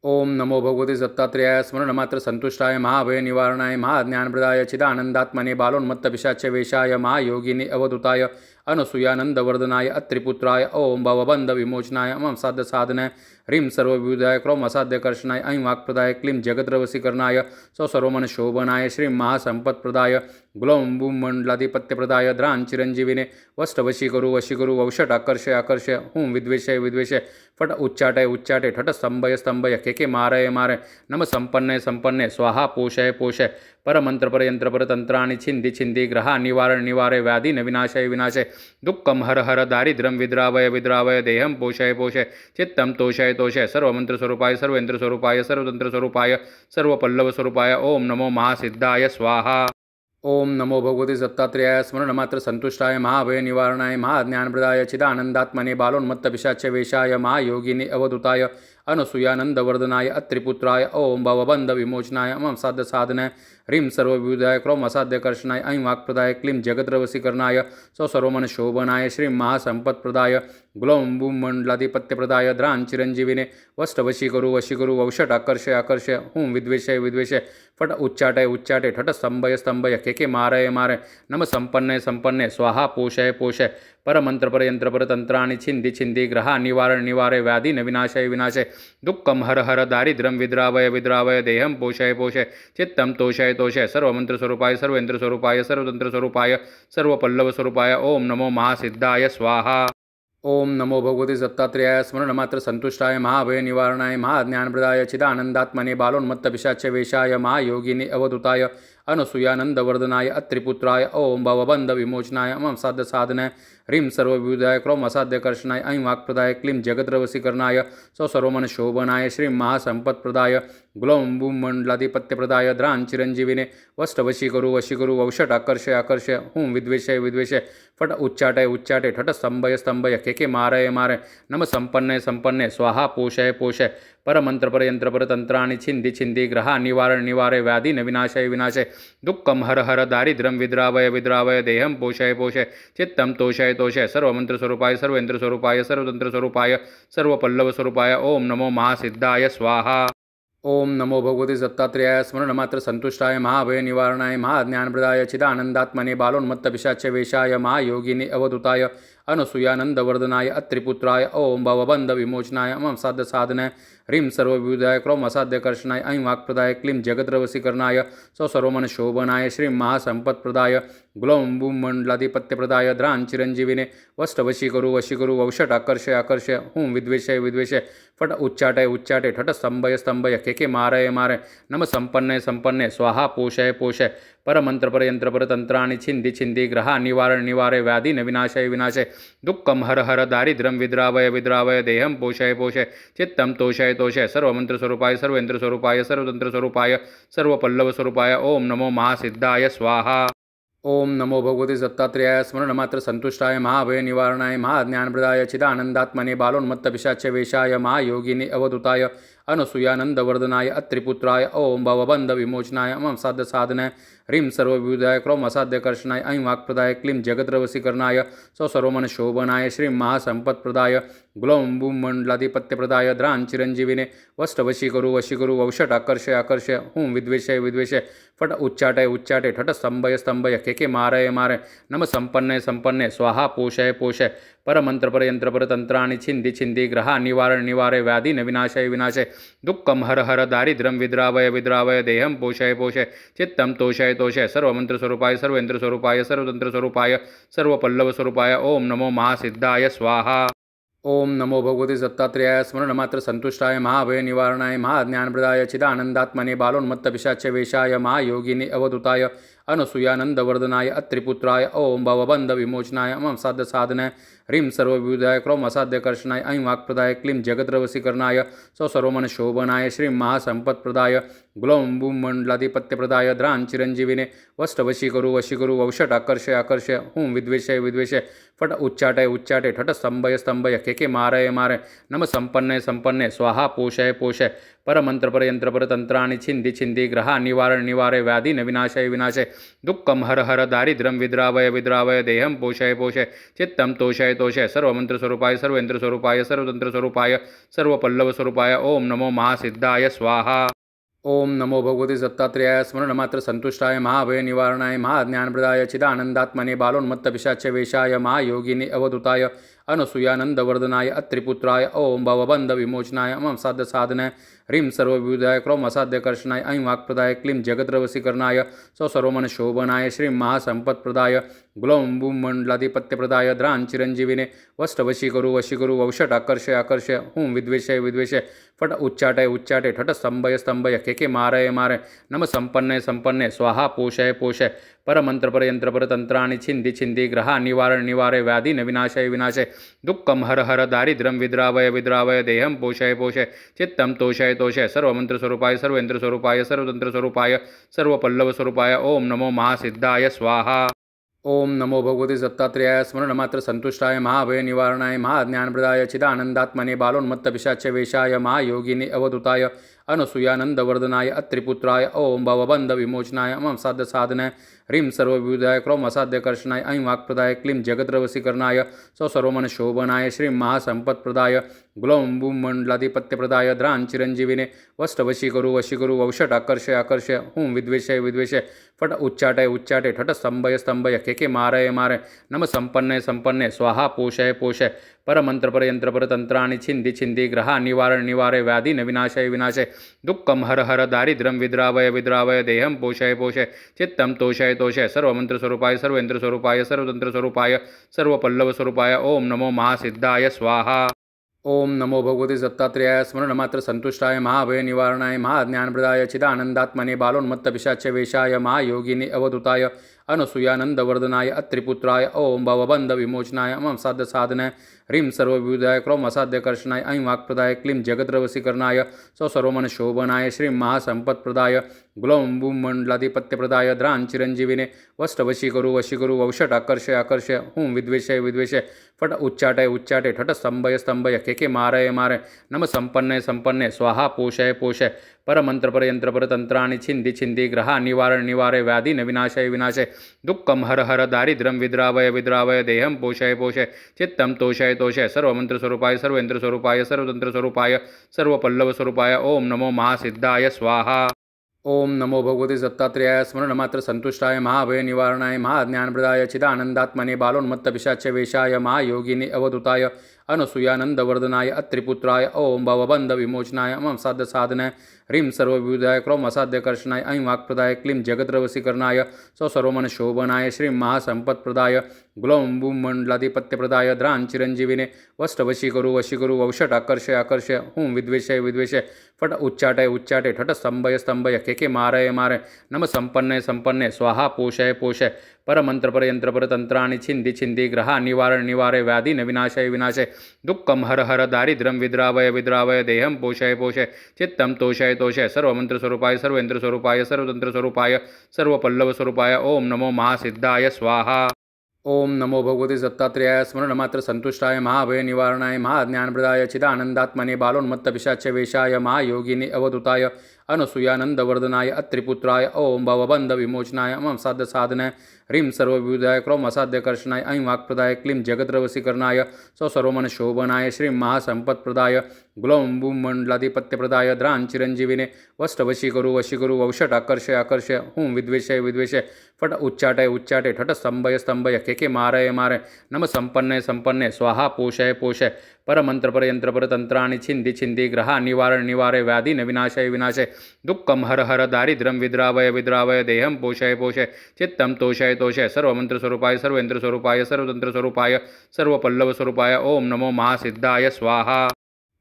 ओम नमो भगवते दत्तात्रेयाय स्मरणमात्र संतुष्टाय महाभय निवारणाय महाज्ञानप्रदाय चिदानंदात्मने बालोन्मत्त पिशाच्य वेशाय महायोगिनी अवधूताय अनसूयानंदवर्धनाय अत्रिपुत्राय ओम भवबंध विमोचनाय अमं साध्य साधनाय ह्रीं सर्वविबुधाय क्रोम असाध्यकर्षणाय ऐं वाक्प्रदाय क्लीं जगद्रवसीकरणाय सौसर्वमन शोभनाय श्रीं महासंपत्प्रदाय गुलम बुम मंडलाधिपत्यप्रदाय द्रांचिरंजीविने वष्टवशीकरु वशीकरु वौषटाकर्षय आकर्षय हुं विद्वेषय विद्वेषय फट उच्चाटय उच्चाटय ठट स्तंभय स्तंभय केके मारय मारय नम संपन्नय संपन्नय स्वाहा पोषय पोषय परमंत्र परयंत्र परतंत्राणि छिंदि छिंदि ग्रहा निवारण निवारय व्याधि न विनाशय विनाशय दुःखम हर हर दारिद्र्यं विद्रावय विद्रावय देहं पोषय पोषय चित्तं तोषय तोषय सर्वमंत्र स्वरूपाय सर्वेंद्र स्वरूपाय सर्वतंत्र स्वरूपाय सर्वपल्लव स्वरूपाय ओम नमो महासिद्धाय स्वाहा। ओम नमो भगवते दत्तात्रेयाय स्मरणमात्र संतुष्टाय महाभय निवारणाय महाज्ञानप्रदाय चिदानंदात्मने बालोन्मत्त पिशाच्य वेशाय महायोगिनी अवधूताय अनसूयानंदवर्धनाय अत्रिपुत्राय ओम भवबंध विमोचनाय अमं साध्य साधनाय ह्रीं सर्वविबुधाय क्रोम असाध्यकर्षणाय ऐं वाक्प्रदाय क्लीं जगद्रवसीकरणाय सौसर्वमन शोभनाय श्रीं महासंपत्प्रदाय गुलम बुम मंडलाधिपत्यप्रदाय द्रांचिरंजीविने वष्टवशीकरु वशीकरु वौषटाकर्षय आकर्षय हुं विद्वेषय विद्वेषय फट उच्चाटय उच्चाटय ठट स्तंभय स्तंभय केके मारय मारय नम संपन्नय संपन्नय स्वाहा पोषय पोषय परमंत्र परयंत्र परतंत्राणि छिंदि छिंदि ग्रहा निवारण निवारय व्याधि न विनाशय विनाशय दुःखम हर हर दारिद्र्यं विद्रावय विद्रावय देहं पोषय पोषय चित्तं तोषय तोषय सर्वमंत्र स्वरूपाय सर्वेंद्र स्वरूपाय सर्वतंत्र स्वरूपाय सर्वपल्लव स्वरूपाय ओम नमो महासिद्धाय स्वाहा। ओम नमो भगवते दत्तात्रेयाय स्मरणमात्र संतुष्टाय महाभय निवारणाय महाज्ञानप्रदाय चिदानंदात्मने बालोन्मत्त पिशाच्य वेशाय महायोगिनी अवधूताय अनसूयानंदवर्धनाय अत्रिपुत्राय ओम भवबंध विमोचनाय अमं साध्य साधनाय ह्रीं सर्वविबुधाय क्रोम असाध्यकर्षणाय ऐं वाक्प्रदाय क्लीं जगद्रवसीकरणाय सौसर्वमन शोभनाय श्रीं महासंपत्प्रदाय गुलम बुम मंडलाधिपत्यप्रदाय द्रांचिरंजीविने वष्टवशीकरु वशीकरु वौषटाकर्षय आकर्षय हुं विद्वेषय विद्वेषय फट उच्चाटय उच्चाटय ठट स्तंभय स्तंभय केके मारय मारय नम संपन्नय संपन्नय स्वाहा पोषय पोषय परमंत्र परयंत्र परतंत्राणि छिंदि छिंदि ग्रहा निवारण निवारय व्याधि न विनाशय विनाशय दुःखम हर हर दारिद्र्यं विद्रावय विद्रावय देहं पोषय पोषय चित्तं तोषय तोषय सर्वमंत्र स्वरूपाय सर्वेंद्र स्वरूपाय सर्वतंत्र स्वरूपाय सर्वपल्लव स्वरूपाय ओम नमो महासिद्धाय स्वाहा। ओम नमो भगवते दत्तात्रेयाय स्मरणमात्र संतुष्टाय महाभय निवारणाय महाज्ञानप्रदाय चिदानंदात्मने बालोन्मत्त पिशाच्य वेशाय महायोगिनी अवधूताय अनसूयानंदवर्धनाय अत्रिपुत्राय ओम भवबंध विमोचनाय अमं साध्य साधनाय ह्रीं सर्वविबुधाय क्रोम असाध्यकर्षणाय ऐं वाक्प्रदाय क्लीं जगद्रवसीकरणाय सौसर्वमन शोभनाय श्रीं महासंपत्प्रदाय गुलम बुम मंडलाधिपत्यप्रदाय द्रांचिरंजीविने वष्टवशीकरु वशीकरु वौषटाकर्षय आकर्षय हुं विद्वेषय विद्वेषय फट उच्चाटय उच्चाटय ठट स्तंभय स्तंभय केके मारय मारय नम संपन्नय संपन्नय स्वाहा पोषय पोषय परमंत्र परयंत्र परतंत्राणि छिंदि छिंदि ग्रहा निवारण निवारय व्याधि न विनाशय विनाशय दुःखम हर हर दारिद्र्यं विद्रावय विद्रावय देहं पोषय पोषय चित्तं तोषय तोषय सर्वमंत्र स्वरूपाय सर्वेंद्र स्वरूपाय सर्वतंत्र स्वरूपाय सर्वपल्लव स्वरूपाय ओम नमो महासिद्धाय स्वाहा। ओम नमो भगवते दत्तात्रेयाय स्मरणमात्र संतुष्टाय महाभय निवारणाय महाज्ञानप्रदाय चिदानंदात्मने बालोन्मत्त पिशाच्य वेशाय महायोगिनी अवधूताय अनसूयानंदवर्धनाय अत्रिपुत्राय ओम भवबंधविमोचनाय मम साधसाधनाय ह्रीं सर्वविबुधाय क्रोम असाध्यकर्षणाय ऐं वाक्प्रदाय क्लीं जगद्रवशीकरणाय सौसर्वमनशोभनाय श्रीं महासंपत्प्रदाय ग्लौं बूं मंडलाधिपत्यप्रदाय द्रां चिरंजीविने वष्टवशीकरु वशीकरु वौषट आकर्षय आकर्षय हूं विद्वेषय विद्वेषय फट उच्चाटय उच्चाटय ठट स्तंभय स्तंभय केके मारय मारय नम संपन्नय संपन्नय स्वाहा पोषय पोषय परमंत्र परयंत्र परतंत्राणि छिंदि छिंदि ग्रहा निवारण निवारय व्याधि न विनाशय विनाशय दुःखम हर हर दारिद्र्यं विद्रावय विद्रावय देहं पोषय पोषय चित्तं तोषय तोषय सर्वमंत्र स्वरूपाय सर्वेंद्र स्वरूपाय सर्वतंत्र स्वरूपाय सर्वपल्लव स्वरूपाय ओम नमो महासिद्धाय स्वाहा। ओम नमो भगवते दत्तात्रेयाय स्मरणमात्र संतुष्टाय महाभय निवारणाय महाज्ञानप्रदाय चिदानंदात्मने बालोन्मत्त पिशाच्य वेशाय महायोगिनी अवधूताय अनसूयानंदवर्धनाय अत्रिपुत्राय ओम भवबंध विमोचनाय मम साध्य साधनाय ह्रीं सर्वविबुधाय क्रोम असाध्यकर्षणाय ऐं वाक्प्रदाय क्लीं जगद्रवशीकरणाय सौसर्वमनशोभनाय श्रीं महासंपत्प्रदाय ग्लौं बूं मंडलाधिपत्यप्रदाय द्रां चिरंजीविने वष्टवशीकरु वशीकरु वौषट आकर्षय आकर्षय हूं विद्वेषय विद्वेषय फट उच्चाटय उच्चाटय ठट स्तंभय स्तंभय केके मारय मारय नम संपन्नय संपन्नय स्वाहा पोषय पोषय परमंत्र परयंत्र परतंत्राणि छिंदि छिंदि ग्रहा निवारण निवारय व्याधि न विनाशय विनाशय दुःखम हर हर दारिद्र्यं विद्रावय विद्रावय देहं पोषय पोषय चित्तं तोषय तोषय सर्वमंत्र स्वरूपाय सर्वेंद्र स्वरूपाय सर्वतंत्र स्वरूपाय सर्वपल्लव स्वरूपाय ओम नमो महासिद्धाय स्वाहा। ओम नमो भगवते दत्तात्रेयाय स्मरणमात्र संतुष्टाय महाभय निवारणाय महाज्ञानप्रदाय चिदानंदात्मने बालोन्मत्त पिशाच्य वेशाय महायोगिनी अवधूताय अनसूयानंदवर्धनाय अत्रिपुत्राय ओम भवबंध विमोचनाय मम साध्य साधनाय ह्रीं सर्वविबुधाय क्रोम असाध्यकर्षणाय ऐं वाक्प्रदाय क्लीं जगद्रवशीकरणाय सौसर्वमनशोभनाय श्रीं महासंपत्प्रदाय ग्लौं बूं मंडलाधिपत्यप्रदाय द्रां चिरंजीविने वष्टवशीकरु वशीकरु वौषट आकर्षय आकर्षय हूं विद्वेषय विद्वेषय फट उच्चाटय उच्चाटय ठट स्तंभय स्तंभय केके मारय मारय नम संपन्नय संपन्नय स्वाहा पोषय पोषय परमंत्र परयंत्र परतंत्राणि छिंदि छिंदि ग्रहा निवारण निवारय व्याधि न विनाशय विनाशय दुःखम हर हर दारिद्र्यं विद्रावय विद्रावय देहं पोषय पोषय चित्तं तोषय तोषय सर्वमंत्र स्वरूपाय सर्वेंद्र स्वरूपाय सर्वतंत्र स्वरूपाय सर्वपल्लव स्वरूपाय ओम नमो महासिद्धाय स्वाहा। ओम नमो भगवते दत्तात्रेयाय स्मरणमात्र संतुष्टाय महाभय निवारणाय महाज्ञानप्रदाय चिदानंदात्मने बालोन्मत्त पिशाच्य वेशाय महायोगिनी अवधूताय अनसूयानंदवर्धनाय अत्रिपुत्राय ओम भवबंध विमोचनाय मम साध्य साधनाय ह्रीं सर्वविबुधाय क्रोम असाध्यकर्षणाय ऐं वाक्प्रदाय क्लीं जगद्रवशीकरणाय सौसर्वमनशोभनाय श्रीं महासंपत्प्रदाय ग्लौं बूं मंडलाधिपत्यप्रदाय द्रां चिरंजीविने वष्टवशीकरु वशीकरु वौषट आकर्षय आकर्षय हूं विद्वेषय विद्वेषय फट उच्चाटय उच्चाटय ठट स्तंभय स्तंभय केके मारय मारय नम संपन्नय संपन्नय स्वाहा पोषय पोषय परमंत्र परयंत्र परतंत्राणि छिंदि छिंदि ग्रहा निवारण निवारय व्याधि न विनाशय विनाशय दुःखम हर हर दारिद्र्यं विद्रावय विद्रावय देहं पोषय पोषय चित्तं तोषय तोषय सर्वमंत्र स्वरूपाय सर्वेंद्र स्वरूपाय सर्वतंत्र स्वरूपाय सर्वपल्लव स्वरूपाय ओम नमो महासिद्धाय स्वाहा। ओम नमो भगवते दत्तात्रेयाय स्मरणमात्र संतुष्टाय महाभय निवारणाय महाज्ञानप्रदाय चिदानंदात्मने बालोन्मत्त पिशाच्य वेशाय महायोगिनी अवधूताय अनसूयानंदवर्धनाय अत्रिपुत्राय ओम भवबंध विमोचनाय मम साध्य साधनाय ह्रीं सर्वविबुधाय क्रोम असाध्यकर्षणाय ऐं वाक्प्रदाय क्लीं जगद्रवशीकरणाय सौसर्वमनशोभनाय श्रीं महासंपत्प्रदाय ग्लौं बूं मंडलाधिपत्यप्रदाय द्रां चिरंजीविने वष्टवशीकरु वशीकरु वौषट आकर्षय आकर्षय हूं विद्वेषय विद्वेषय फट उच्चाटय उच्चाटय ठट स्तंभय स्तंभय केके मारय मारय नम संपन्नय संपन्नय स्वाहा पोषय पोषय परमंत्र परयंत्र परतंत्राणि छिंदि छिंदि ग्रहा निवारण निवारय व्याधि न विनाशय विनाशय दुःखम हर हर दारिद्र्यं विद्रावय विद्रावय देहं पोषय पोषय चित्तं तोषय तोषय सर्वमंत्र स्वरूपाय सर्वेंद्र स्वरूपाय सर्वतंत्र स्वरूपाय सर्वपल्लव स्वरूपाय ओम नमो महासिद्धाय स्वाहा। ओम नमो भगवते दत्तात्रेयाय स्मरणमात्र संतुष्टाय महाभय निवारणाय महाज्ञानप्रदाय चिदानंदात्मने बालोन्मत्त पिशाच्य वेशाय महायोगिनी अवधूताय अनसूयानंदवर्धनाय अत्रिपुत्राय ओम भवबंध विमोचनाय मम साध्य साधनाय ह्रीं सर्वविबुधाय क्रोम असाध्यकर्षणाय ऐं वाक्प्रदाय क्लीं जगद्रवशीकरणाय सौसर्वमनशोभनाय श्रीं महासंपत्प्रदाय ग्लौं बूं मंडलाधिपत्यप्रदाय द्रां चिरंजीविने वष्टवशीकरु वशीकरु वौषट आकर्षय आकर्षय हूं विद्वेषय विद्वेषय फट उच्चाटय उच्चाटय ठट स्तंभय स्तंभय केके मारय मारय नम संपन्नय संपन्नय स्वाहा पोषय पोषय परमंत्र परयंत्र परतंत्राणि छिंदि छिंदि ग्रहा निवारण निवारय व्याधि न विनाशय विनाशय दुःखम हर हर दारिद्र्यं विद्रावय विद्रावय देहं पोषय पोषय चित्तं तोषय तोषय सर्वमंत्र स्वरूपाय सर्वेंद्र स्वरूपाय सर्वतंत्र स्वरूपाय सर्वपल्लव स्वरूपाय ओम नमो महासिद्धाय स्वाहा। ओम नमो भगवते दत्तात्रेयाय स्मरणमात्र संतुष्टाय महाभय निवारणाय महाज्ञानप्रदाय चिदानंदात्मने बालोन्मत्तपिशाच्य वेशाय महायोगिनी अवधूताय अनसूयानंदवर्धनाय अत्रिपुत्राय ओम भवबंध विमोचनाय मम साध्य साधनाय ह्रीं सर्वविबुधाय क्रोम असाध्यकर्षणाय ऐं वाक्प्रदाय क्लीं जगद्रवसीकरणाय सौसर्वमन शोभनाय श्रीं महासंपत्प्रदाय गुलौं बूं मंडलाधिपत्यप्रदाय द्रां चिरंजीविने वष्टवशीकरु वशीकरु वौषटाकर्षय आकर्षय हुं विद्वेषय विद्वेषय फट उच्चाटय उच्चाटय ठट स्तंभय स्तंभय के मारय मारय नम संपन्नय संपन्नय स्वाहा पोषय पोषय परमंत्र पर यंत्र पर तंत्राणि छिंदि छिंदि ग्रहा निवारण निवारय व्याधि न विनाशय विनाशय दुःखम हर हर दारिद्र्यं विद्रावय विद्रावय देहं पोषय पोषय चित्तं तोषय तोषय सर्वमंत्र स्वरूपाय सर्वेंद्र स्वरूपाय सर्वतंत्र स्वरूपाय सर्वपल्लव स्वरूपाय ओम नमो महासिद्धाय स्वाहा।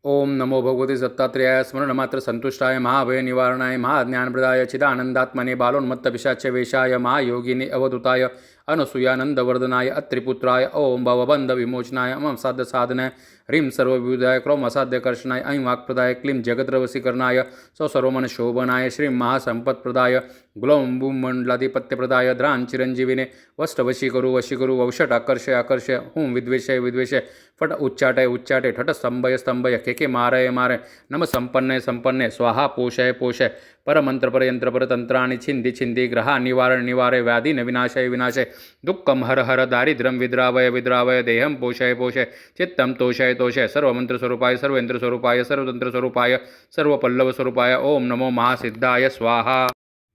ओम नमो भगवते दत्तात्रेयाय स्मरणमात्र संतुष्टाय महाभय निवारणाय महाज्ञानप्रदाय चिदानंदात्मने बालोन्मत्तपिशाच्य वेशाय महायोगिनी अवधूताय अनसूयानंदवर्धनाय अत्रिपुत्राय ओम भवबंध विमोचनाय मम साध्य साधनाय ह्रीं सर्वविबुधाय क्रोम असाध्यकर्षणाय ऐं वाक्प्रदाय क्लीं जगद्रवसीकरणाय सौसर्वमन शोभनाय श्रीं महासंपत्प्रदाय गुलौं बूं मंडलाधिपत्यप्रदाय द्रां चिरंजीविने वष्टवशीकरु वशीकरु वौषटाकर्षय आकर्षय हुं विद्वेषय विद्वेषय फट उच्चाटय उच्चाटय ठट स्तंभय स्तंभय के मारय मारय नम संपन्नय संपन्नय स्वाहा पोषय पोषय परमंत्र पर यंत्र पर तंत्राणि छिंदि छिंदि ग्रहा निवारण निवारय व्याधि न विनाशय विनाशय दुःखम हर हर दारिद्र्यं विद्रावय विद्रावय देहं पोषय पोषय चित्तं तोषय तोषय सर्वमंत्र स्वरूपाय सर्वेंद्र स्वरूपाय सर्वतंत्र स्वरूपाय सर्वपल्लव स्वरूपाय ओम नमो महासिद्धाय स्वाहा।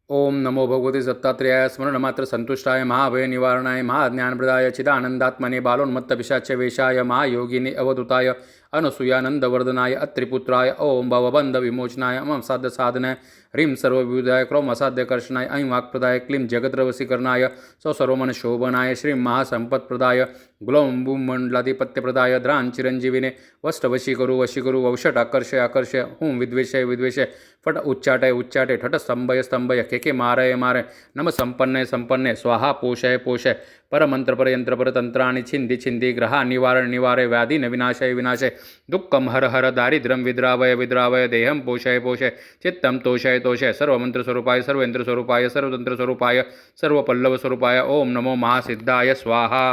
ओम नमो भगवते दत्तात्रेयाय स्मरणमात्र संतुष्टाय महाभय निवारणाय महाज्ञानप्रदाय चिदानंदात्मने बालोन्मत्तपिशाच्य वेशाय महायोगिनी अवधूताय अनसूयानंदवर्धनाय अत्रिपुत्राय ओम भवबंध विमोचनाय मम साध्य साधनाय ह्रीं सर्वविबुधाय क्रोम असाध्यकर्षणाय ऐं वाक्प्रदाय क्लीं जगद्रवसीकरणाय सौसर्वमन शोभनाय श्रीं महासंपत्प्रदाय गुलौं बूं मंडलाधिपत्यप्रदाय द्रां चिरंजीविने वष्टवशीकरु वशीकरु वौषटाकर्षय आकर्षय हुं विद्वेषय विद्वेषय फट उच्चाटय उच्चाटय ठट स्तंभय स्तंभय के मारय मारय नम संपन्नय संपन्नय स्वाहा पोषय पोषय परमंत्र पर यंत्र पर तंत्राणि छिंदि छिंदि ग्रहा निवारण निवारय व्याधि न विनाशय विनाशय दुःखम हर हर दारिद्र्यं विद्रावय विद्रावय देहं पोषय पोषय चित्तं तोषय तोषय सर्वमंत्र स्वरूपाय सर्वेंद्र स्वरूपाय सर्वतंत्र स्वरूपाय सर्वपल्लव स्वरूपाय ओम नमो महासिद्धाय स्वाहा।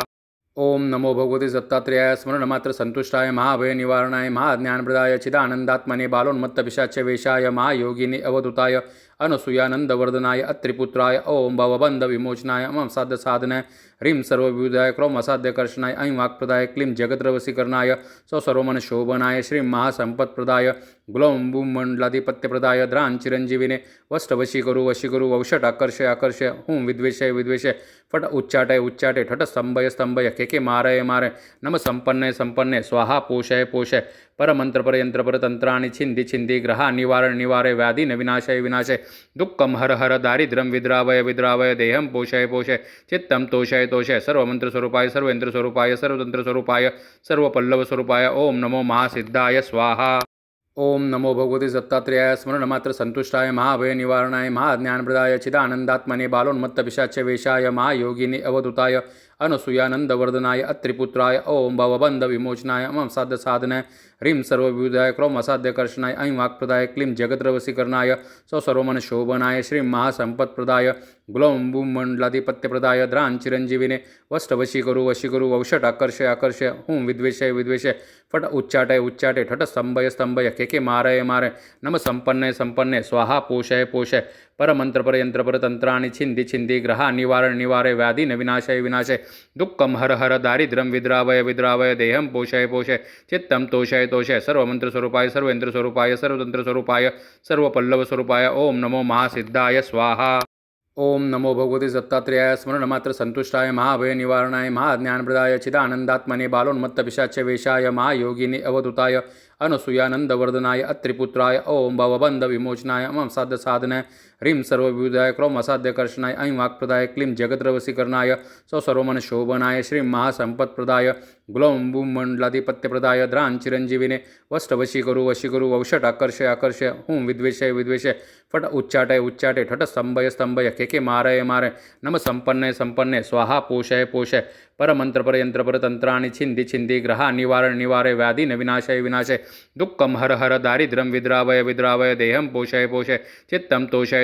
ओम नमो भगवते दत्तात्रेयाय स्मरणमात्र संतुष्टाय महाभय निवारणाय महाज्ञानप्रदाय चिदानंदात्मने बालोन्मत्तपिशाच्य वेशाय महायोगिनी अवधूताय अनसूयानंदवर्धनाय अत्रिपुत्राय ओम भवबंध विमोचनाय मम साध्य साधनाय ह्रीं सर्वविबुधाय क्रोम असाध्यकर्षणाय ऐं वाक्प्रदाय क्लीं जगद्रवसीकरणाय सौसर्वमन शोभनाय श्रीं महासंपत्प्रदाय गुलौं बूं मंडलाधिपत्यप्रदाय द्रां चिरंजीविने वष्टवशीकरु वशीकरु वौषटाकर्षय आकर्षय हुं विद्वेषय विद्वेषय फट उच्चाटय उच्चाटय ठट स्तंभय स्तंभय के मारय मारय नम संपन्नय संपन्नय स्वाहा पोषय पोषय परमंत्र पर यंत्र पर तंत्राणि छिंदि छिंदि ग्रहा निवारण निवारय व्याधि न विनाशय विनाशय दुःखम हर हर दारिद्र्यं विद्रावय विद्रावय देहं पोषय पोषय चित्तं तोषय तोषय सर्वमंत्र स्वरूपाय सर्वेंद्र स्वरूपाय सर्वतंत्र स्वरूपाय सर्वपल्लव स्वरूपाय ओम नमो महासिद्धाय स्वाहा। ओम नमो भगवते दत्तात्रेयाय स्मरणमात्र संतुष्टाय महाभय निवारणाय महाज्ञानप्रदाय चिदानंदात्मने बालोन्मत्तपिशाच्य वेशाय महायोगिनी अवधूताय अनसूयानंदवर्धनाय अत्रिपुत्राय ओम भवबंध विमोचनाय मम साध्य साधनाय ह्रीं सर्वविबुधाय क्रोम असाध्यकर्षणाय ऐं वाक्प्रदाय क्लीं जगद्रवसीकरणाय सौसर्वमन शोभनाय श्रीं महासंपत्प्रदाय गुलौं बूं मंडलाधिपत्यप्रदाय द्रां चिरंजीविने वष्टवशीकरु वशीकरु वौषटाकर्षय आकर्षय हुं विद्वेषय विद्वेषय फट उच्चाटय उच्चाटय ठट स्तंभय स्तंभय के मारय मारय नम संपन्नय संपन्नय स्वाहा पोषय पोषय परमंत्र पर यंत्र पर तंत्राणि छिंदि छिंदि ग्रहा निवारण निवारय व्याधि न विनाशय विनाशय दुःखम हर हर दारिद्र्यं विद्रावय विद्रावय देहं पोषय पोषय चित्तं तोषय तोषय सर्वमंत्र स्वरूपाय सर्वेंद्र स्वरूपाय सर्वतंत्र स्वरूपाय सर्वपल्लव स्वरूपाय ओम नमो महासिद्धाय स्वाहा। ओम नमो भगवते दत्तात्रेयाय स्मरणमात्र संतुष्टाय महाभय निवारणाय महाज्ञानप्रदाय चिदानंदात्मने बालोन्मत्तपिशाच्य वेशाय महायोगिनी अवधूताय अनसूयानंदवर्धनाय अत्रिपुत्राय ओम भवबंध विमोचनाय मम साध्य साधनाय ह्रीं सर्वविबुधाय क्रोम असाध्यकर्षणाय ऐं वाक्प्रदाय क्लीं जगद्रवसीकरणाय सौसर्वमन शोभनाय श्रीं महासंपत्प्रदाय गुलौं बूं मंडलाधिपत्यप्रदाय द्रां चिरंजीविने वष्टवशीकरु वशीकरु वौषटाकर्षय आकर्षय हुं विद्वेषय विद्वेषय फट उच्चाटय उच्चाटय ठट स्तंभय स्तंभय के मारय मारय नम संपन्नय संपन्नय स्वाहा पोषय पोषय परमंत्र पर यंत्र पर तंत्राणि छिंदि छिंदि ग्रहा निवारण निवारय व्याधि न विनाशय विनाशय दुःखम हर हर दारिद्र्यं विद्रावय विद्रावय देहं पोषय पोषय चित्तं तोषय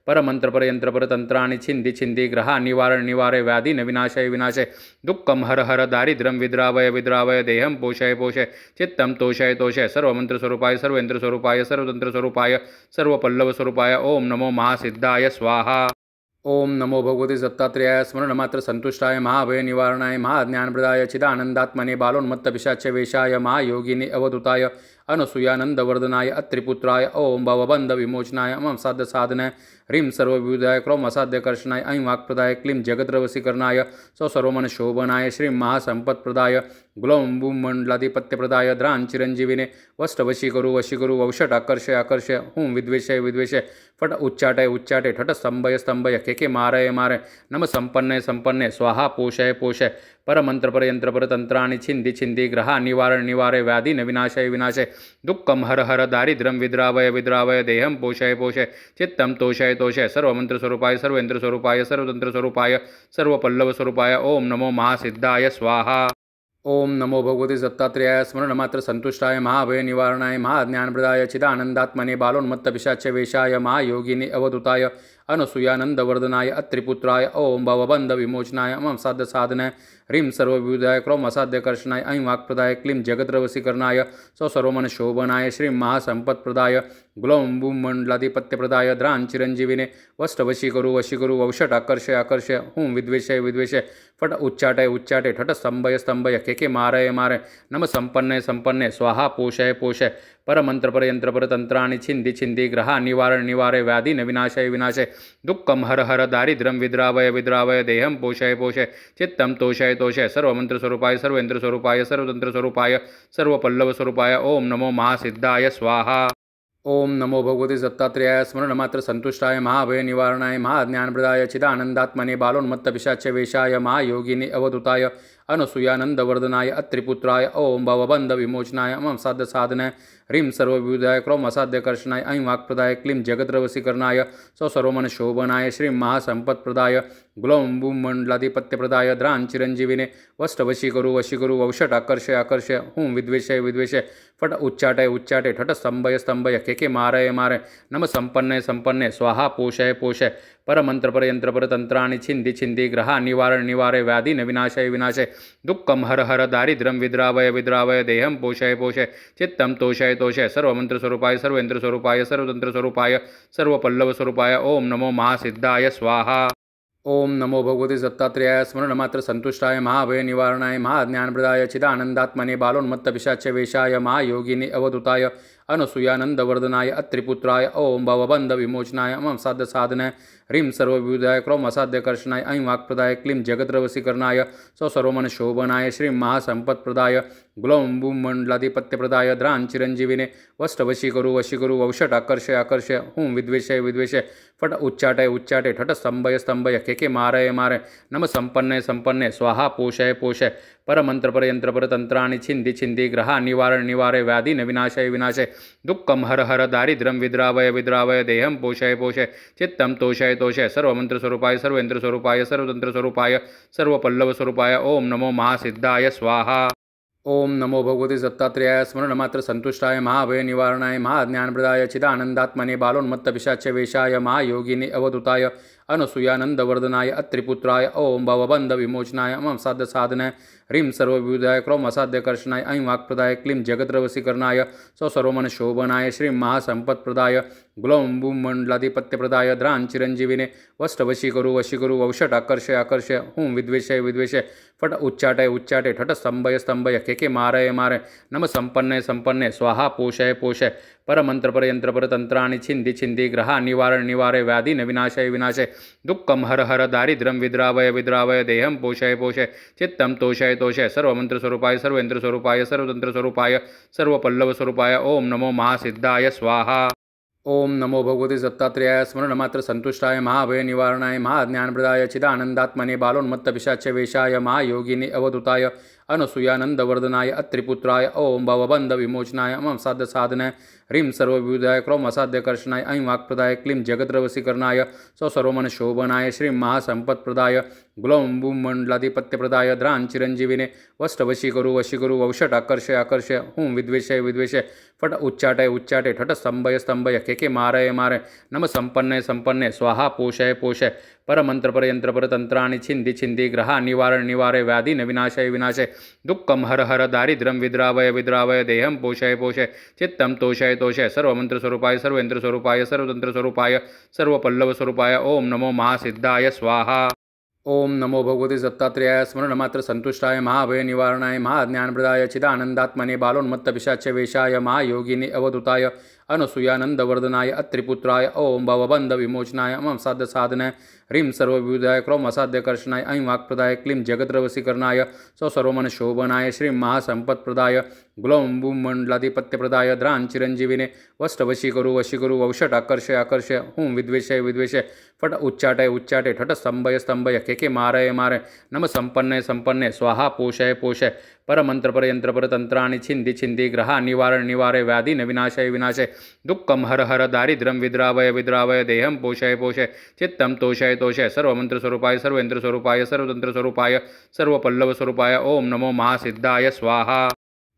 परमंत्रपर यंत्रपर तंत्राणि छिन्धि छिन्धि ग्रहा निवारण निवारय व्याधि न विनाशय विनाशय दुःखं हर हर दारिद्र्यं विद्रावय विद्रावय देहं पोषय पोषय चित्तं तोषय तोषय सर्वमंत्रस्वरूपाय सर्वेन्द्रस्वरूपाय सर्वतंत्रस्वरूपाय सर्वपल्लवस्वरूपाय ओम नमो महासिद्धाय स्वाहा। ओम नमो भगवते दत्तात्रेयाय स्मरणमात्र संतुष्टाय महाभय निवारणाय महाज्ञानप्रदाय चिदानंदात्मने बालोन्मत्तपिशाच्यवेशाय महायोगिने अवधूताय अनसूयानंदवर्धनाय अत्रिपुत्राय ओम भवबंध विमोचनाय मम साध्य साधनाय ह्रीं सर्वविबुधाय क्रोम असाध्यकर्षणाय ऐं वाक्प्रदाय क्लीं जगद्रवसीकरणाय सर्वमनशोभनाय श्रीं महासंपत्प्रदाय ग्लौं बूं मंडलाधिपत्यप्रदाय द्रां चिरंजीविने वष्टवशीकरु वशीकरु वौषट आकर्षय आकर्षय हुं विद्वेषय विद्वेषय फट उच्चाटय उच्चाटय ठट स्तंभय स्तंभय केके मारय मारय नम संपन्नय संपन्नय स्वाहा पोषय पोषय परमंत्रपरयंत्रपरतंत्राणि छिन्धि छिन्धि ग्रहा निवारण निवारे व्याधि विनाशय विनाशय दुःखं हर हर दारिद्र्यं विद्रावय विद्रावय देहं पोषय पोषय चित्तं तोषय तोषय सर्वमंत्रस्वरूपाय सर्वेन्द्रस्वरूपाय सर्वतंत्रस्वरूपाय सर्वपल्लवस्वरूपाय ओम नमो महासिद्धाय स्वाहा। ओम नमो भगवते दत्तात्रेयाय स्मरणमात्र संतुष्टाय महाभय निवारणाय महाज्ञानप्रदाय चिदानंदात्मने बालोन्मत्तपिशाच्यवेशाय महायोगिने अवधूताय अनसूयानंदवर्धनाय अत्रिपुत्राय ओम भवबंध विमोचनाय मम साध्य साधनाय ह्रीं सर्वविबुधाय क्रोम असाध्यकर्षणाय ऐं वाक्प्रदाय क्लीं जगद्रवसीकरणाय सर्वमनशोभनाय श्रीं महासंपत्प्रदाय ग्लौं बूं मंडलाधिपत्यप्रदाय द्रां चिरंजीविने वष्टवशीकरु वशीकरु वौषट आकर्षय आकर्षय हूं विद्वेषय विद्वेषय फट उच्चाटय उच्चाटय ठट स्तंभय स्तंभय केके मारय मारय नम संपन्नय संपन्नय स्वाहा पोषय पोषय परमंत्रपरयंत्रपरतंत्राणि छिन्धि छिन्धि ग्रहा निवारण निवारय व्याधि विनाशय विनाशय दुःखं हर हर दारिद्र्यं विद्रावय विद्रावय देहं पोषय पोषय चित्तं तोषय तोषय सर्वमंत्रस्वरूपाय सर्वेन्द्रस्वरूपाय सर्वतंत्रस्वरूपाय सर्वपल्लवस्वरूपाय ओम नमो महासिद्धाय स्वाहा। ओम नमो भगवते दत्तात्रेयाय स्मरणमात्र संतुष्टाय महाभय निवारणाय महाज्ञानप्रदाय चिदानंदात्मने बालोन्मत्तपिशाच्यवेशाय महायोगिने अवधूताय अनसूयानंदवर्धनाय अत्रिपुत्राय ओम भवबंध विमोचनाय मम साध्य साधनाय ह्रीं सर्वविबुधाय क्रोम असाध्यकर्षणाय ऐं वाक्प्रदाय क्लीं जगद्रवसीकरणाय सर्वमनशोभनाय श्रीं महासंपत्प्रदाय ग्लौं बूं मंडलाधिपत्यप्रदाय द्रां चिरंजीविने वष्टवशीकरु वशीकरु वौषट आकर्षय आकर्षय हूं विद्वेषय विद्वेषय फट उच्चाटय उच्चाटय ठट स्तंभय स्तंभय केके मारय मारय नम संपन्नय संपन्नय स्वाहा पोषय पोषय परमंत्रपरयंत्रपरतंत्राणि छिन्धि छिन्धि ग्रहा निवारण निवारय व्याधि विनाशय विनाशय दुःखं हर हर दारिद्र्यं विद्रावय विद्रावय देहं पोषय पोषय चित्तं तोषय तोषय सर्वमंत्रस्वरूपाय सर्वेन्द्रस्वरूपाय सर्वतंत्रस्वरूपाय सर्वपल्लवस्वरूपाय ओम नमो महासिद्धाय स्वाहा। ओम नमो भगवते दत्तात्रेयाय स्मरणमात्र संतुष्टाय महाभय निवारणाय महाज्ञानप्रदाय चिदानंदात्मने बालोन्मत्तपिशाच्यवेशाय महायोगिने अवधूताय अनसूयानंदवर्धनाय अत्रिपुत्राय ओम भवबंध विमोचनाय मम साध्य साधनाय ह्रीं सर्वविबुधाय क्रोम असाध्यकर्षणाय ऐं वाक्प्रदाय क्लीं जगद्रवसीकरणाय सर्वमनशोभनाय श्रीं महासंपत्प्रदाय ग्लौं बूं मंडलाधिपत्यप्रदाय द्रां चिरंजीविने वष्टवशीकरु वशीकरु वौषट आकर्षय आकर्षय हूं विद्वेषय विद्वेषय फट उच्चाटय उच्चाटय ठट स्तंभय स्तंभय केके मारय मारय नम संपन्नय संपन्नय स्वाहा पोषय पोषय परमंत्रपरयंत्रपरतंत्राणि छिन्धि छिन्धि ग्रहा निवारण निवारय व्याधि विनाशय विनाशय दुःखं हर हर दारिद्र्यं विद्रावय विद्रावय देहं पोषय पोषय चित्तं तोषय तोषय सर्वमंत्रस्वरूपाय सर्वेन्द्रस्वरूपाय सर्वतंत्रस्वरूपाय सर्वपल्लवस्वरूपाय ओम नमो महासिद्धाय स्वाहा। ओम नमो भगवते दत्तात्रेयाय स्मरणमात्र संतुष्टाय महाभय निवारणाय महाज्ञानप्रदाय चिदानंदात्मने बालोन्मत्तपिशाच्यवेशाय महायोगिने अवधूताय अनसूयानंदवर्धनाय अत्रिपुत्राय ओम भवबंध विमोचनाय मम साध्य साधनाय ह्रीं सर्वविबुधाय क्रोम असाध्यकर्षणाय ऐं वाक्प्रदाय क्लीं जगद्रवसीकरणाय सर्वमनशोभनाय श्रीं महासंपत्प्रदाय ग्लौं बूं मंडलाधिपत्यप्रदाय द्रां चिरंजीविने वष्टवशीकरु वशीकरु वौषट आकर्षय आकर्षय हूं विद्वेषय विद्वेषय फट उच्चाटय उच्चाटय ठट स्तंभय स्तंभय केके मारय मारय नम संपन्नय संपन्नय स्वाहा पोषय पोषय परमंत्रपरयंत्रपरतंत्राणि छिन्धि छिन्धि ग्रहा निवारण निवारय व्याधि विनाशय विनाशय दुःखं हर हर दारिद्र्यं विद्रावय विद्रावय देहं पोषय पोषय चित्तं तोषय तोषय सर्वमंत्रस्वरूपाय सर्वेन्द्रस्वरूपाय सर्वतंत्रस्वरूपाय सर्वपल्लवस्वरूपाय ओम नमो महासिद्धाय स्वाहा। ओम नमो भगवते दत्तात्रेयाय स्मरणमात्र संतुष्टाय महाभय निवारणाय महाज्ञानप्रदाय चिदानंदात्मने बालोन्मत्तपिशाच्यवेशाय महायोगिने अवधूताय अनसूयानंदवर्धनाय अत्रिपुत्राय ओम भवबंध विमोचनाय मम साध्य साधनाय ह्रीं सर्वविबुधाय क्रोम असाध्यकर्षणाय ऐं वाक्प्रदाय क्लीं जगद्रवसीकरणाय सर्वमनशोभनाय श्रीं महासंपत्प्रदाय ग्लौं बूं मंडलाधिपत्यप्रदाय द्रां चिरंजीविने वष्टवशीकरु वशीकरु वौषट आकर्षय आकर्षय हूं विद्वेषय विद्वेषय फट उच्चाटय उच्चाटय ठट स्तंभय स्तंभय केके मारय मारय नम संपन्नय संपन्नय स्वाहा पोषय पोषय परमंत्रपरयंत्रपरतंत्राणि छिन्धि छिन्धि ग्रहा निवारण निवारय व्याधि विनाशय विनाशय दुःखं हर हर दारिद्र्यं विद्रावय विद्रावय देहं पोषय पोषय चित्तं तोषय तोषय सर्वमंत्रस्वरूपाय सर्वेन्द्रस्वरूपाय सर्वतंत्रस्वरूपाय सर्वपल्लवस्वरूपाय ओम नमो महासिद्धाय स्वाहा। ओम नमो भगवते दत्तात्रेयाय स्मरणमात्र संतुष्टाय महाभय निवारणाय महाज्ञानप्रदाय चिदानंदात्मने बालोन्मत्तपिशाच्यवेशाय महायोगिने अवधूताय अनुसूयानंदवर्धनाय अत्रिपुत्राय ओम भवबंधविमोचनाय मम साधसाधनाय ह्रीं सर्वविबुधाय क्रोम असाध्यकर्षणाय ऐं वाक्प्रदाय क्लीं जगद्रवसीकरणाय सर्वमनशोभनाय श्रीं महासंपत्प्रदाय ग्लौं बूं मंडलाधिपत्यप्रदाय द्रां चिरंजीविने वष्टवशीकरु वशीकरु वौषट आकर्षय आकर्षय हूं विद्वेषय विद्वेषय फट उच्चाटय उच्चाटय ठट स्तंभय स्तंभय केके मारय मारय नम संपन्नय संपन्नय स्वाहा पोषय पोषय परमंत्र पर यंत्र पर तंत्राणि छिंदि छिंदि ग्रहा निवारण निवारय व्याधि न विनाशय विनाशय दुःखम हर हर दारिद्र्यं विद्रावय विद्रावय देहं पोषय पोषय चित्तं तोषय तोषय सर्वमंत्र स्वरूपाय सर्वेंद्र स्वरूपाय सर्वतंत्र स्वरूपाय सर्वपल्लव स्वरूपाय ओम नमो महासिद्धाय स्वाहा।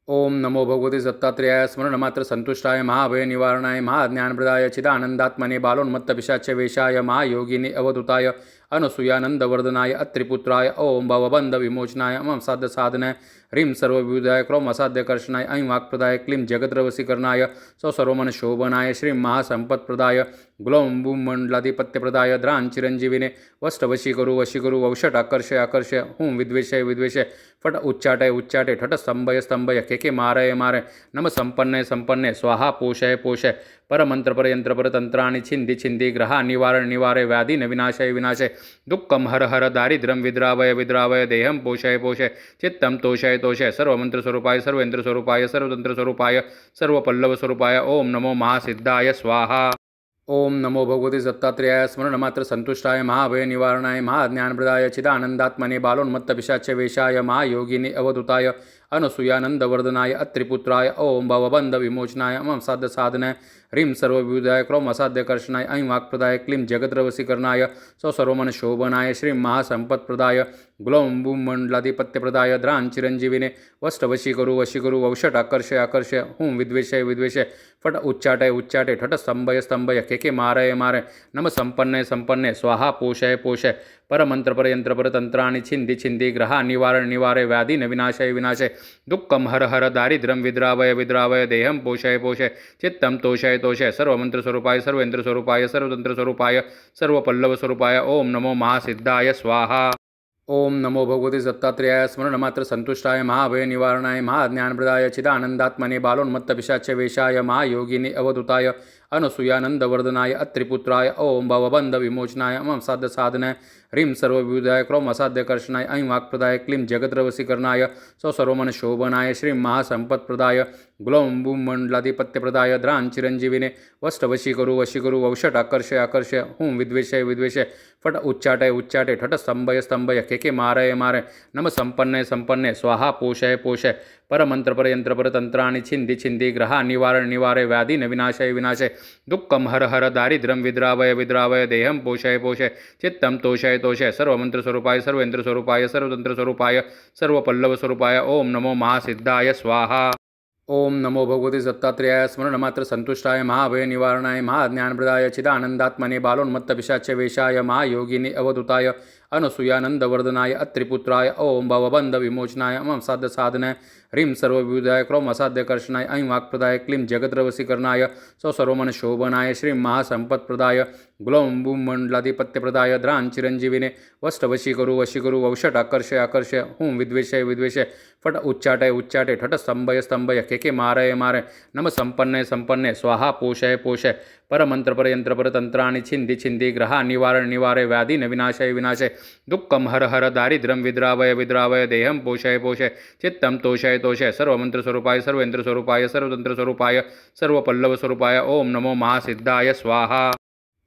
ओम नमो भगवते दत्तात्रेयाय स्मरणमात्र संतुष्टाय महाभय निवारणाय महाज्ञानप्रदाय चिदानंदात्मने बालोन्मत्त पिशाच वेशाय महायोगिने अवधूताय अनुसूयानंदवर्धनाय अत्रिपुत्राय ओम भवबंध विमोचनाय मम साध्य साधनाय ह्रीं सर्वविबुधाय क्रोम असाध्यकर्षणाय ऐं वाक्प्रदाय क्लीं जगद्रवसीकरणाय सर्वमनशोभनाय श्रीं महासंपत्प्रदाय ग्लौं बूं मंडलाधिपत्यप्रदाय द्रां चिरंजीविने वष्टवशीकरु वशीकरु वौषट आकर्षय आकर्षय हूं विद्वेषय विद्वेषय फट उच्चाटय उच्चाटय ठट स्तंभय स्तंभय केके मारय मारय नम संपन्नय संपन्नय स्वाहा पोषय पोषय परमंत्र पर यंत्र पर तंत्राणि छिंदि छिंदि ग्रहा निवारण निवारय व्याधि न विनाशय विनाशय दुःखम हर हर दारिद्र्यं विद्रावय विद्रावय देहं पोषय पोषय चित्तं तोषय तोषय सर्वमंत्र स्वरूपाय सर्वेंद्र स्वरूपाय सर्वतंत्र स्वरूपाय सर्वपल्लव स्वरूपाय ओम नमो महासिद्धाय स्वाहा। ओम नमो भगवते दत्तात्रेयाय स्मरणमात्र संतुष्टाय महाभय निवारणाय महाज्ञानप्रदाय चिदानंदात्मने बालोन्मत्त पिशाच वेशाय महायोगिने अवधूताय अनुसूयानंदवर्धनाय अत्रिपुत्राय ओम भवबंधविमोचनाय मम साध्य साधनाय ह्रीं सर्वविबुधाय क्रोम असाध्यकर्षणाय ऐं वाक्प्रदाय क्लीं जगद्रवसीकरणाय सर्वमनशोभनाय श्रीं महासंपत्प्रदाय ग्लौं बूं मंडलाधिपत्यप्रदाय द्रां चिरंजीविने वष्टवशीकरु वशीकरु वौषट आकर्षय आकर्षय हूं विद्वेषय विद्वेषय फट उच्चाटय उच्चाटय ठट स्तंभय स्तंभय केके मारय मारय नम संपन्नय संपन्नय स्वाहा पोषय पोषय परमंत्र पर यंत्र पर तंत्राणि छिंदि छिंदि ग्रहा निवारण निवारय व्याधि न विनाशय विनाशय दुःखम हर हर दारिद्र्यं विद्रावय विद्रावय देहं पोषय पोषय चित्तं तोषय तोषय सर्वमंत्र स्वरूपाय सर्वेंद्र स्वरूपाय सर्वतंत्र स्वरूपाय सर्वपल्लव स्वरूपाय ओम नमो महासिद्धाय स्वाहा। ओम नमो भगवते दत्तात्रेयाय स्मरणमात्र संतुष्टाय महाभय निवारणाय महाज्ञानप्रदाय चिदानंदात्मने बालोन्मत्त पिशाच वेशाय महायोगिने अवधूताय अनुसूयानंदवर्धनाय अत्रिपुत्राय ओम भवबंधविमोचनाय मम साध्य साधनाय ह्रीं सर्वविबुधाय क्रोम असाध्यकर्षणाय ऐं वाक्प्रदाय क्लीं जगद्रवसीकरणाय सर्वमनशोभनाय श्रीं महासंपत्प्रदाय ग्लौं बूं मंडलाधिपत्यप्रदाय द्रां चिरंजीविने वष्टवशीकरु वशीकरु वौषट आकर्षय आकर्षय हूं विद्वेषय विद्वेषय फट उच्चाटय उच्चाटय ठट स्तंभय स्तंभय केके मारय मारय नम संपन्नय संपन्नय स्वाहा पोषय पोषय परमंत्र पर यंत्र पर तंत्राणि छिंदि छिंदि ग्रहा निवारण निवारय व्याधि न विनाशय विनाशय दुःखम हर हर दारिद्र्यं विद्रावय विद्रावय देहं पोषय पोषय चित्तं तोषय तोषय सर्वमंत्र स्वरूपाय सर्वेंद्र स्वरूपाय सर्वतंत्र स्वरूपाय सर्वपल्लव स्वरूपाय ओम नमो महासिद्धाय स्वाहा। ओम नमो भगवते दत्तात्रेयाय स्मरणमात्र संतुष्टाय महाभय निवारणाय महाज्ञानप्रदाय चिदानंदात्मने बालोन्मत्त पिशाच वेशाय महायोगिने अवधूताय अनुसूयानंदवर्धनाय अत्रिपुत्राय ओम भवबंधविमोचनाय मम साध्य साधनाय ह्रीं सर्वविबुधाय क्रोम असाध्यकर्षणाय ऐं वाक्प्रदाय क्लीं जगद्रवसीकरणाय सर्वमनशोभनाय श्रीं महासंपत्प्रदाय ग्लौं बूं मंडलाधिपत्यप्रदाय द्रां चिरंजीविने वष्टवशीकरु वशीकरु वौषट आकर्षय आकर्षय हूं विद्वेषय विद्वेषय फट उच्चाटय उच्चाटय ठट स्तंभय स्तंभय केके मारय मारय नम संपन्नय संपन्नय स्वाहा पोषय पोषय परमंत्र पर यंत्र पर तंत्राणि छिंदि छिंदि ग्रहा निवारण निवारय व्याधि न विनाशय विनाशय दुःखम हर हर दारिद्र्यं विद्रावय विद्रावय देहं पोषय पोषय चित्तं तोषय तोषय सर्वमंत्र स्वरूपाय सर्वेंद्र स्वरूपाय सर्वतंत्र स्वरूपाय सर्वपल्लव स्वरूपाय ओम नमो महासिद्धाय स्वाहा।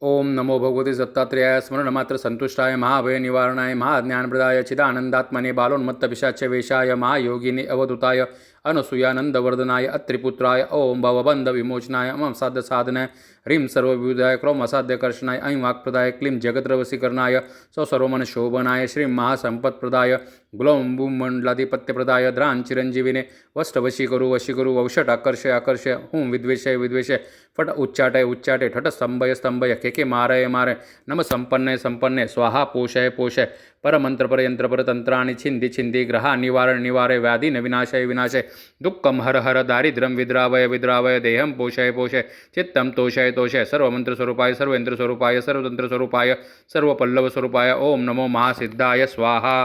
ओम नमो भगवते दत्तात्रेयाय स्मरणमात्र संतुष्टाय महाभय निवारणाय महाज्ञानप्रदाय चिदानंदात्मने बालोन्मत्त पिशाच वेशाय महायोगिने अवधूताय अनुसूयानंदवर्धनाय अत्रिपुत्राय ओम भवबंधविमोचनाय मम साध्य साधनाय ह्रीं सर्वविबुधाय क्रोम असाध्यकर्षणाय ऐं वाक्प्रदाय क्लीं जगद्रवसीकरणाय सर्वमनशोभनाय श्रीं महासंपत्प्रदाय ग्लौं बूं मंडलाधिपत्यप्रदाय द्रां चिरंजीविने वष्टवशीकरु वशीकरु वौषट आकर्षय आकर्षय हूं विद्वेषय विद्वेषय फट उच्चाटय उच्चाटय ठट स्तंभय स्तंभय केके मारय मारय नम संपन्नय संपन्नय स्वाहा पोषय पोषय परमंत्र पर यंत्र पर तंत्राणि छिंदि छिंदि ग्रहा निवारण निवारय व्याधि न विनाशय विनाशय दुःखम हर हर दारिद्र्यं विद्रावय विद्रावय देहं पोषय पोषय चित्तं तोषय तोषय सर्वमंत्र स्वरूपाय सर्वेंद्र स्वरूपाय सर्वतंत्र स्वरूपाय सर्वपल्लव स्वरूपाय ओम नमो महासिद्धाय स्वाहा।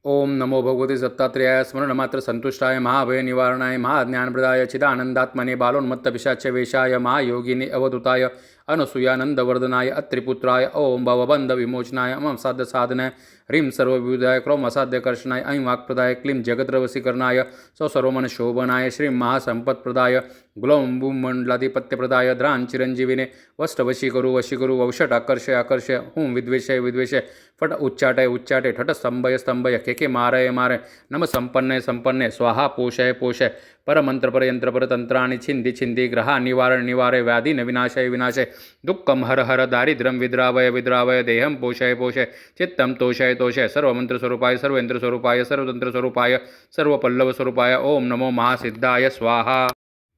ओम नमो भगवते दत्तात्रेयाय स्मरणमात्र संतुष्टाय महाभय निवारणाय महाज्ञानप्रदाय चिदानंदात्मने बालोन्मत्तपिशाच्य वेशाय महायोगिने अवधूताय अनसूयानंदवर्धनाय अत्रिपुत्राय ओम भवबंध विमोचनाय मम साध्य साधनाय ह्रीं सर्वविबुधाय क्रोम असाध्यकर्षणाय ऐं वाक्प्रदाय क्लीं जगद्रवसीकरणाय सर्वमन शोभनाय श्रीं महासंपत्प्रदाय ग्लौं बूं मंडलाधिपत्यप्रदाय द्रां चिरंजीविने वष्टवशीकरु वशीकरु वौषट आकर्षय आकर्षय हूं विद्वेषय विद्वेषय फट उच्चाटय उच्चाटय ठट स्तंभय स्तंभय केके मारय मारय नम संपन्नय संपन्नय स्वाहा पोषय पोषय परमंत्र परयंत्र परतंत्राणि छिंदि छिंदि ग्रहा निवारण निवारय व्याधि न विनाशय विनाशय दुःखम हर हर दारिद्र्यं विद्रावय विद्रावय देहं पोषय पोषय चित्तं तोषय तोषय सर्वमंत्र स्वरूपाय सर्वेंद्र स्वरूपाय सर्वतंत्र स्वरूपाय सर्वपल्लव स्वरूपाय ओम नमो महासिद्धाय स्वाहा।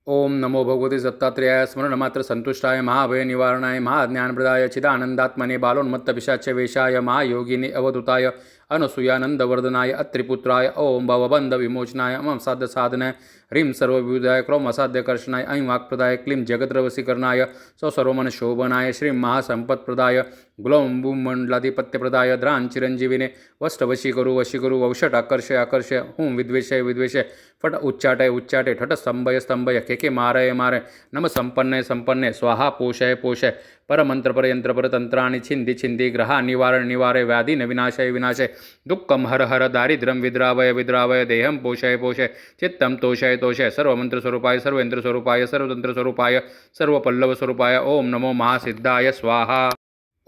ओम नमो भगवते दत्तात्रेयाय स्मरणमात्र संतुष्टाय महाभय निवारणाय महाज्ञानप्रदाय चिदानंदात्मने बालोन्मत्तपिशाच्य वेशाय महायोगिने अवधूताय अनसूयानंदवर्धनाय अत्रिपुत्राय ओम भवबंध विमोचनाय मम साध्य साधनाय ह्रीं सर्वविबुधाय क्रोम असाध्यकर्षणाय ऐं वाक्प्रदाय क्लीं जगद्रवसीकरणाय सर्वमन शोभनाय श्रीं महासंपत्प्रदाय ग्लौं बूं मंडलाधिपत्यप्रदाय द्रां चिरंजीविने वष्टवशीकरु वशीकरु वौषट आकर्षय आकर्षय हूं विद्वेषय विद्वेषय फट उच्चाटय उच्चाटय ठट स्तंभय स्तंभय केके मारय मारय नम संपन्नय संपन्नय स्वाहा पोषय पोषय परमंत्र परयंत्र परतंत्राणि छिंदि छिंदि ग्रहा निवारण निवारय व्याधि न विनाशय विनाशय दुःखम हर हर दारिद्र्यं विद्रावय विद्रावय देहं पोषय पोषय चित्तं तोषय तोषय सर्वमंत्र स्वरूपाय सर्वेंद्र स्वरूपाय सर्वतंत्र स्वरूपाय सर्वपल्लव स्वरूपाय ओम नमो महासिद्धाय स्वाहा।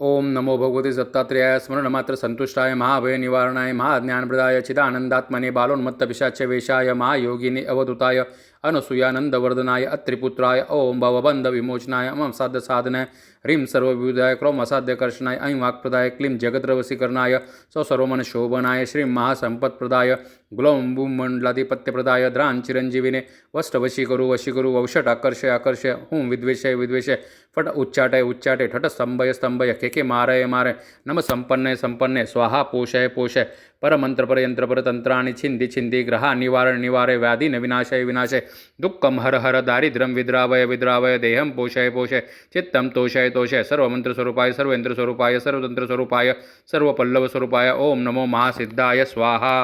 ओम नमो भगवते दत्तात्रेयाय स्मरणमात्र संतुष्टाय महाभय निवारणाय महाज्ञानप्रदाय चिदानंदात्मने बालोन्मत्तपिशाच्य वेशाय महायोगिने अवधूताय अनसूयानंदवर्धनाय अत्रिपुत्राय ओम भवबंध विमोचनाय मम साध्य साधनाय ह्रीं सर्वविबुधाय क्रोम असाध्यकर्षणाय ऐं वाक्प्रदाय क्लीं जगद्रवसीकरणाय सर्वमन शोभनाय श्रीं महासंपत्प्रदाय ग्लौं बूं मंडलाधिपत्यप्रदाय द्रां चिरंजीविने वष्टवशीकरु वशीकरु वौषट आकर्षय आकर्षय हूं विद्वेषय विद्वेषय फट उच्चाटय उच्चाटय ठट स्तंभय स्तंभय केके मारय मारय नम संपन्नय संपन्नय स्वाहा पोषय पोषय परमंत्र परयंत्र परतंत्राणि छिंदि छिंदि ग्रहा निवारण निवारय व्याधि न विनाशय विनाशय दुःखम हर हर दारिद्र्यं विद्रावय विद्रावय देहं पोषय पोषय चित्तं तोषय तोषय सर्वमंत्र स्वरूपाय सर्वेंद्र स्वरूपाय सर्वतंत्र स्वरूपाय सर्वपल्लव स्वरूपाय ओम नमो महासिद्धाय स्वाहा।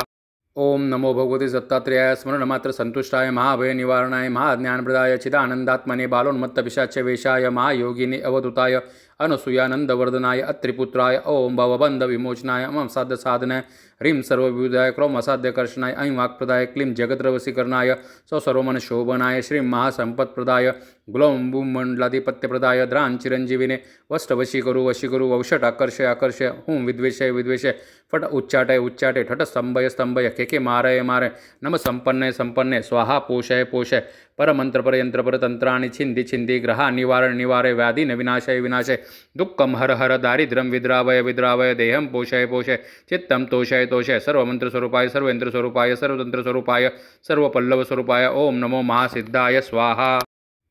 ओम नमो भगवते दत्तात्रेयाय स्मरणमात्र संतुष्टाय महाभय निवारणाय महाज्ञानप्रदाय चिदानंदात्मने बालोन्मत्तपिशाच्य वेशाय महायोगिने अवधूताय अनसूयानंदवर्धनाय अत्रिपुत्राय ओम भवबंध विमोचनाय मम साध्य साधनाय ह्रीं सर्वविबुधाय क्रोम असाध्यकर्षणाय ऐं वाक्प्रदाय क्लीं जगद्रवसीकरणाय सर्वमन शोभनाय श्रीं महासंपत्प्रदाय ग्लौं बूं मंडलाधिपत्यप्रदाय द्रां चिरंजीविने वष्टवशीकरु वशीकरु वौषट आकर्षय आकर्षय हूं विद्वेषय विद्वेषय फट उच्चाटय उच्चाटय ठट स्तंभय स्तंभय केके मारय मारय नम संपन्नय संपन्नय स्वाहा पोषय पोषय परमंत्र परयंत्र परतंत्राणि छिंदि छिंदि ग्रहा निवारण निवारय व्याधि न विनाशय विनाशय दुःखम हर हर दारिद्र्यं विद्रावय विद्रावय देहं पोषय पोषय चित्तं तोषय तोषय सर्वमंत्र स्वरूपाय सर्वेंद्र स्वरूपाय सर्वतंत्र स्वरूपाय सर्वपल्लव स्वरूपाय ओम नमो महासिद्धाय स्वाहा।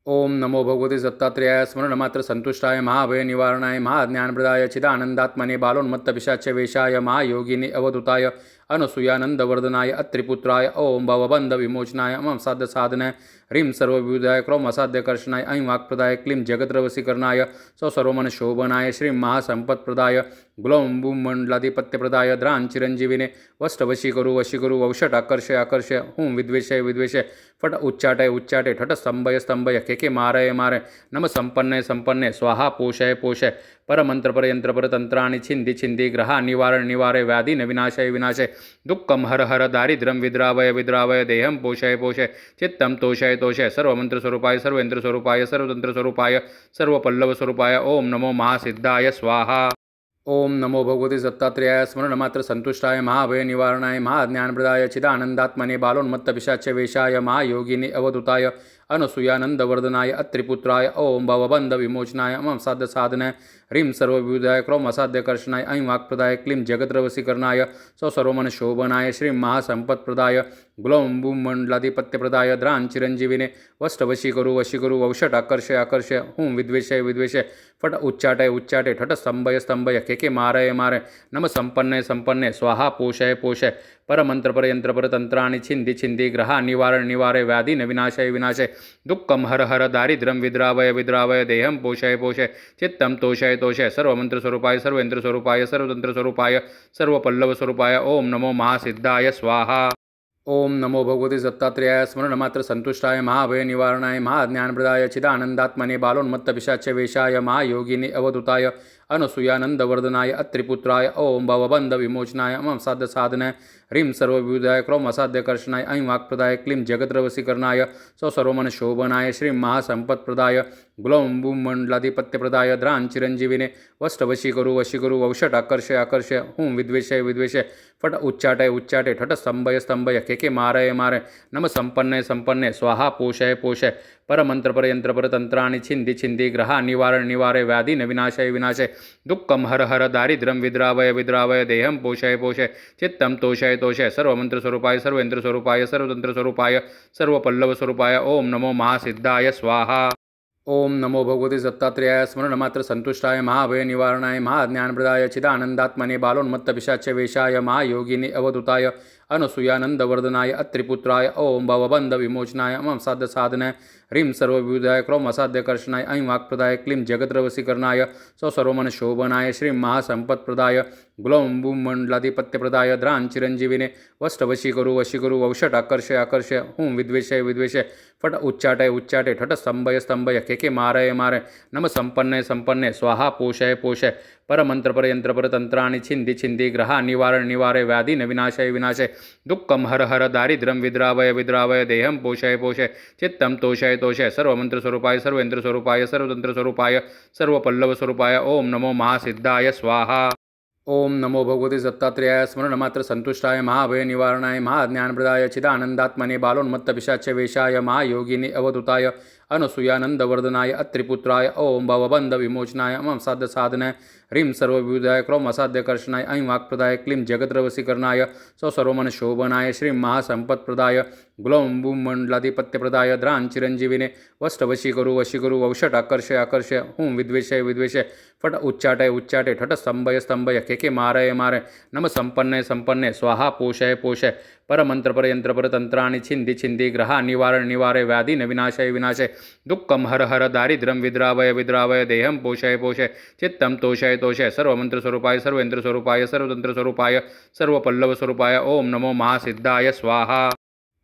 ओम नमो भगवते दत्तात्रेयाय स्मरणमात्र संतुष्टाय महाभय निवारणाय महाज्ञानप्रदाय चिदानंदात्मने बालोन्मत्तपिशाच्य वेशाय महायोगिने अवधूताय अनसूयानंदवर्धनाय अत्रिपुत्राय ओम भवबंध विमोचनाय मम साध्य साधनाय ह्रीं सर्वविबुधाय क्रोम असाध्यकर्षणाय ऐं वाक्प्रदाय क्लीं जगद्रवसीकरणाय सर्वमन शोभनाय श्रीं महासंपत्प्रदाय ग्लौं बूं मंडलाधिपत्यप्रदाय द्रां चिरंजीविने वष्टवशीकरु वशीकरु वौषट आकर्षय आकर्षय हूं विद्वेषय विद्वेषय फट उच्चाटय उच्चाटय ठट स्तंभय स्तंभय केके मारय मारय नम संपन्नय संपन्नय स्वाहा पोषय पोषय परमंत्र परयंत्र परतंत्राणि छिंदि छिंदि ग्रहा निवारण निवारय व्याधि न विनाशय विनाशय दुःखम हर हर दारिद्र्यं विद्रावय विद्रावय देहं पोषय पोषय चित्तं तोषय तोषय सर्वमंत्र स्वरूपाय सर्वेंद्र स्वरूपाय सर्वतंत्र स्वरूपाय सर्वपल्लव स्वरूपाय ओम नमो महासिद्धाय स्वाहा। ओम नमो भगवते दत्तात्रेयाय स्मरणमात्र संतुष्टाय महाभय निवारणाय महाज्ञानप्रदाय चिदानंदात्मने बालोन्मत्तपिशाच्य वेशाय महायोगिने अवधूताय अनसूयानंदवर्धनाय अत्रिपुत्राय ओम भवबंध विमोचनाय मम साध्य साधनाय ह्रीं सर्वविबुधाय क्रोम असाध्यकर्षणाय ऐं वाक्प्रदाय क्लीं जगद्रवसीकरणाय सर्वमन शोभनाय श्रीं महासंपत्प्रदाय ग्लौं बूं मंडलाधिपत्यप्रदाय द्रां चिरंजीविने वष्टवशीकरु वशीकरु वौषट आकर्षय आकर्षय हूं विद्वेषय विद्वेषय फट उच्चाटय उच्चाटय ठट स्तंभय स्तंभय केके मारय मारय नम संपन्नय संपन्नय स्वाहा पोषय पोषय परमन्त्रपरयन्त्रपरतन्त्राणि छिन्धि छिन्धि ग्रहा निवारण निवारे व्याधि न विनाशय विनाशय दुःखं हर हर दारिद्र्यं विद्रावय विद्रावय देहं पोषय पोषय चित्तं तोषय तोषय सर्वमन्त्रस्वरूपाय सर्वेन्द्रस्वरूपाय सर्वतन्त्रस्वरूपाय सर्वपल्लवस्वरूपाय ओम नमो महासिद्धाय स्वाहा। ओम नमो भगवते दत्तात्रेयाय स्मरणमात्र संतुष्टाय महाभय निवारणाय महाज्ञानप्रदाय चिदानंदात्मने बालोन्मत्त पिशाच वेशाय महायोगिने अवधूताय अनसूयानंदवर्धनाय अत्रिपुत्राय ओम भवबंध विमोचनाय मम साध्य साधनाय ह्रीं सर्वविबुधाय क्रोम असाध्यकर्षणाय ऐं वाक्प्रदाय क्लीं जगद्रवसीकरणाय सर्वमन शोभनाय श्रीं महासंपत्प्रदाय ग्लौं बूं मंडलाधिपत्यप्रदाय द्रां चिरंजीविने वष्टवशीकरु वशीकरु वौषट आकर्षय आकर्षय हूं विद्वेषय विद्वेषय फट उच्चाटय उच्चाटय ठट स्तंभय स्तंभय केके मारय मारय नम संपन्नय संपन्नय स्वाहा पोषय पोषय परमन्त्रपरयन्त्रपरतन्त्राणि छिन्धि छिन्धि ग्रहा निवारण निवारे व्याधि न विनाशय विनाशय दुःखं हर हर दारिद्र्यं विद्रावय विद्रावय देहं पोषय पोषय चित्तं तोषय तोषय सर्वमन्त्रस्वरूपाय सर्वेन्द्रस्वरूपाय सर्वतन्त्रस्वरूपाय सर्वपल्लवस्वरूपाय ओम नमो महासिद्धाय स्वाहा। ओम नमो भगवते दत्तात्रेयाय स्मरणमात्र संतुष्टाय महाभय निवारणाय महाज्ञानप्रदाय चिदानंदात्मने बालोन्मत्त पिशाच वेशाय महायोगिने अवधूताय अनसूयानंदवर्धनाय अत्रिपुत्राय ओम भवबंध विमोचनाय मम साध्य साधनाय ह्रीं सर्वविबुधाय क्रोम असाध्यकर्षणाय ऐं वाक्प्रदाय क्लीं जगद्रवसीकरणाय सर्वमन शोभनाय श्रीं महासंपत्प्रदाय ग्लौं बूं मंडलाधिपत्यप्रदाय द्रां चिरंजीविने वष्टवशीकरु वशीकरु वौषट आकर्षय आकर्षय हूं विद्वेषय विद्वेषय फट उच्चाटय उच्चाटय ठट स्तंभय स्तंभय केके मारय मारय नम संपन्नय संपन्नय स्वाहा पोषय पोषय परमन्त्रपरयन्त्रपरतन्त्राणि छिन्धि छिन्धि ग्रहा निवारण निवारे व्याधि न विनाशय विनाशय दुःखं हर हर दारिद्र्यं विद्रावय विद्रावय देहं पोषय पोषय चित्तं तोषय तोषय सर्वमन्त्रस्वरूपाय सर्वेन्द्रस्वरूपाय सर्वतन्त्रस्वरूपाय सर्वपल्लवस्वरूपाय ओम नमो महासिद्धाय स्वाहा। ओम नमो भगवते दत्तात्रेयाय स्मरणमात्र संतुष्टाय महाभय निवारणाय महाज्ञानप्रदाय चिदानंदात्मने बालोन्मत्त पिशाच वेशाय महायोगिने अवधूताय अनसूयानंदवर्धनाय अत्रिपुत्राय ओम भवबंध विमोचनाय मम साध्य साधनाय ह्रीं सर्वविबुधाय क्रोम असाध्यकर्षणाय ऐं वाक्प्रदाय क्लीं जगद्रवसीकरणाय सर्वमन शोभनाय श्रीं महासंपत्प्रदाय ग्लौं बूं मंडलाधिपत्यप्रदाय द्रां चिरंजीविने वष्टवशीकरु वशीकरु वौषट आकर्षय आकर्षय हूं विद्वेषय विद्वेषय फट उच्चाटय उच्चाटय ठट स्तंभय स्तंभय केके मारय मारय नम संपन्नय संपन्नय स्वाहा पोषय पोषय परमन्त्रपरयन्त्रपरतन्त्राणि छिन्धि छिन्धि ग्रहा निवारण निवारे व्याधि न विनाशय विनाशय दुःखं हर हर दारिद्र्यं विद्रावय विद्रावय देहं पोषय पोषय चित्तं तोषय तोषय सर्वमन्त्रस्वरूपाय सर्वेन्द्रस्वरूपाय सर्वतन्त्रस्वरूपाय सर्वपल्लवस्वरूपाय ओम नमो महासिद्धाय स्वाहा।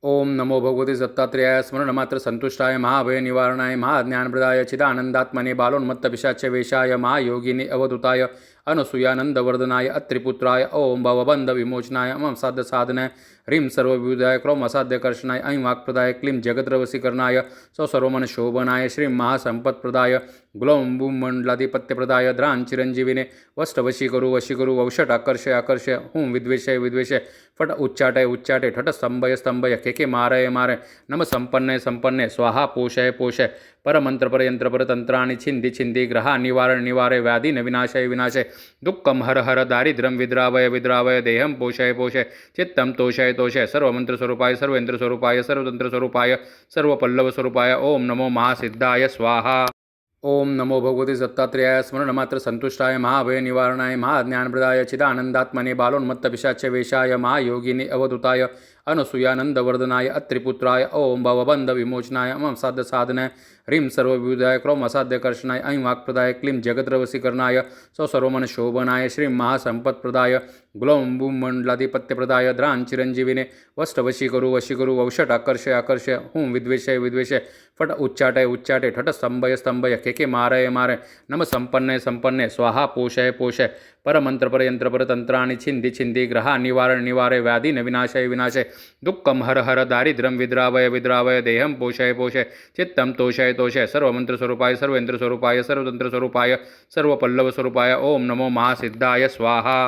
ओम नमो भगवते दत्तात्रेयाय स्मरणमात्र संतुष्टाय महाभय निवारणाय महाज्ञानप्रदाय चिदानंदात्मने बालोन्मत्त पिशाच वेशाय महायोगिने अवधूताय अनसूयानंदवर्धनाय अत्रिपुत्राय ओम भवबंध विमोचनाय मम साध्य साधनाय ह्रीं सर्वविबुधाय क्रोम असाध्यकर्षणाय ऐं वाक्प्रदाय क्लीं जगद्रवसीकरणाय सर्वमन शोभनाय श्रीं महासंपत्प्रदाय ग्लौं बूं मंडलाधिपत्यप्रदाय द्रां चिरंजीविने वष्टवशीकरु वशीकरु वौषट आकर्षय आकर्षय हूं विद्वेषय विद्वेषय फट उच्चाटय उच्चाटय ठट स्तंभय स्तंभय केके मारय मारय नम संपन्नय संपन्नय स्वाहा पोषय पोषय परमन्त्रपरयन्त्रपरतन्त्राणि छिन्धि छिन्धि ग्रहा निवारण निवारे व्याधि न विनाशय विनाशय दुःखं हर हर दारिद्र्यं विद्रावय विद्रावय देहं पोषय पोषय चित्तं तोषय तोषय सर्वमन्त्रस्वरूपाय सर्वेन्द्रस्वरूपाय सर्वतन्त्रस्वरूपाय सर्वपल्लवस्वरूपाय ओम नमो महासिद्धाय स्वाहा। ओम नमो भगवते दत्तात्रेयाय स्मरणमात्र संतुष्टाय महाभय निवारणाय महाज्ञानप्रदाय चिदानंदात्मने बालोन्मत्त पिशाच वेशाय महायोगिने अवधूताय अनसूयानंदवर्धनाय अत्रिपुत्राय ओम भवबंध विमोचनाय मम साध्य साधनाय ह्रीं सर्वविबुधाय क्रोम असाध्यकर्षणाय ऐं वाक्प्रदाय क्लीं जगद्रवसीकरणाय सर्वमन शोभनाय श्रीं महासंपत्प्रदाय ग्लौं बूं मंडलाधिपत्यप्रदाय द्रां चिरंजीविने वष्टवशीकरु वशीकरु वौषट आकर्षय आकर्षय हूं विद्वेषय विद्वेषय फट उच्चाटय उच्चाटय ठट स्तंभय स्तंभय केके मारय मारय नम संपन्नय संपन्नय स्वाहा पोषय पोषय परमन्त्रपरयन्त्रपरतन्त्राणि छिन्धि छिन्धि ग्रहा निवारण निवारे व्याधि न विनाशय विनाशय दुःखं हर हर दारिद्र्यं विद्रावय विद्रावय देहं पोषय पोषय चित्तं तोषय तोषय सर्वमन्त्रस्वरूपाय सर्वेन्द्रस्वरूपाय सर्वतन्त्रस्वरूपाय सर्वपल्लवस्वरूपाय ओम नमो महासिद्धाय स्वाहा।